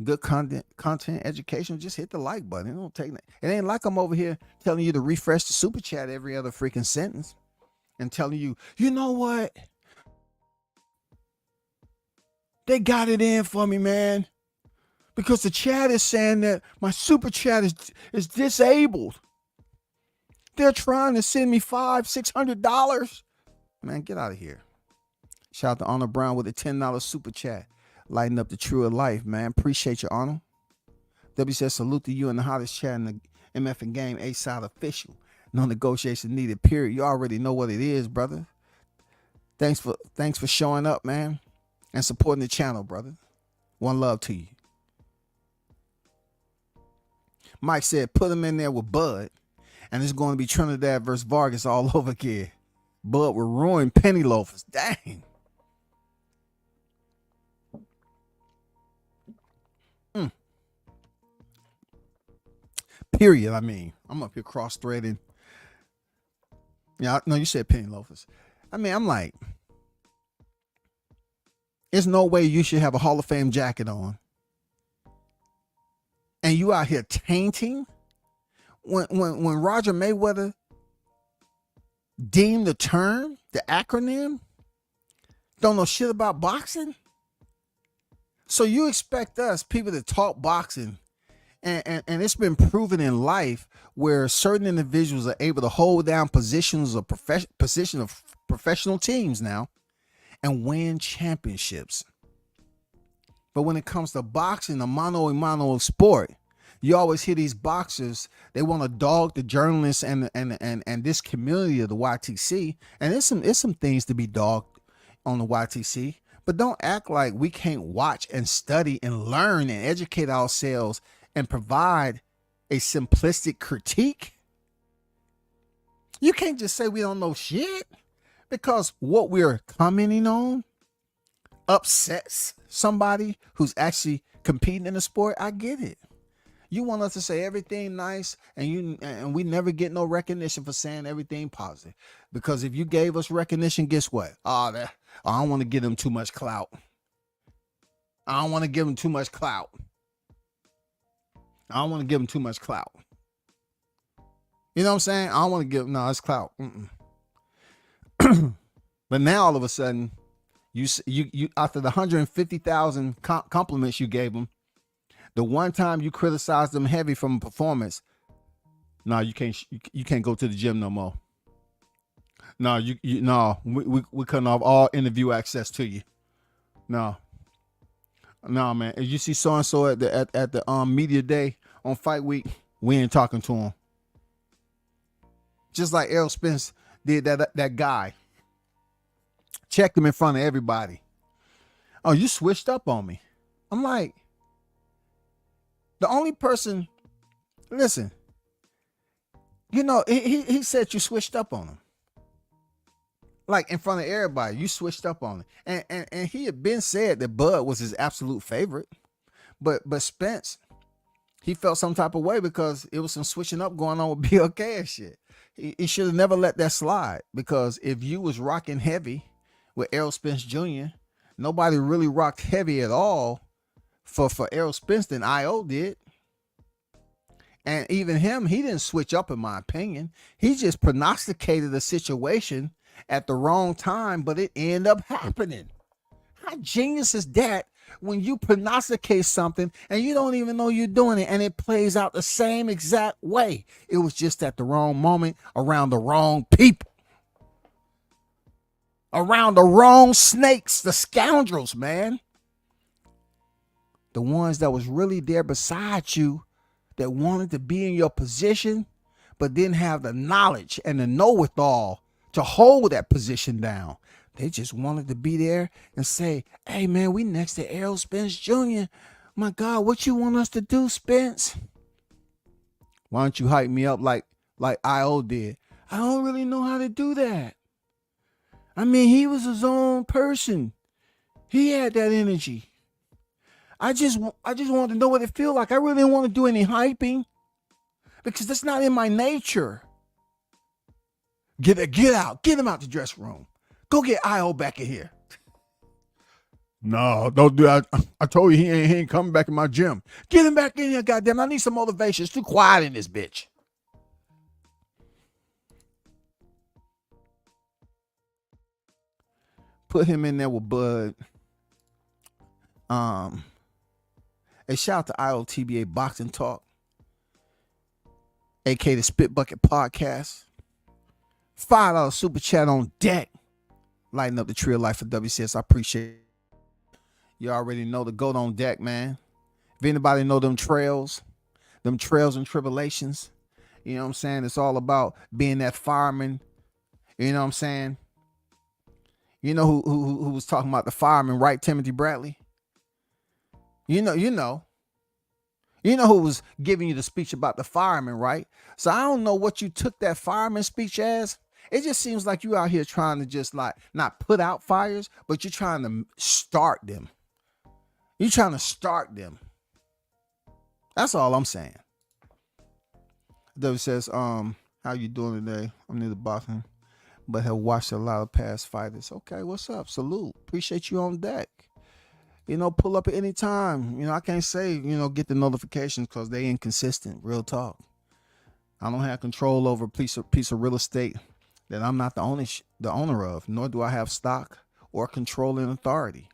Speaker 2: good content, education, just hit the like button. It don't take it. Ain't like I'm over here telling you to refresh the super chat every other freaking sentence and telling you, you know what? They got it in for me, man. Because the chat is saying that my super chat is disabled. They're trying to send me $500-$600. Man, get out of here. Shout out to Honor Brown with a $10 super chat. Lighting up the true of life, man. Appreciate you, Honor. W says salute to you in the hottest chat in the MF and Game A-Side official. No negotiation needed, period. You already know what it is, brother. Thanks for showing up, man, and supporting the channel, brother. One love to you. Mike said, put him in there with Bud, and it's going to be Trinidad versus Vargas all over again. Bud will ruin penny loafers. Dang. Period. I mean, I'm up here cross-threading. Yeah, no, you said penny loafers. I mean, I'm like, there's no way you should have a Hall of Fame jacket on, and you out here tainting. When Roger Mayweather deemed the term, the acronym, don't know shit about boxing. So you expect us people to talk boxing, and it's been proven in life where certain individuals are able to hold down positions of professional teams now and win championships. But when it comes to boxing, a mano a mano sport, you always hear these boxers, they want to dog the journalists and this community of the YTC. And there's some things to be dogged on the YTC, but don't act like we can't watch and study and learn and educate ourselves and provide a simplistic critique. You can't just say we don't know shit, because what we're commenting on upsets somebody who's actually competing in the sport. I get it. You want us to say everything nice, and we never get no recognition for saying everything positive. Because if you gave us recognition, guess what? I don't want to give them too much clout. I don't want to give them too much clout. I don't want to give them too much clout. You know what I'm saying? I don't want to give them, no, it's clout. But now all of a sudden, you after the 150,000 compliments you gave them, the one time you criticized them heavy from a performance, no, you can't go to the gym no more. No, we cutting off all interview access to you. No, man. If you see so and so at the media day on Fight Week, we ain't talking to him. Just like Errol Spence did that guy. Checked him in front of everybody. Oh, you switched up on me. I'm like, the only person, listen, he said you switched up on him. Like in front of everybody, you switched up on him. And he had been said that Bud was his absolute favorite. But Spence, he felt some type of way because it was some switching up going on with BLK and shit. He should have never let that slide, because if you was rocking heavy with Errol Spence Jr., nobody really rocked heavy at all for Errol Spence than I.O. did. And even him, he didn't switch up, in my opinion. He just prognosticated a situation at the wrong time, but it ended up happening. How genius is that when you prognosticate something and you don't even know you're doing it, and it plays out the same exact way? It was just at the wrong moment, around the wrong people. Around the wrong snakes, the scoundrels, man. The ones that was really there beside you, that wanted to be in your position, but didn't have the knowledge and the know-it-all to hold that position down. They just wanted to be there and say, hey, man, we next to Errol Spence Jr. My God, what you want us to do, Spence? Why don't you hype me up like I.O. did? I don't really know how to do that. I mean, he was his own person. He had that energy. I just wanted to know what it feel like. I really didn't want to do any hyping because that's not in my nature. Get out. Get him out the dressing room. Go get IO back in here. No, don't do that. I told you he ain't coming back in my gym. Get him back in here, goddamn. I need some motivation. It's too quiet in this bitch. Put him in there with Bud. A shout out to IOTBA Boxing Talk, aka the Spit Bucket Podcast. $5 super chat on deck. Lighting up the tree of life for WCS. I appreciate it. You already know the goat on deck, man. If anybody know them trails and tribulations, you know what I'm saying? It's all about being that fireman. You know what I'm saying? You know who was talking about the fireman, right? Timothy Bradley. You know who was giving you the speech about the fireman, right? So I don't know what you took that fireman speech as. It just seems like you out here trying to just like not put out fires, but you're trying to start them. You're trying to start them. That's all I'm saying. W says, how you doing today? I'm new to boxing, but have watched a lot of past fighters. Okay, what's up? Salute. Appreciate you on deck. You know, pull up at any time. You know, I can't say, get the notifications because they inconsistent. Real talk. I don't have control over a piece of real estate that I'm not the owner of, nor do I have stock or controlling authority.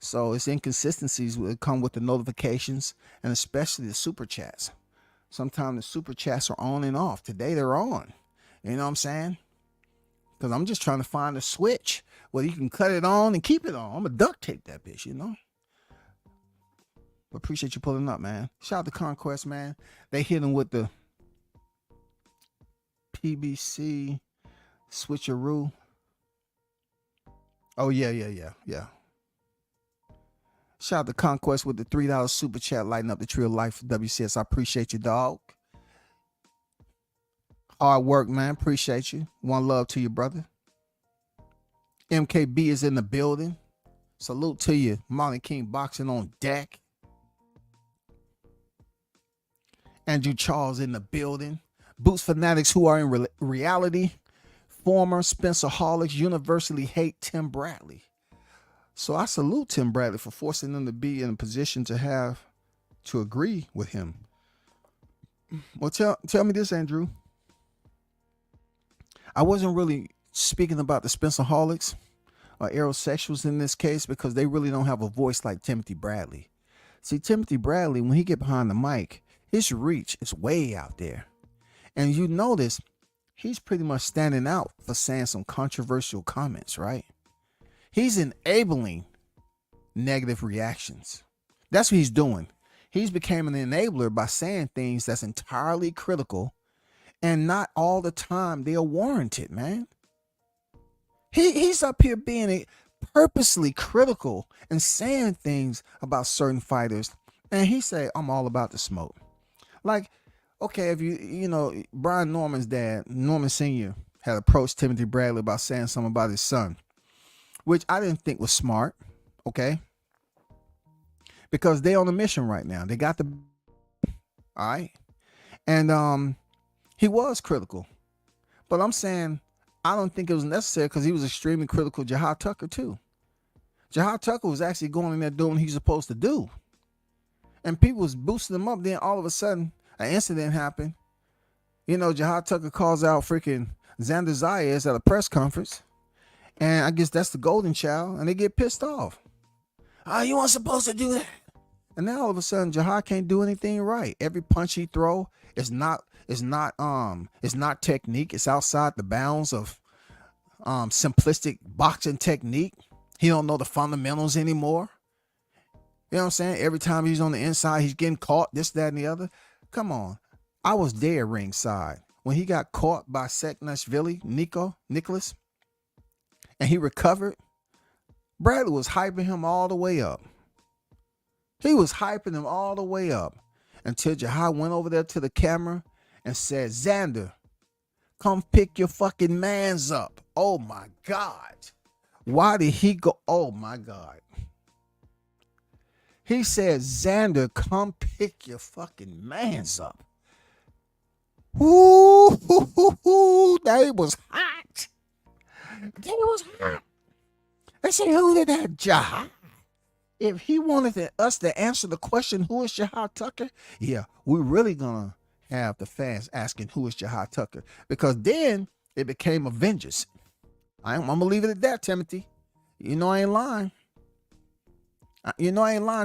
Speaker 2: So it's inconsistencies that come with the notifications and especially the super chats. Sometimes the super chats are on and off. Today they're on. You know what I'm saying? Because I'm just trying to find a switch where you can cut it on and keep it on. I'm going to duct tape that bitch, But appreciate you pulling up, man. Shout out to Conquest, man. They hit him with the PBC switcheroo. Oh, yeah. Shout out to Conquest with the $3 super chat, lighting up the tree of life for WCS. I appreciate you, dog. Hard work, man. Appreciate you. One love to you, brother. MKB is in the building. Salute to you. Mountain King Boxing on deck. Andrew Charles in the building. Boots fanatics who are in reality. Former Spencer Holics universally hate Tim Bradley. So I salute Tim Bradley for forcing them to be in a position to agree with him. Well, tell me this, Andrew. I wasn't really speaking about the Spencer Holics or aerosexuals in this case because they really don't have a voice like Timothy Bradley. See, Timothy Bradley, when he get behind the mic, his reach is way out there. And you notice he's pretty much standing out for saying some controversial comments, right? He's enabling negative reactions. That's what he's doing. He's became an enabler by saying things that's entirely critical and not all the time they are warranted, man. He's up here being purposely critical and saying things about certain fighters. And he say, I'm all about the smoke. Like, okay, if Brian Norman's dad, Norman Sr., had approached Timothy Bradley about saying something about his son, which I didn't think was smart, okay? Because they on a mission right now. They got all right? And he was critical. But I'm saying I don't think it was necessary because he was extremely critical of Jahad Tucker too. Jahad Tucker was actually going in there doing what he's supposed to do. And people was boosting him up. Then all of a sudden, an incident happened. Jahad Tucker calls out freaking Xander Zayas at a press conference. And I guess that's the golden child. And they get pissed off. You weren't supposed to do that. And now all of a sudden, Jahad can't do anything right. Every punch he throw is not technique. It's outside the bounds of simplistic boxing technique. He don't know the fundamentals anymore. You know what I'm saying? Every time he's on the inside, he's getting caught, this, that, and the other. Come on. I was there ringside when he got caught by Seknashvili, Nicholas, and he recovered. Bradley was hyping him all the way up. He was hyping him all the way up until Jahad went over there to the camera and said, Xander, come pick your fucking mans up. Oh my God. Why did he go? Oh my God. He said, Xander, come pick your fucking mans up. Ooh, that was hot. That was hot. They say, who did that job? If he wanted us to answer the question, who is Shahar Tucker? Yeah, we're really going to have the fans asking, who is Shahar Tucker? Because then it became Avengers. I'm going to leave it at that, Timothy. You know I ain't lying.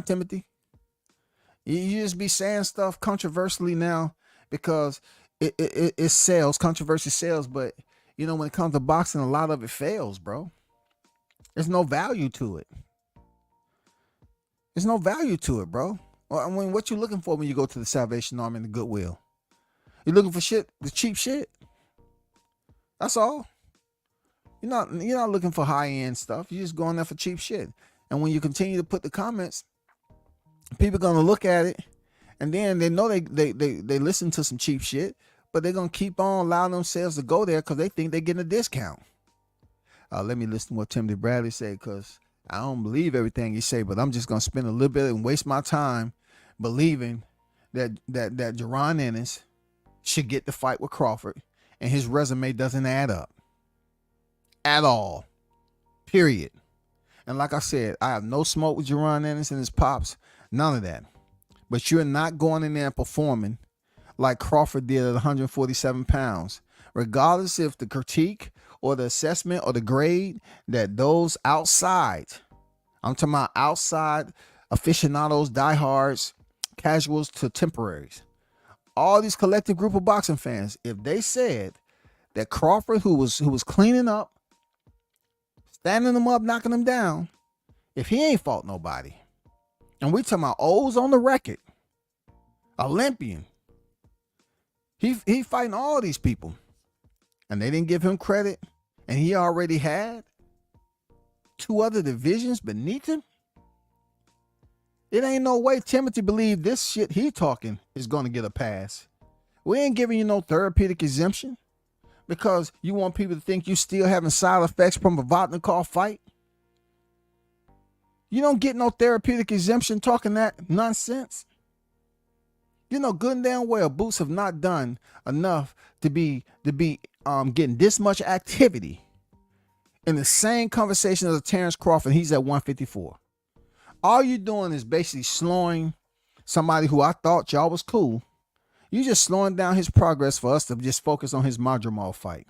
Speaker 2: Timothy. You just be saying stuff controversially now because it sells. Controversy sells. But, when it comes to boxing, a lot of it fails, bro. There's no value to it. There's no value to it, bro. I mean, what you looking for when you go to the Salvation Army and the Goodwill? You're looking for shit, the cheap shit. That's all. You're not looking for high-end stuff. You're just going there for cheap shit. And when you continue to put the comments, people are gonna look at it, and then they know they listen to some cheap shit, but they're gonna keep on allowing themselves to go there because they think they're getting a discount. Let me listen to what Timothy Bradley said, because I don't believe everything he say, but I'm just gonna spend a little bit and waste my time believing that Jaron Ennis should get the fight with Crawford, and his resume doesn't add up at all. Period. And like I said, I have no smoke with Jaron Ennis and his pops, none of that. But you're not going in there and performing like Crawford did at 147 pounds, regardless if the critique or the assessment or the grade that those outside, I'm talking about outside aficionados, diehards, casuals to temporaries, all these collective group of boxing fans, if they said that Crawford, who was cleaning up, standing them up, knocking them down, if he ain't fought nobody, and we talking about O's on the record, Olympian, he fighting all these people, and they didn't give him credit, and he already had 2 other divisions beneath him. It ain't no way Timothy believed this shit he talking is going to get a pass. We ain't giving you no therapeutic exemption because you want people to think you still having side effects from a Vodnikov fight. You don't get no therapeutic exemption talking that nonsense. You know good and damn well Boots have not done enough to be getting this much activity in the same conversation as a Terrence Crawford. He's at 154. All you're doing is basically slowing somebody who I thought y'all was cool. You just slowing down his progress for us to just focus on his Madrimal fight.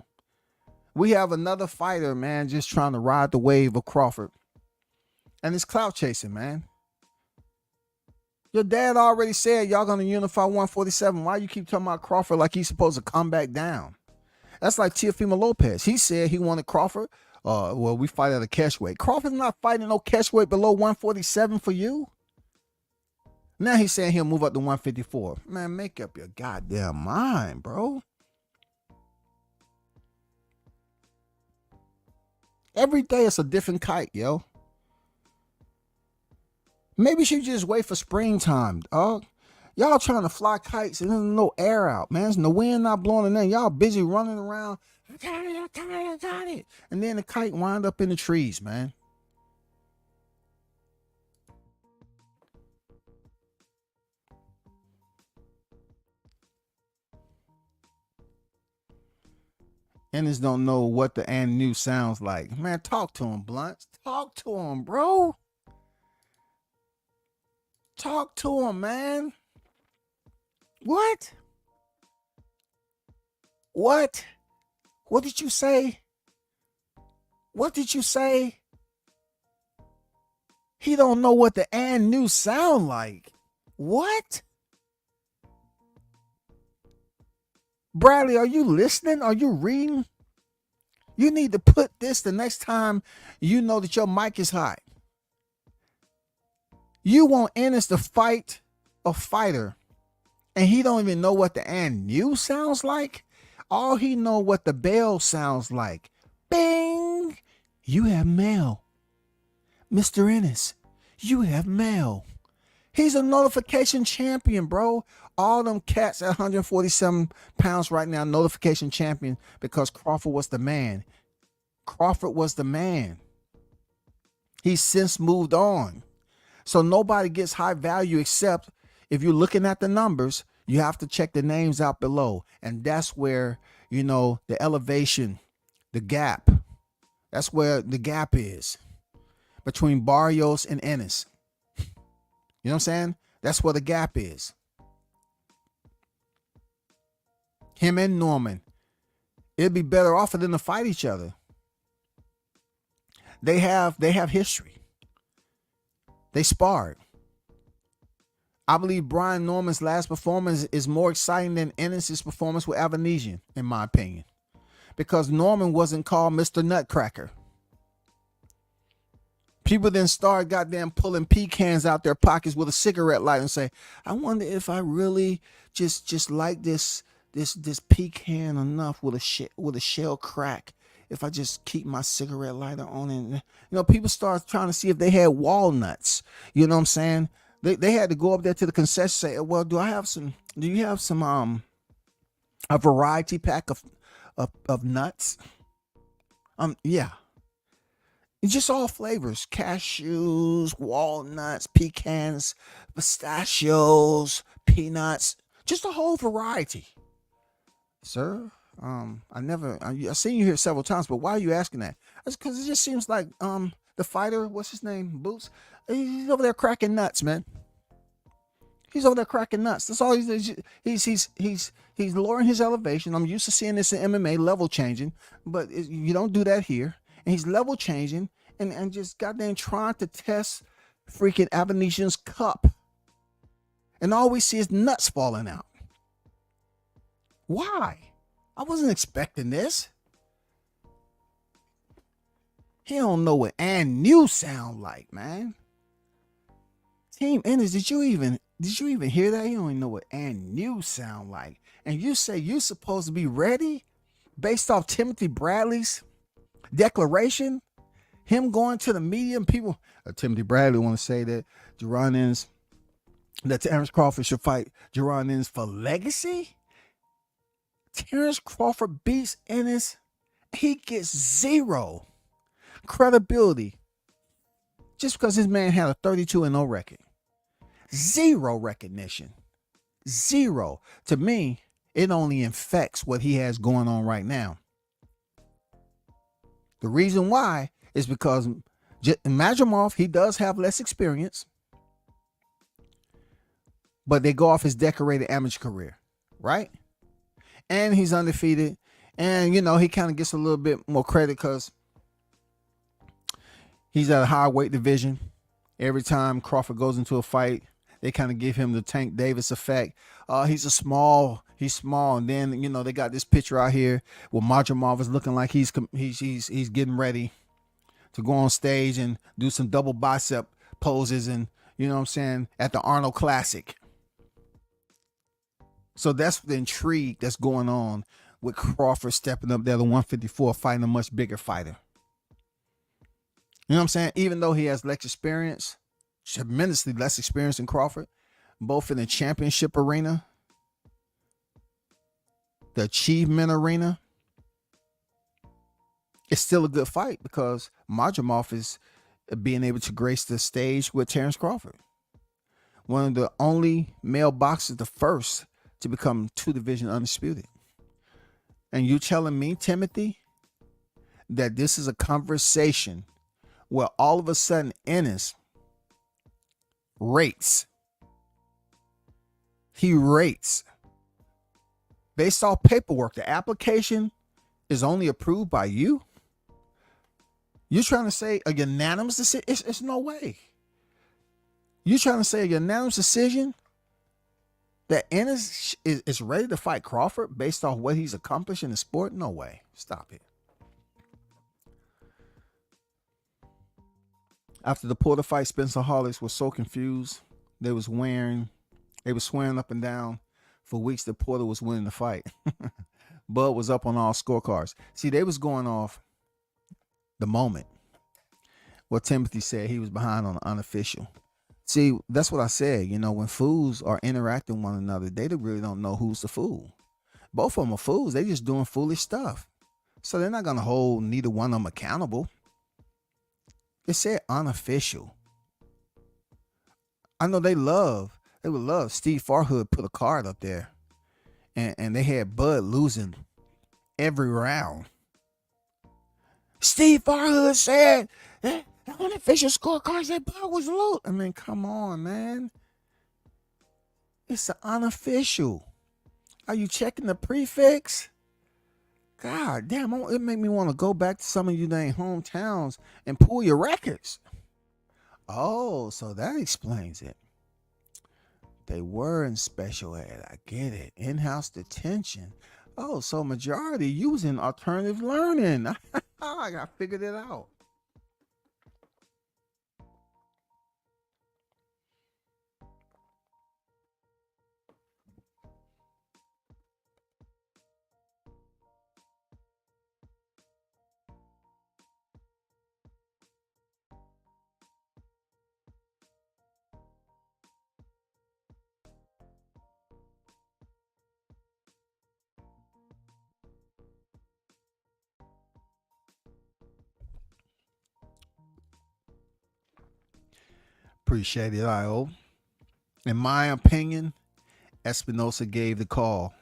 Speaker 2: We have another fighter, man, just trying to ride the wave of Crawford. And it's clout chasing, man. Your dad already said y'all going to unify 147. Why you keep talking about Crawford like he's supposed to come back down? That's like Teofimo Lopez. He said he wanted Crawford. We fight at a catch weight. Crawford's not fighting no catch weight below 147 for you. Now he's saying he'll move up to 154. Man, make up your goddamn mind, bro. Every day it's a different kite, yo. Maybe you should just wait for springtime, dog. Y'all trying to fly kites and there's no air out, man. There's no wind not blowing in there. Y'all busy running around. I got it. And then the kite wind up in the trees, man. Ennis don't know what the and new sounds like. Man, talk to him, Blunt. Talk to him, bro. Talk to him, man. What? What? What did you say? What did you say? He don't know what the and new sound like. What? Bradley, are you listening? Are you reading? You need to put this the next time you know that your mic is hot. You want Ennis to fight a fighter, and he don't even know what the and new sounds like? All he know what the bell sounds like. Bing! You have mail. Mr. Ennis, you have mail. He's a notification champion, bro. All them cats at 147 pounds right now, notification champion because Crawford was the man. Crawford was the man. He's since moved on. So nobody gets high value except if you're looking at the numbers, you have to check the names out below. And that's where, the elevation, the gap, that's where the gap is between Barrios and Ennis. You know what I'm saying? That's where the gap is. Him and Norman. It'd be better off for them to fight each other. They have history. They sparred. I believe Brian Norman's last performance is more exciting than Ennis' performance with Avanesian, in my opinion. Because Norman wasn't called Mr. Nutcracker. People then start goddamn pulling pecans out their pockets with a cigarette lighter and say, I wonder if I really just like this pecan enough with a shell crack. If I just keep my cigarette lighter on and people start trying to see if they had walnuts. You know what I'm saying? They had to go up there to the concession and say, well, do you have some a variety pack of nuts? Yeah. It's just all flavors: cashews, walnuts, pecans, pistachios, peanuts, just a whole variety. Sir, I've seen you here several times, but why are you asking that? That's because it just seems like the fighter, what's his name, Boots, he's over there cracking nuts, man. He's over there cracking nuts. That's all he's lowering his elevation. I'm used to seeing this in MMA, level changing, but you don't do that here. And he's level changing and just goddamn trying to test freaking Avanesian's cup. And all we see is nuts falling out. Why? I wasn't expecting this. He don't know what and new sound like, man. Team Ennis, did you even hear that? He don't even know what and new sound like. And you say you're supposed to be ready based off Timothy Bradley's declaration, him going to the media and people, Timothy Bradley want to say that that Terrence Crawford should fight Jerron Ennis for legacy. Terrence Crawford beats Ennis. He gets zero credibility just because his man had a 32-0 record. Zero recognition. Zero. To me, it only infects what he has going on right now. The reason why is because Majumov, he does have less experience, but they go off his decorated amateur career, right? And he's undefeated. And, he kind of gets a little bit more credit because he's at a high weight division. Every time Crawford goes into a fight, they kind of give him the Tank Davis effect. He's small. And then, they got this picture out here where Majumov is looking like he's getting ready to go on stage and do some double bicep poses and, at the Arnold Classic. So that's the intrigue that's going on with Crawford stepping up there to 154, fighting a much bigger fighter. You know what I'm saying? Even though he has less experience, tremendously less experience than Crawford, both in the championship arena, the achievement arena, it's still a good fight because Majumov is being able to grace the stage with Terrence Crawford. One of the only male boxers, the first to become 2-division undisputed. And you telling me, Timothy, that this is a conversation where all of a sudden Ennis rates. He rates. Based off paperwork, the application is only approved by you? You're trying to say a unanimous decision? It's no way. You're trying to say a unanimous decision that Ennis is ready to fight Crawford based off what he's accomplished in the sport? No way. Stop it. After the Porter fight, Spencer Hollis was so confused. They were swearing up and down for weeks that Porter was winning the fight. Bud was up on all scorecards. See, they was going off the moment. What Timothy said, he was behind on the unofficial. See, that's what I said. When fools are interacting with one another, they really don't know who's the fool. Both of them are fools. They just doing foolish stuff. So they're not going to hold neither one of them accountable. It said unofficial. I know they would love Steve Farhood put a card up there, and they had Bud losing every round. Steve Farhood said the unofficial scorecard said Bud was low. I mean, come on, man. It's an unofficial. Are you checking the prefix? God damn, it made me want to go back to some of you dang hometowns and pull your records. Oh, so that explains it. They were in special ed. I get it. In-house detention. Oh, so majority using alternative learning. I figured it out. Appreciate it, IO. In my opinion, Espinosa gave the call.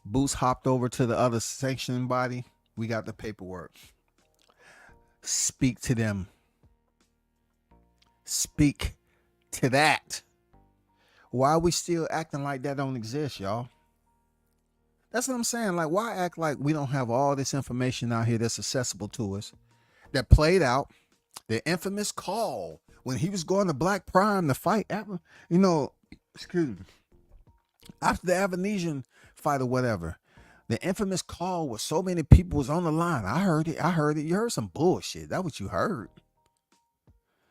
Speaker 2: Boots hopped over to the other sanctioning body. We got the paperwork. Speak to them. Speak to that. Why are we still acting like that don't exist, y'all? That's what I'm saying. Like, why act like we don't have all this information out here that's accessible to us, that played out? The infamous call when he was going to Black Prime to fight, excuse me, after the Avanesian fight or whatever. The infamous call where so many people was on the line. I heard it. You heard some bullshit. That's what you heard.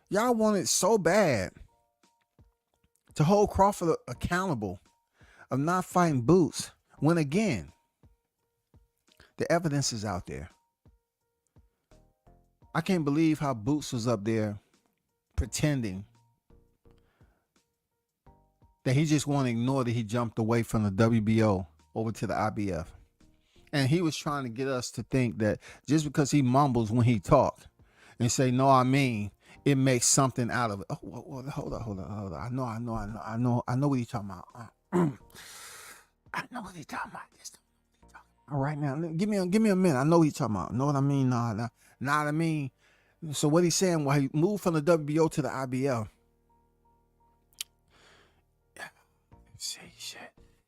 Speaker 2: Y'all wanted so bad to hold Crawford accountable of not fighting Boots, when again, the evidence is out there. I can't believe how Boots was up there pretending that he just want to ignore that he jumped away from the WBO over to the IBF. And he was trying to get us to think that just because he mumbles when he talks and say, no, I mean, it makes something out of it. Oh, hold on. I know what he's talking about. I know what he's talking about. All right, now, give me a minute. I know what he's talking about. Know what I mean? Nah, what I mean. So what he's saying, while he moved from the WBO to the IBF,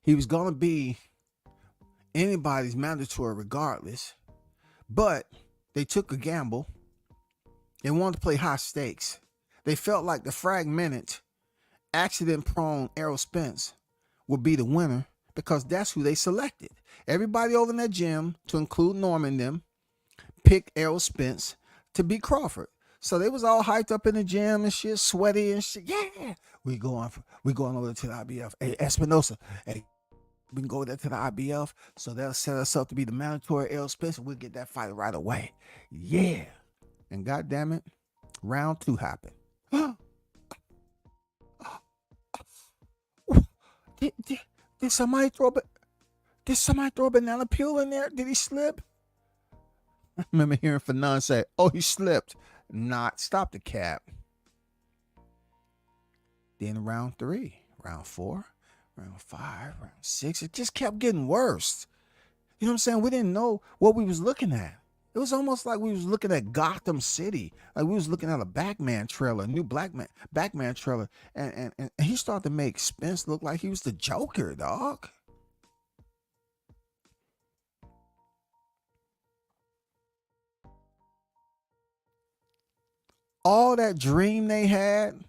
Speaker 2: he was going to be anybody's mandatory regardless, but they took a gamble. They wanted to play high stakes. They felt like the fragmented, accident-prone Errol Spence would be the winner because that's who they selected. Everybody over in that gym, to include Norman and them, picked Errol Spence to beat Crawford. So they was all hyped up in the gym and shit, sweaty and shit. Yeah, we going over to the IBF. Hey, Espinosa, hey, we can go there to the IBF, so they'll set us up to be the mandatory Errol Spence, and we'll get that fight right away. Yeah. And goddamn it, round 2 happened. Did somebody throw a banana peel in there? Did he slip? I remember hearing Fanon say, oh, he slipped. Not stop the cap. Then round 3, round 4, round 5, round 6, it just kept getting worse. You know what I'm saying? We didn't know what we was looking at. It was almost like we was looking at Gotham City. Like we was looking at a Batman trailer, a new Batman trailer. And he started to make Spence look like he was the Joker, dog. All that dream they had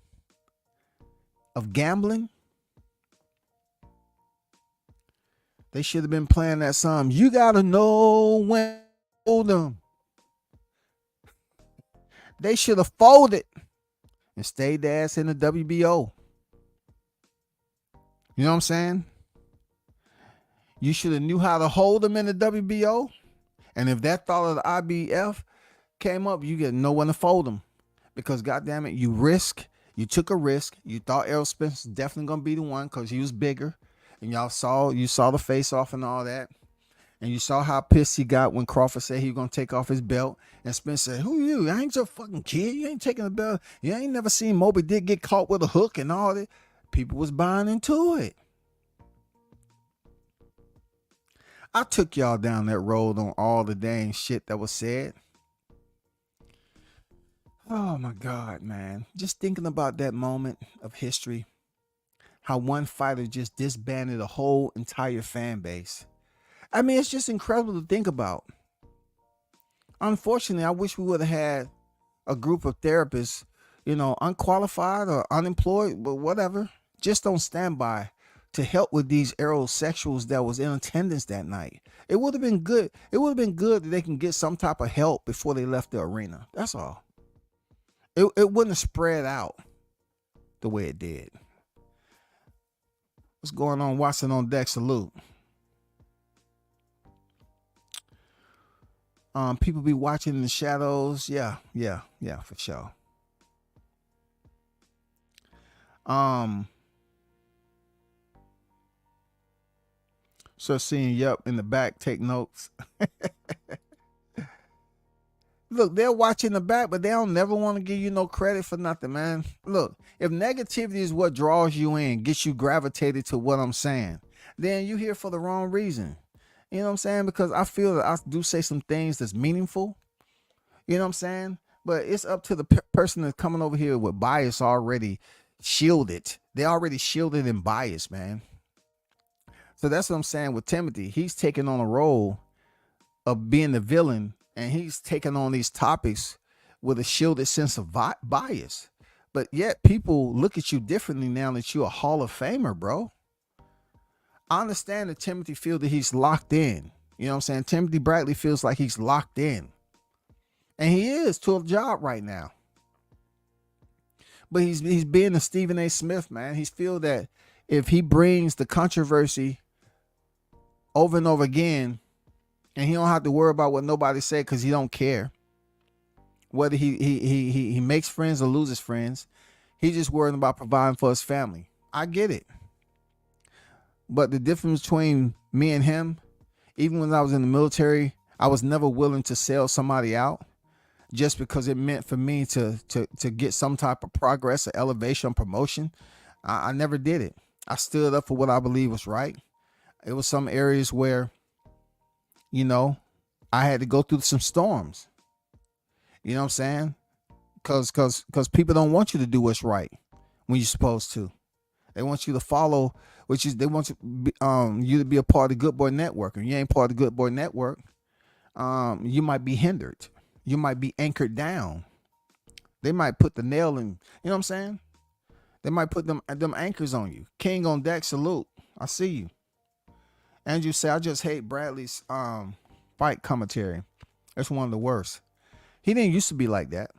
Speaker 2: of gambling, they should have been playing that song. You gotta know when to hold them. They should have folded and stayed their ass in the WBO. You know what I'm saying? You should have knew how to hold them in the WBO. And if that thought of the IBF came up, you get no one to fold them. Because goddamn it, you took a risk. You thought Errol Spence was definitely gonna be the one because he was bigger. And you saw the face off and all that. And you saw how pissed he got when Crawford said he was gonna take off his belt. And Spence said, "Who you? I ain't your fucking kid. You ain't taking the belt. You ain't never seen Moby Dick get caught with a hook and all that." People was buying into it. I took y'all down that road on all the dang shit that was said. Oh my God, man. Just thinking about that moment of history, how one fighter just disbanded a whole entire fan base. I mean, it's just incredible to think about. Unfortunately, I wish we would have had a group of therapists, unqualified or unemployed, but whatever, just on standby to help with these aerosexuals that was in attendance that night. It would have been good. It would have been good that they can get some type of help before they left the arena. That's all. It wouldn't have spread out the way it did. What's going on? Watson on deck. Salute. People be watching in the shadows. Yeah, for sure. So seeing yep in the back, take notes. Look, they're watching the back, but they don't never want to give you no credit for nothing, man. Look, if negativity is what draws you in, gets you gravitated to what I'm saying, then you're here for the wrong reason. You know what I'm saying? Because I feel that I do say some things that's meaningful. You know what I'm saying? But it's up to the person that's coming over here with bias already shielded. They already shielded and biased, man. So that's what I'm saying with Timothy. He's taking on a role of being the villain, and he's taking on these topics with a shielded sense of bias. But yet people look at you differently now that you're a Hall of Famer, bro. I understand that Timothy feels that he's locked in. You know what I'm saying? Timothy Bradley feels like he's locked in. And he is to a job right now. But he's being a Stephen A. Smith, man. He's feel that if he brings the controversy over and over again, and he don't have to worry about what nobody say because he don't care whether he makes friends or loses friends. He's just worrying about providing for his family. I get it. But the difference between me and him, even when I was in the military, I was never willing to sell somebody out just because it meant for me to get some type of progress or elevation, promotion. I never did it. I stood up for what I believe was right. It was some areas where, I had to go through some storms. You know what I'm saying? Because people don't want you to do what's right when you're supposed to. They want you to follow, which is they want you to be a part of Good Boy Network. And you ain't part of Good Boy Network, you might be hindered. You might be anchored down. They might put the nail in, you know what I'm saying? They might put them anchors on you. King on deck, salute. I see you. Andrew say, I just hate Bradley's fight commentary. That's one of the worst. He didn't used to be like that.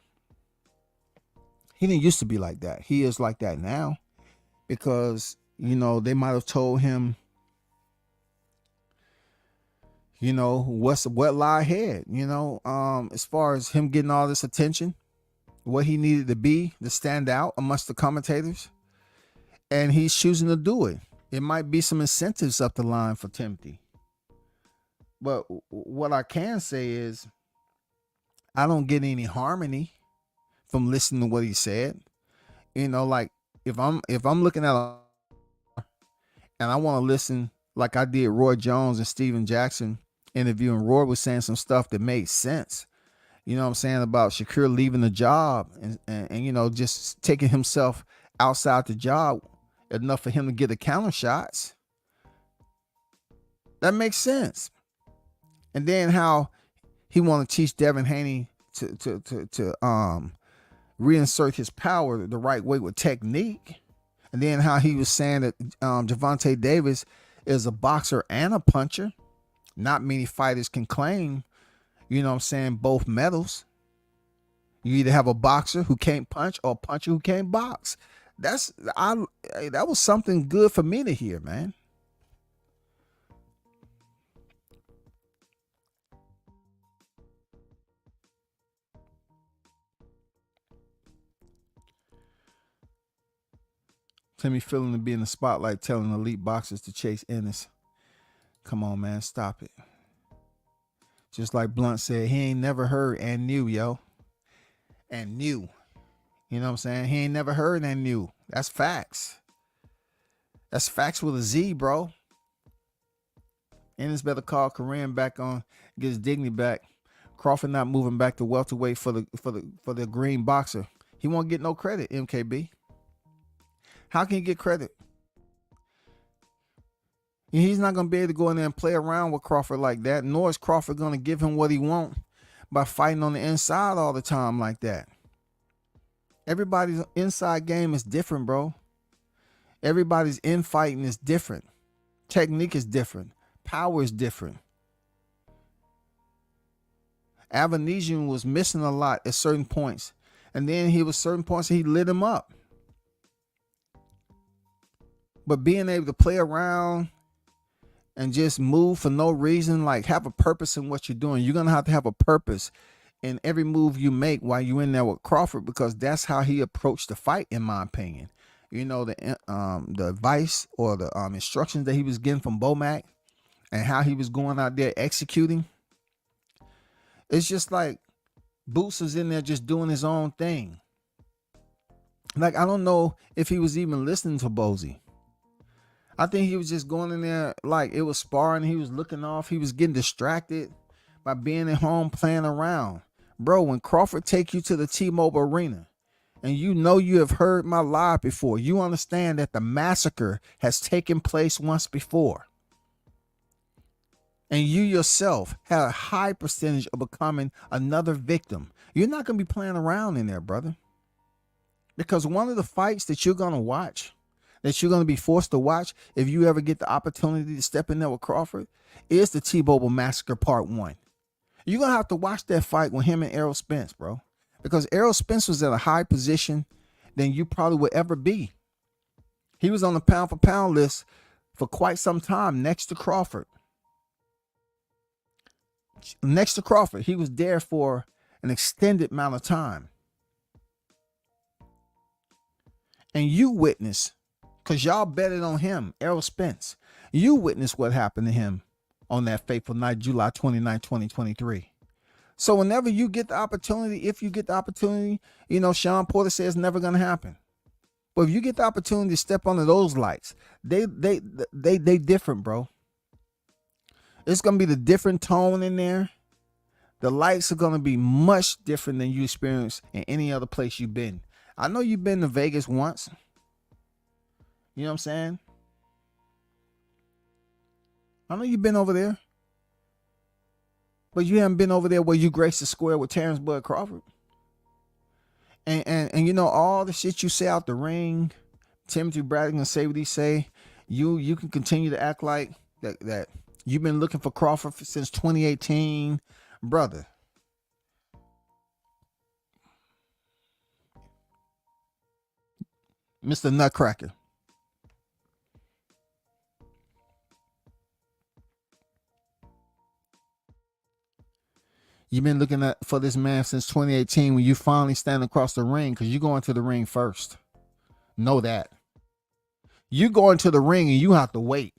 Speaker 2: He is like that now because, they might have told him, what lie ahead, as far as him getting all this attention, what he needed to be to stand out amongst the commentators. And he's choosing to do it. It might be some incentives up the line for Timothy. But what I can say is I don't get any harmony from listening to what he said. Like if I'm looking at and I want to listen like I did Roy Jones and Steven Jackson interviewing, Roy was saying some stuff that made sense. You know what I'm saying, about Shakur leaving the job and just taking himself outside the job enough for him to get the counter shots. That makes sense. And then how he want to teach Devin Haney to reinsert his power the right way with technique. And then how he was saying that Gervonta Davis is a boxer and a puncher. Not many fighters can claim, both medals. You either have a boxer who can't punch or a puncher who can't box. That was something good for me to hear, man. Timmy feeling to be in the spotlight telling elite boxers to chase Ennis. Come on, man, stop it. Just like Blunt said, he ain't never heard and knew, yo. And knew. You know what I'm saying? He ain't never heard and knew. That's facts. That's facts with a Z, bro. Ennis better call Korean back on, get his dignity back. Crawford not moving back to welterweight for the green boxer. He won't get no credit, MKB. How can he get credit? He's not going to be able to go in there and play around with Crawford like that, nor is Crawford going to give him what he wants by fighting on the inside all the time like that. Everybody's inside game is different, bro. Everybody's infighting is different. Technique is different. Power is different. Avanesian was missing a lot at certain points. And then he was certain points he lit him up. But being able to play around and just move for no reason, like have a purpose in what you're doing. You're going to have a purpose in every move you make while you're in there with Crawford, because that's how he approached the fight, in my opinion. You know, the advice or the instructions that he was getting from Bomac and how he was going out there executing. It's just like Boots is in there just doing his own thing. Like, I don't know if he was even listening to Bozy. I think he was just going in there like it was sparring. He was looking off. He was getting distracted by being at home playing around. Bro, when Crawford take you to the T-Mobile Arena, and you know you have heard my live before, you understand that the massacre has taken place once before. And you yourself have a high percentage of becoming another victim. You're not going to be playing around in there, brother. Because one of the fights that you're going to watch, that you're going to be forced to watch if you ever get the opportunity to step in there with Crawford, is the T-Mobile Massacre Part 1. You're going to have to watch that fight with him and Errol Spence, bro. Because Errol Spence was at a high position than you probably would ever be. He was on the pound-for-pound list for quite some time next to Crawford. Next to Crawford, he was there for an extended amount of time. And you witnessed, because y'all betted on him, Errol Spence. You witnessed what happened to him on that fateful night, July 29, 2023. So whenever you get the opportunity, if you get the opportunity, you know, Sean Porter says it's never going to happen. But if you get the opportunity to step under those lights, they different, bro. It's going to be the different tone in there. The lights are going to be much different than you experience in any other place you've been. I know you've been to Vegas once. You know what I'm saying? I know you've been over there. But you haven't been over there where you graced the square with Terrence Bud Crawford. And you know, all the shit you say out the ring, Timothy Bradley can say what he say. You can continue to act like that you've been looking for Crawford since 2018. Brother. Mr. Nutcracker. You've been looking for this man since 2018 when you finally stand across the ring, because you go into the ring first. Know that. You go into the ring and you have to wait.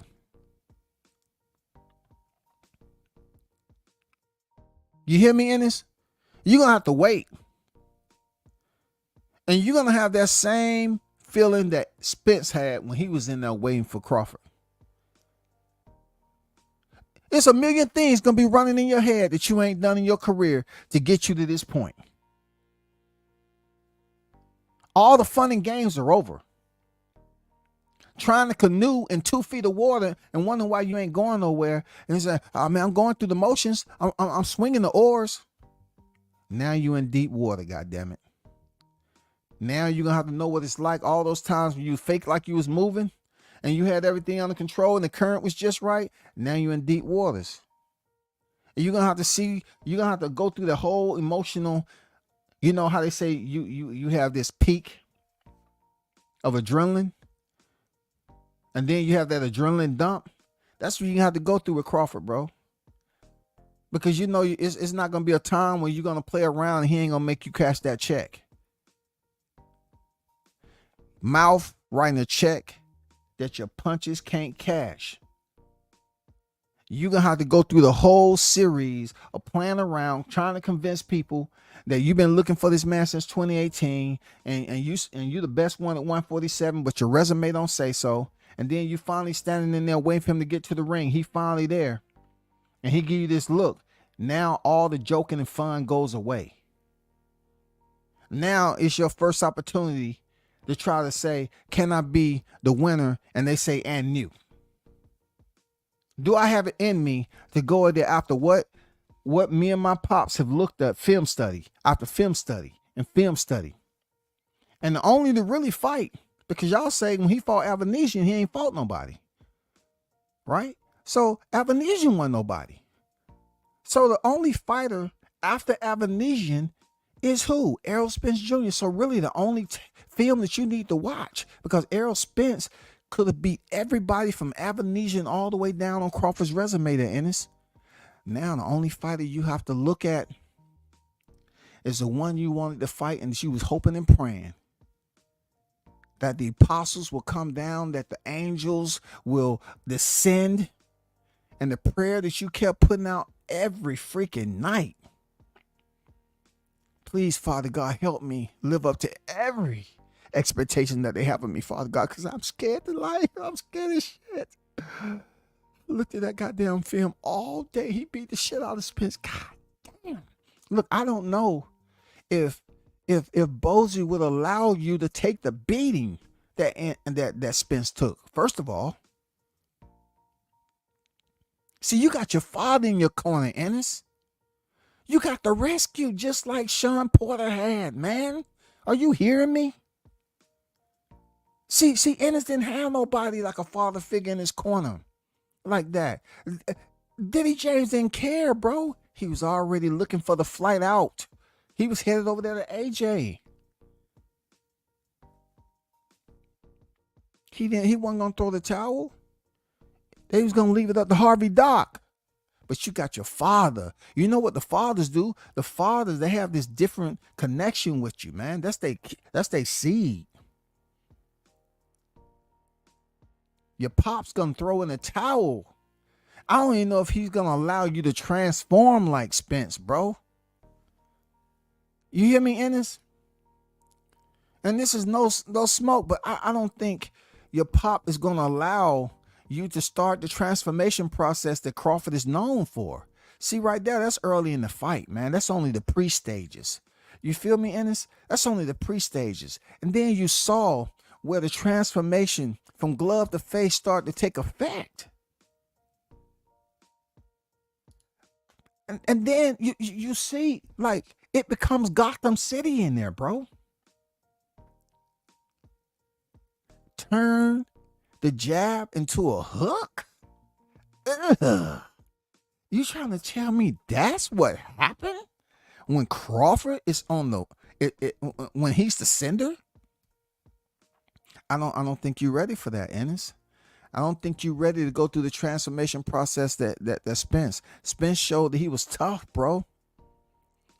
Speaker 2: You hear me, Ennis? You're going to have to wait. And you're going to have that same feeling that Spence had when he was in there waiting for Crawford. It's a million things going to be running in your head that you ain't done in your career to get you to this point. All the fun and games are over. Trying to canoe in 2 feet of water and wondering why you ain't going nowhere. And say, oh, man, I'm going through the motions. I'm swinging the oars. Now you in deep water, goddammit. Now you're going to have to know what it's like all those times when you fake like you was moving and you had everything under control and the current was just right. Now you're in deep waters. And you're going to have to see, you're going to have to go through the whole emotional, you know how they say you have this peak of adrenaline. And then you have that adrenaline dump. That's what you have to go through with Crawford, bro. Because you know it's not going to be a time when you're going to play around and he ain't going to make you cash that check. Mouth writing a check that your punches can't cash. You're going to have to go through the whole series of playing around, trying to convince people that you've been looking for this man since 2018 and you're the best one at 147, but your resume don't say so. And then you finally standing in there waiting for him to get to the ring. He finally there. And he give you this look. Now all the joking and fun goes away. Now it's your first opportunity to try to say, can I be the winner? And they say, and you. Do I have it in me to go there after what me and my pops have looked at film study after film study and film study? And only to really fight, because y'all say when he fought Avanesian, he ain't fought nobody. Right? So Avanesian wasn't nobody. So the only fighter after Avanesian is who? Errol Spence Jr. So really the only film that you need to watch, because Errol Spence could have beat everybody from Avanesian all the way down on Crawford's resume to Ennis. Now the only fighter you have to look at is the one you wanted to fight, and she was hoping and praying that the apostles will come down, that the angels will descend, and the prayer that you kept putting out every freaking night. Please, Father God, help me live up to every expectation that they have of me, Father God, because I'm scared to life. I'm scared as shit. Looked at that goddamn film all day. He beat the shit out of Spence. God damn. Look, I don't know if Bozy would allow you to take the beating that Spence took. First of all, see, you got your father in your corner, Ennis. You got the rescue just like Sean Porter had, man. Are you hearing me? See, Ennis didn't have nobody like a father figure in his corner like that. Diddy James didn't care, bro. He was already looking for the flight out. He was headed over there to AJ. He wasn't gonna throw the towel. They was gonna leave it up to Harvey Doc. But you got your father. You know what the fathers do? The fathers, they have this different connection with you, man. That's they seed. Your pop's gonna throw in a towel. I don't even know if he's gonna allow you to transform like Spence, bro. You hear me, Ennis? And this is no smoke, but I don't think your pop is gonna allow you to start the transformation process that Crawford is known for. See, right there, that's early in the fight, man. That's only the pre-stages. You feel me, Ennis? That's only the pre-stages. And then you saw where the transformation from glove to face start to take effect. And then you see, like, it becomes Gotham City in there, bro. Turn the jab into a hook? Ugh. You trying to tell me that's what happened when Crawford is on the when he's the sender? I don't think you're ready for that, Ennis. I don't think you're ready to go through the transformation process that Spence showed that he was tough, bro.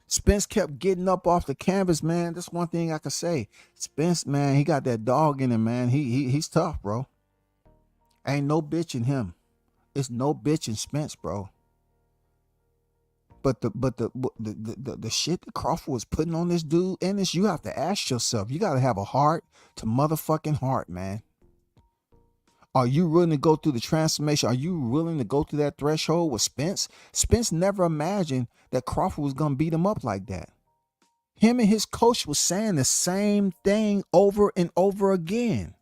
Speaker 2: Spence kept getting up off the canvas, man. That's one thing I can say. Spence, man, he got that dog in him, man. He's tough, bro. Ain't no bitch in him. It's no bitch in Spence, bro. But the shit that Crawford was putting on this dude, Ennis, you have to ask yourself. You got to have a heart to motherfucking heart, man. Are you willing to go through the transformation? Are you willing to go through that threshold with Spence? Spence never imagined that Crawford was going to beat him up like that. Him and his coach was saying the same thing over and over again.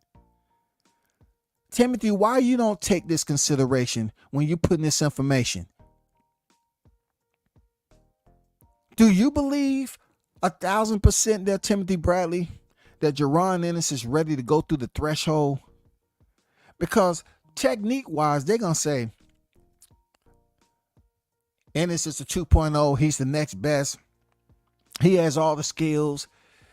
Speaker 2: Timothy, why you don't take this consideration when you put in this information? Do you believe 1,000% that Timothy Bradley, that Jerron Ennis is ready to go through the threshold? Because technique-wise, they're going to say, Ennis is the 2.0. He's the next best. He has all the skills.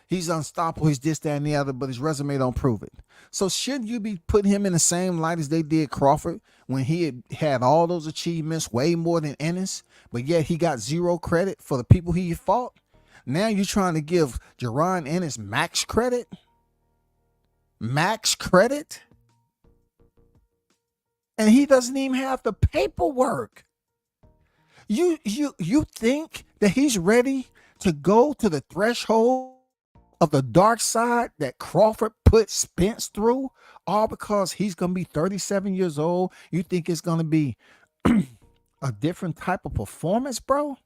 Speaker 2: He's unstoppable. He's this, that, and the other, but his resume don't prove it. So shouldn't you be putting him in the same light as they did Crawford when he had all those achievements, way more than Ennis, but yet he got zero credit for the people he fought? Now you're trying to give Jerron Ennis max credit? Max credit? And he doesn't even have the paperwork. You think that he's ready to go to the threshold of the dark side that Crawford put Spence through, all because he's gonna be 37 years old? You think it's gonna be a different type of performance, bro?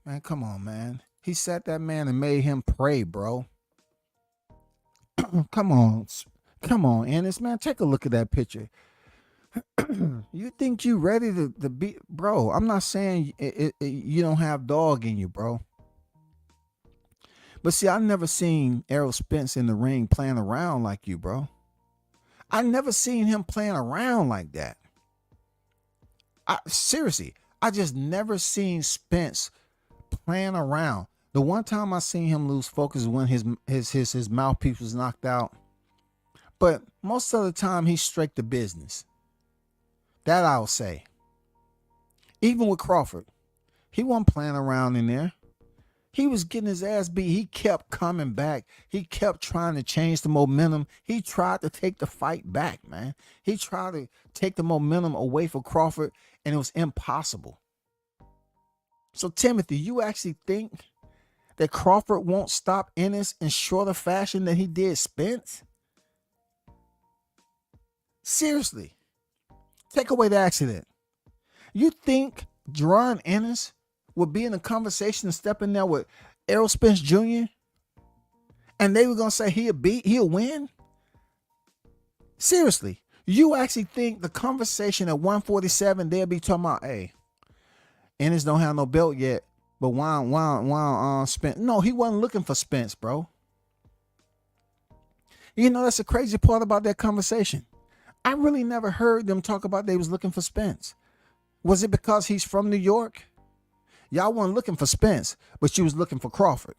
Speaker 2: Man, come on, man. He sat that man and made him pray, bro. Come on. Come on, Ennis, man. Take a look at that picture. You think you ready to be, bro? I'm not saying you don't have dog in you, bro. But see, I never seen Errol Spence in the ring playing around like you, bro. I never seen him playing around like that. Seriously, I just never seen Spence playing around. The one time I seen him lose focus is when his mouthpiece was knocked out. But most of the time, he's straight to business. That I'll say. Even with Crawford, he wasn't playing around in there. He was getting his ass beat. He kept coming back. He kept trying to change the momentum. He tried to take the fight back, man. He tried to take the momentum away from Crawford, and it was impossible. So, Timothy, you actually think that Crawford won't stop Ennis in shorter fashion than he did Spence? Seriously. Take away the accident. You think Jerron Ennis would be in a conversation and step in there with Errol Spence Jr. and they were going to say he'll win? Seriously. You actually think the conversation at 147, they'll be talking about, hey, Ennis don't have no belt yet, but why Spence? No, he wasn't looking for Spence, bro. You know, that's the crazy part about that conversation. I really never heard them talk about they was looking for Spence. Was it because he's from New York? Y'all weren't looking for Spence, but you was looking for Crawford.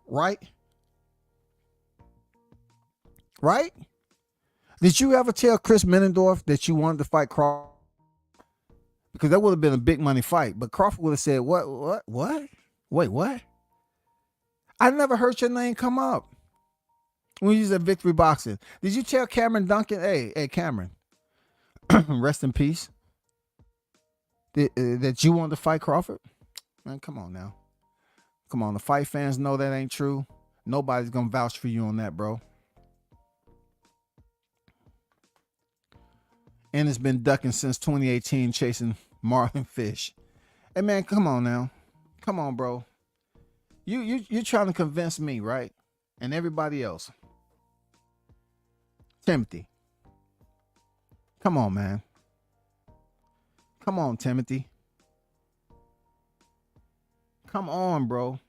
Speaker 2: Right? Right? Did you ever tell Chris Menendorf that you wanted to fight Crawford? Because that would have been a big money fight. But Crawford would have said, what? Wait, what? I never heard your name come up when you was at Victory Boxing. Did you tell Cameron Duncan, hey, Cameron, rest in peace, that you wanted to fight Crawford? Man, come on now. Come on, the fight fans know that ain't true. Nobody's going to vouch for you on that, bro. And it's been ducking since 2018 chasing marlin fish. Hey, man, come on now. Come on, bro. You're trying to convince me, right? And everybody else. Timothy. Come on, man. Come on, Timothy. Come on, bro.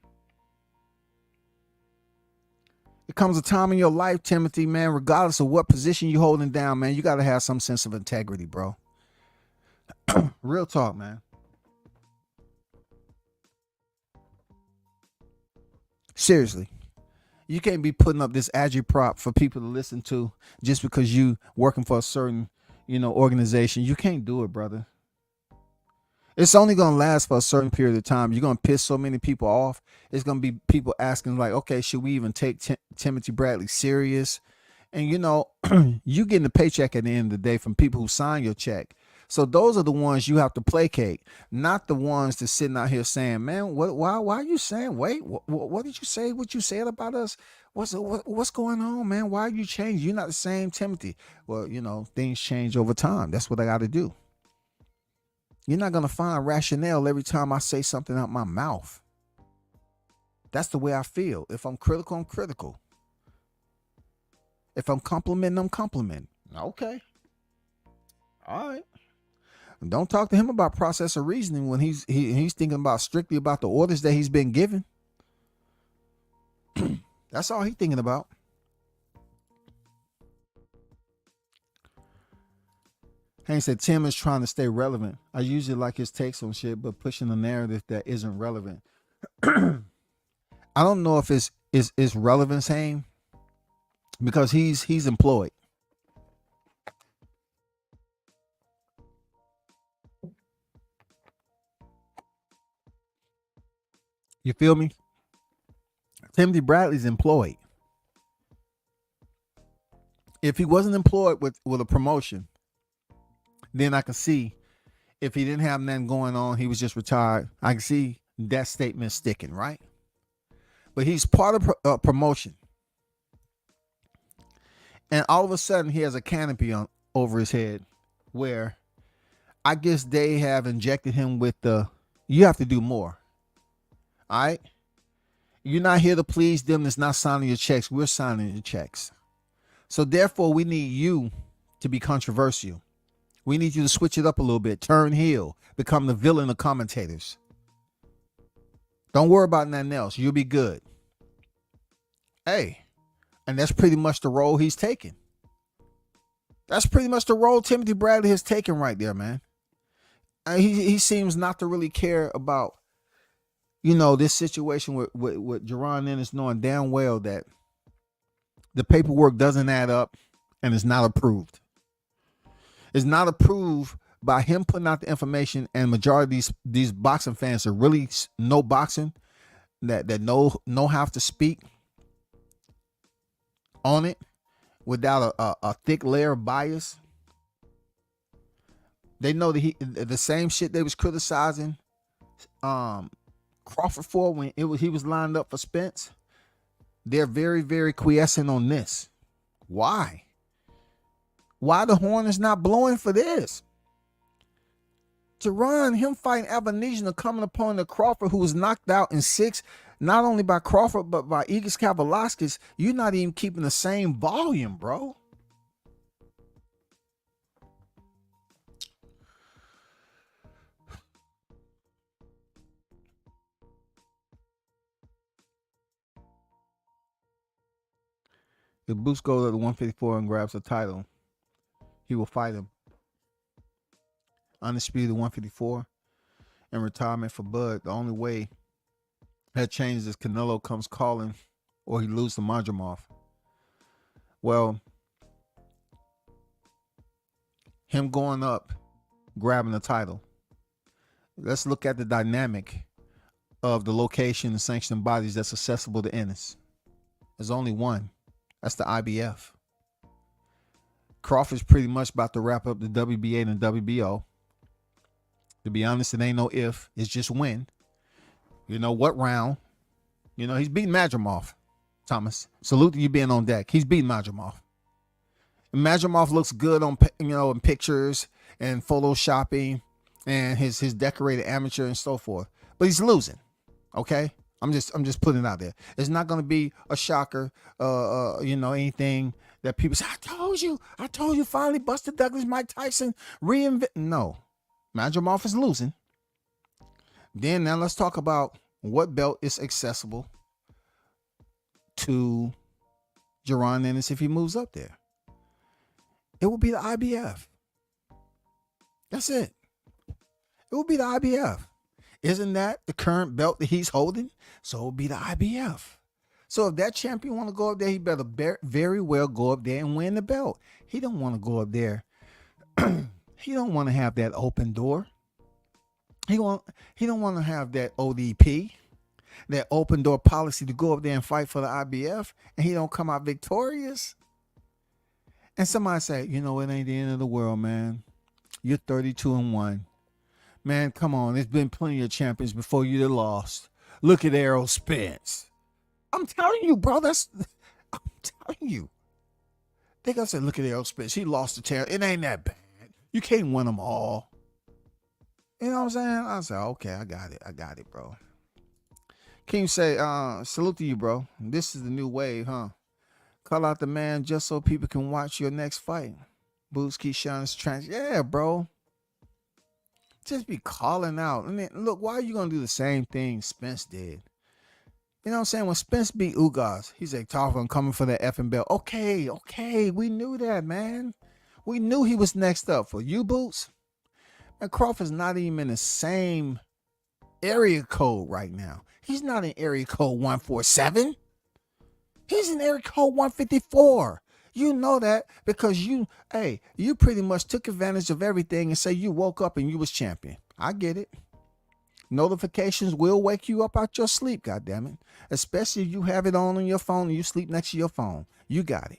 Speaker 2: It comes a time in your life, Timothy, man, regardless of what position you're holding down, man, you got to have some sense of integrity, bro. Real talk, man. Seriously. You can't be putting up this agitprop for people to listen to just because you working for a certain, organization. You can't do it, brother. It's only going to last for a certain period of time. You're going to piss so many people off. It's going to be people asking like, okay, should we even take Timothy Bradley serious? And, you getting a paycheck at the end of the day from people who sign your check. So those are the ones you have to placate, not the ones that's sitting out here saying, man, why are you saying, wait, what did you say? What you said about us? What's going on, man? Why are you changing? You're not the same Timothy. Well, things change over time. That's what I got to do. You're not going to find rationale every time I say something out my mouth. That's the way I feel. If I'm critical, I'm critical. If I'm complimenting, I'm complimenting. Okay. All right. Don't talk to him about process of reasoning when he's thinking about strictly about the orders that he's been given. That's all he's thinking about. Hank said Tim is trying to stay relevant. I usually like his takes on shit, but pushing a narrative that isn't relevant. I don't know if it's relevance, Hank, because he's employed. You feel me? Timothy Bradley's employed. If he wasn't employed with a promotion, then I can see if he didn't have nothing going on, he was just retired. I can see that statement sticking, right? But he's part of promotion. And all of a sudden, he has a canopy on over his head where I guess they have injected him with you have to do more. All right? You're not here to please them that's not signing your checks. We're signing your checks. So therefore, we need you to be controversial. We need you to switch it up a little bit. Turn heel. Become the villain of commentators. Don't worry about nothing else. You'll be good. Hey, and that's pretty much the role he's taking. That's pretty much the role Timothy Bradley has taken right there, man. He seems not to really care about, this situation with Jerron Ennis, knowing damn well that the paperwork doesn't add up and is not approved. It's not approved by him putting out the information, and majority of these boxing fans are really know boxing, that know how to speak on it without a thick layer of bias. They know that the same shit they was criticizing Crawford for when he was lined up for Spence. They're very, very quiescent on this. Why? Why the horn is not blowing for this? Jerron, him fighting Abanesian and coming upon the Crawford, who was knocked out in 6, not only by Crawford, but by Igis Kavalauskas, you're not even keeping the same volume, bro. If Boots goes at the 154 and grabs the title, he will fight him. Undisputed 154 and retirement for Bud. The only way that changes is Canelo comes calling or he loses to Madrimov. Well, him going up, grabbing the title. Let's look at the dynamic of the location and sanctioning bodies that's accessible to Ennis. There's only one. That's the IBF. Crawford's pretty much about to wrap up the WBA and the WBO. To be honest, it ain't no if, it's just when. You know what round? He's beating Madrimov, Thomas. Salute to you being on deck. He's beating Madrimov. And Madrimov looks good on in pictures and photoshopping and his decorated amateur and so forth. But he's losing. Okay? I'm just putting it out there. It's not going to be a shocker, anything that people say, I told you finally Buster Douglas, Mike Tyson, reinvent. No. Madrimov is losing. Then now let's talk about what belt is accessible to Jerron Ennis if he moves up there. It will be the IBF. That's it. It will be the IBF. Isn't that the current belt that he's holding? So it will be the IBF. So if that champion want to go up there, he better very well go up there and win the belt. He don't want to go up there. He don't want to have that open door. He don't want to have that ODP, that open door policy to go up there and fight for the IBF, and he don't come out victorious. And somebody say, it ain't the end of the world, man. You're 32-1. Man, come on. There's been plenty of champions before you that lost. Look at Errol Spence. I'm telling you, bro. I'm telling you. They gonna say, look at Errol Spence. He lost to Terry. It ain't that bad. You can't win them all. You know what I'm saying? I said, okay, I got it, bro. King say, salute to you, bro. This is the new wave, huh? Call out the man just so people can watch your next fight. Boots Keyshawn's trans. Yeah, bro. Just be calling out. I mean, look, why are you gonna do the same thing Spence did? You know what I'm saying? When Spence beat Ugas, he's like, I'm coming for that effing belt. Okay. We knew that, man. We knew he was next up. For you, Boots, and Crawford's not even in the same area code right now. He's not in area code 147. He's in area code 154. You know that because you pretty much took advantage of everything and say you woke up and you was champion. I get it. Notifications will wake you up out your sleep, goddammit. Especially if you have it on your phone and you sleep next to your phone. You got it.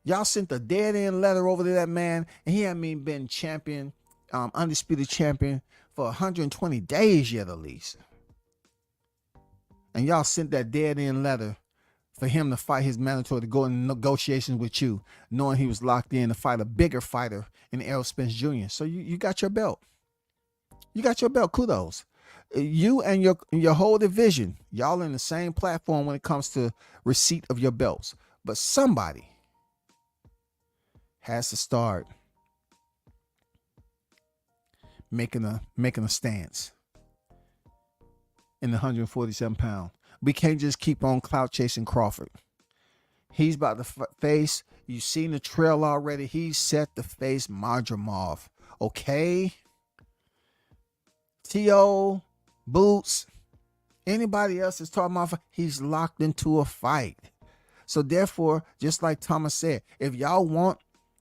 Speaker 2: Y'all sent a dead end letter over to that man, and he hadn't even been champion, undisputed champion for 120 days yet at least. And y'all sent that dead end letter for him to fight his mandatory, to go in negotiations with you, knowing he was locked in to fight a bigger fighter in Errol Spence Jr. So you got your belt. You got your belt. Kudos. You and your whole division, y'all in the same platform when it comes to receipt of your belts. But somebody has to start making a stance in the 147-pound. We can't just keep on clout chasing Crawford. He's about to face, you've seen the trail already. He's set to face Madrimov. Okay? T.O., Boots, anybody else is talking about, he's locked into a fight. So therefore, just like Thomas said, if y'all want,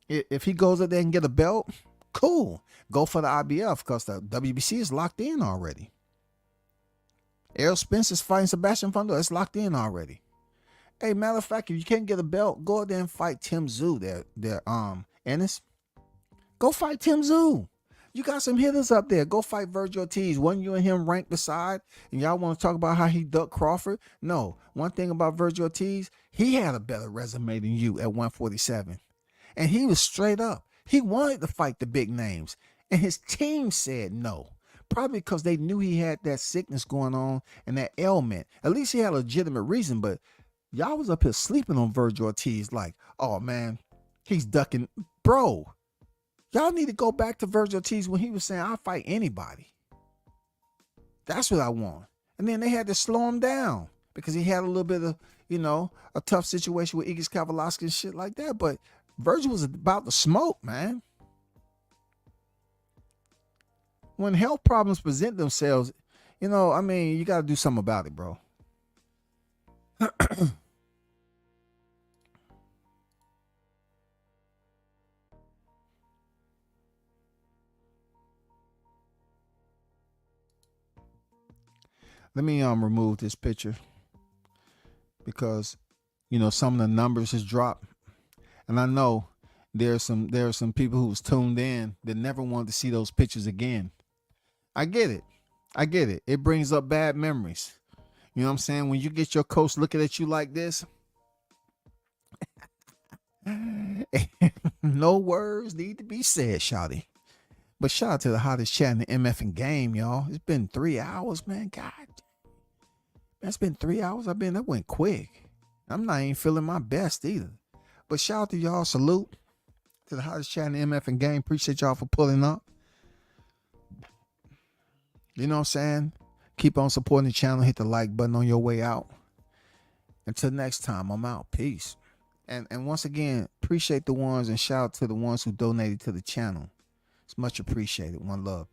Speaker 2: if he goes up there and get a belt, cool. Go for the IBF because the WBC is locked in already. Errol Spence is fighting Sebastian Fundora. It's locked in already. Hey, matter of fact, if you can't get a belt, go out there and fight Tim Tszyu there, Ennis. Go fight Tim Tszyu. You got some hitters up there. Go fight Virgil Ortiz. Wasn't you and him ranked beside? And y'all want to talk about how he ducked Crawford? No. One thing about Virgil Ortiz, he had a better resume than you at 147. And he was straight up. He wanted to fight the big names. And his team said no. Probably because they knew he had that sickness going on and that ailment. At least he had a legitimate reason. But y'all was up here sleeping on Virgil Ortiz like, oh, man, he's ducking. Bro. Y'all need to go back to Virgil Ortiz when he was saying, I'll fight anybody. That's what I want. And then they had to slow him down because he had a little bit of, a tough situation with Igis Kavalauskas and shit like that. But Virgil was about to smoke, man. When health problems present themselves, you got to do something about it, bro. Let me remove this picture because some of the numbers has dropped, and I know there are some people who was tuned in that never wanted to see those pictures again. I get it. It brings up bad memories. You know what I'm saying? When you get your coach looking at you like this, no words need to be said, shawty. But shout out to the hottest chat in the MF and game, y'all. It's been 3 hours, man. God. That's been 3 hours. That went quick. I'm not even feeling my best either. But shout out to y'all. Salute to the hottest chat in the MF and game. Appreciate y'all for pulling up. You know what I'm saying? Keep on supporting the channel. Hit the like button on your way out. Until next time, I'm out. Peace. And once again, appreciate the ones and shout out to the ones who donated to the channel. It's much appreciated. One love.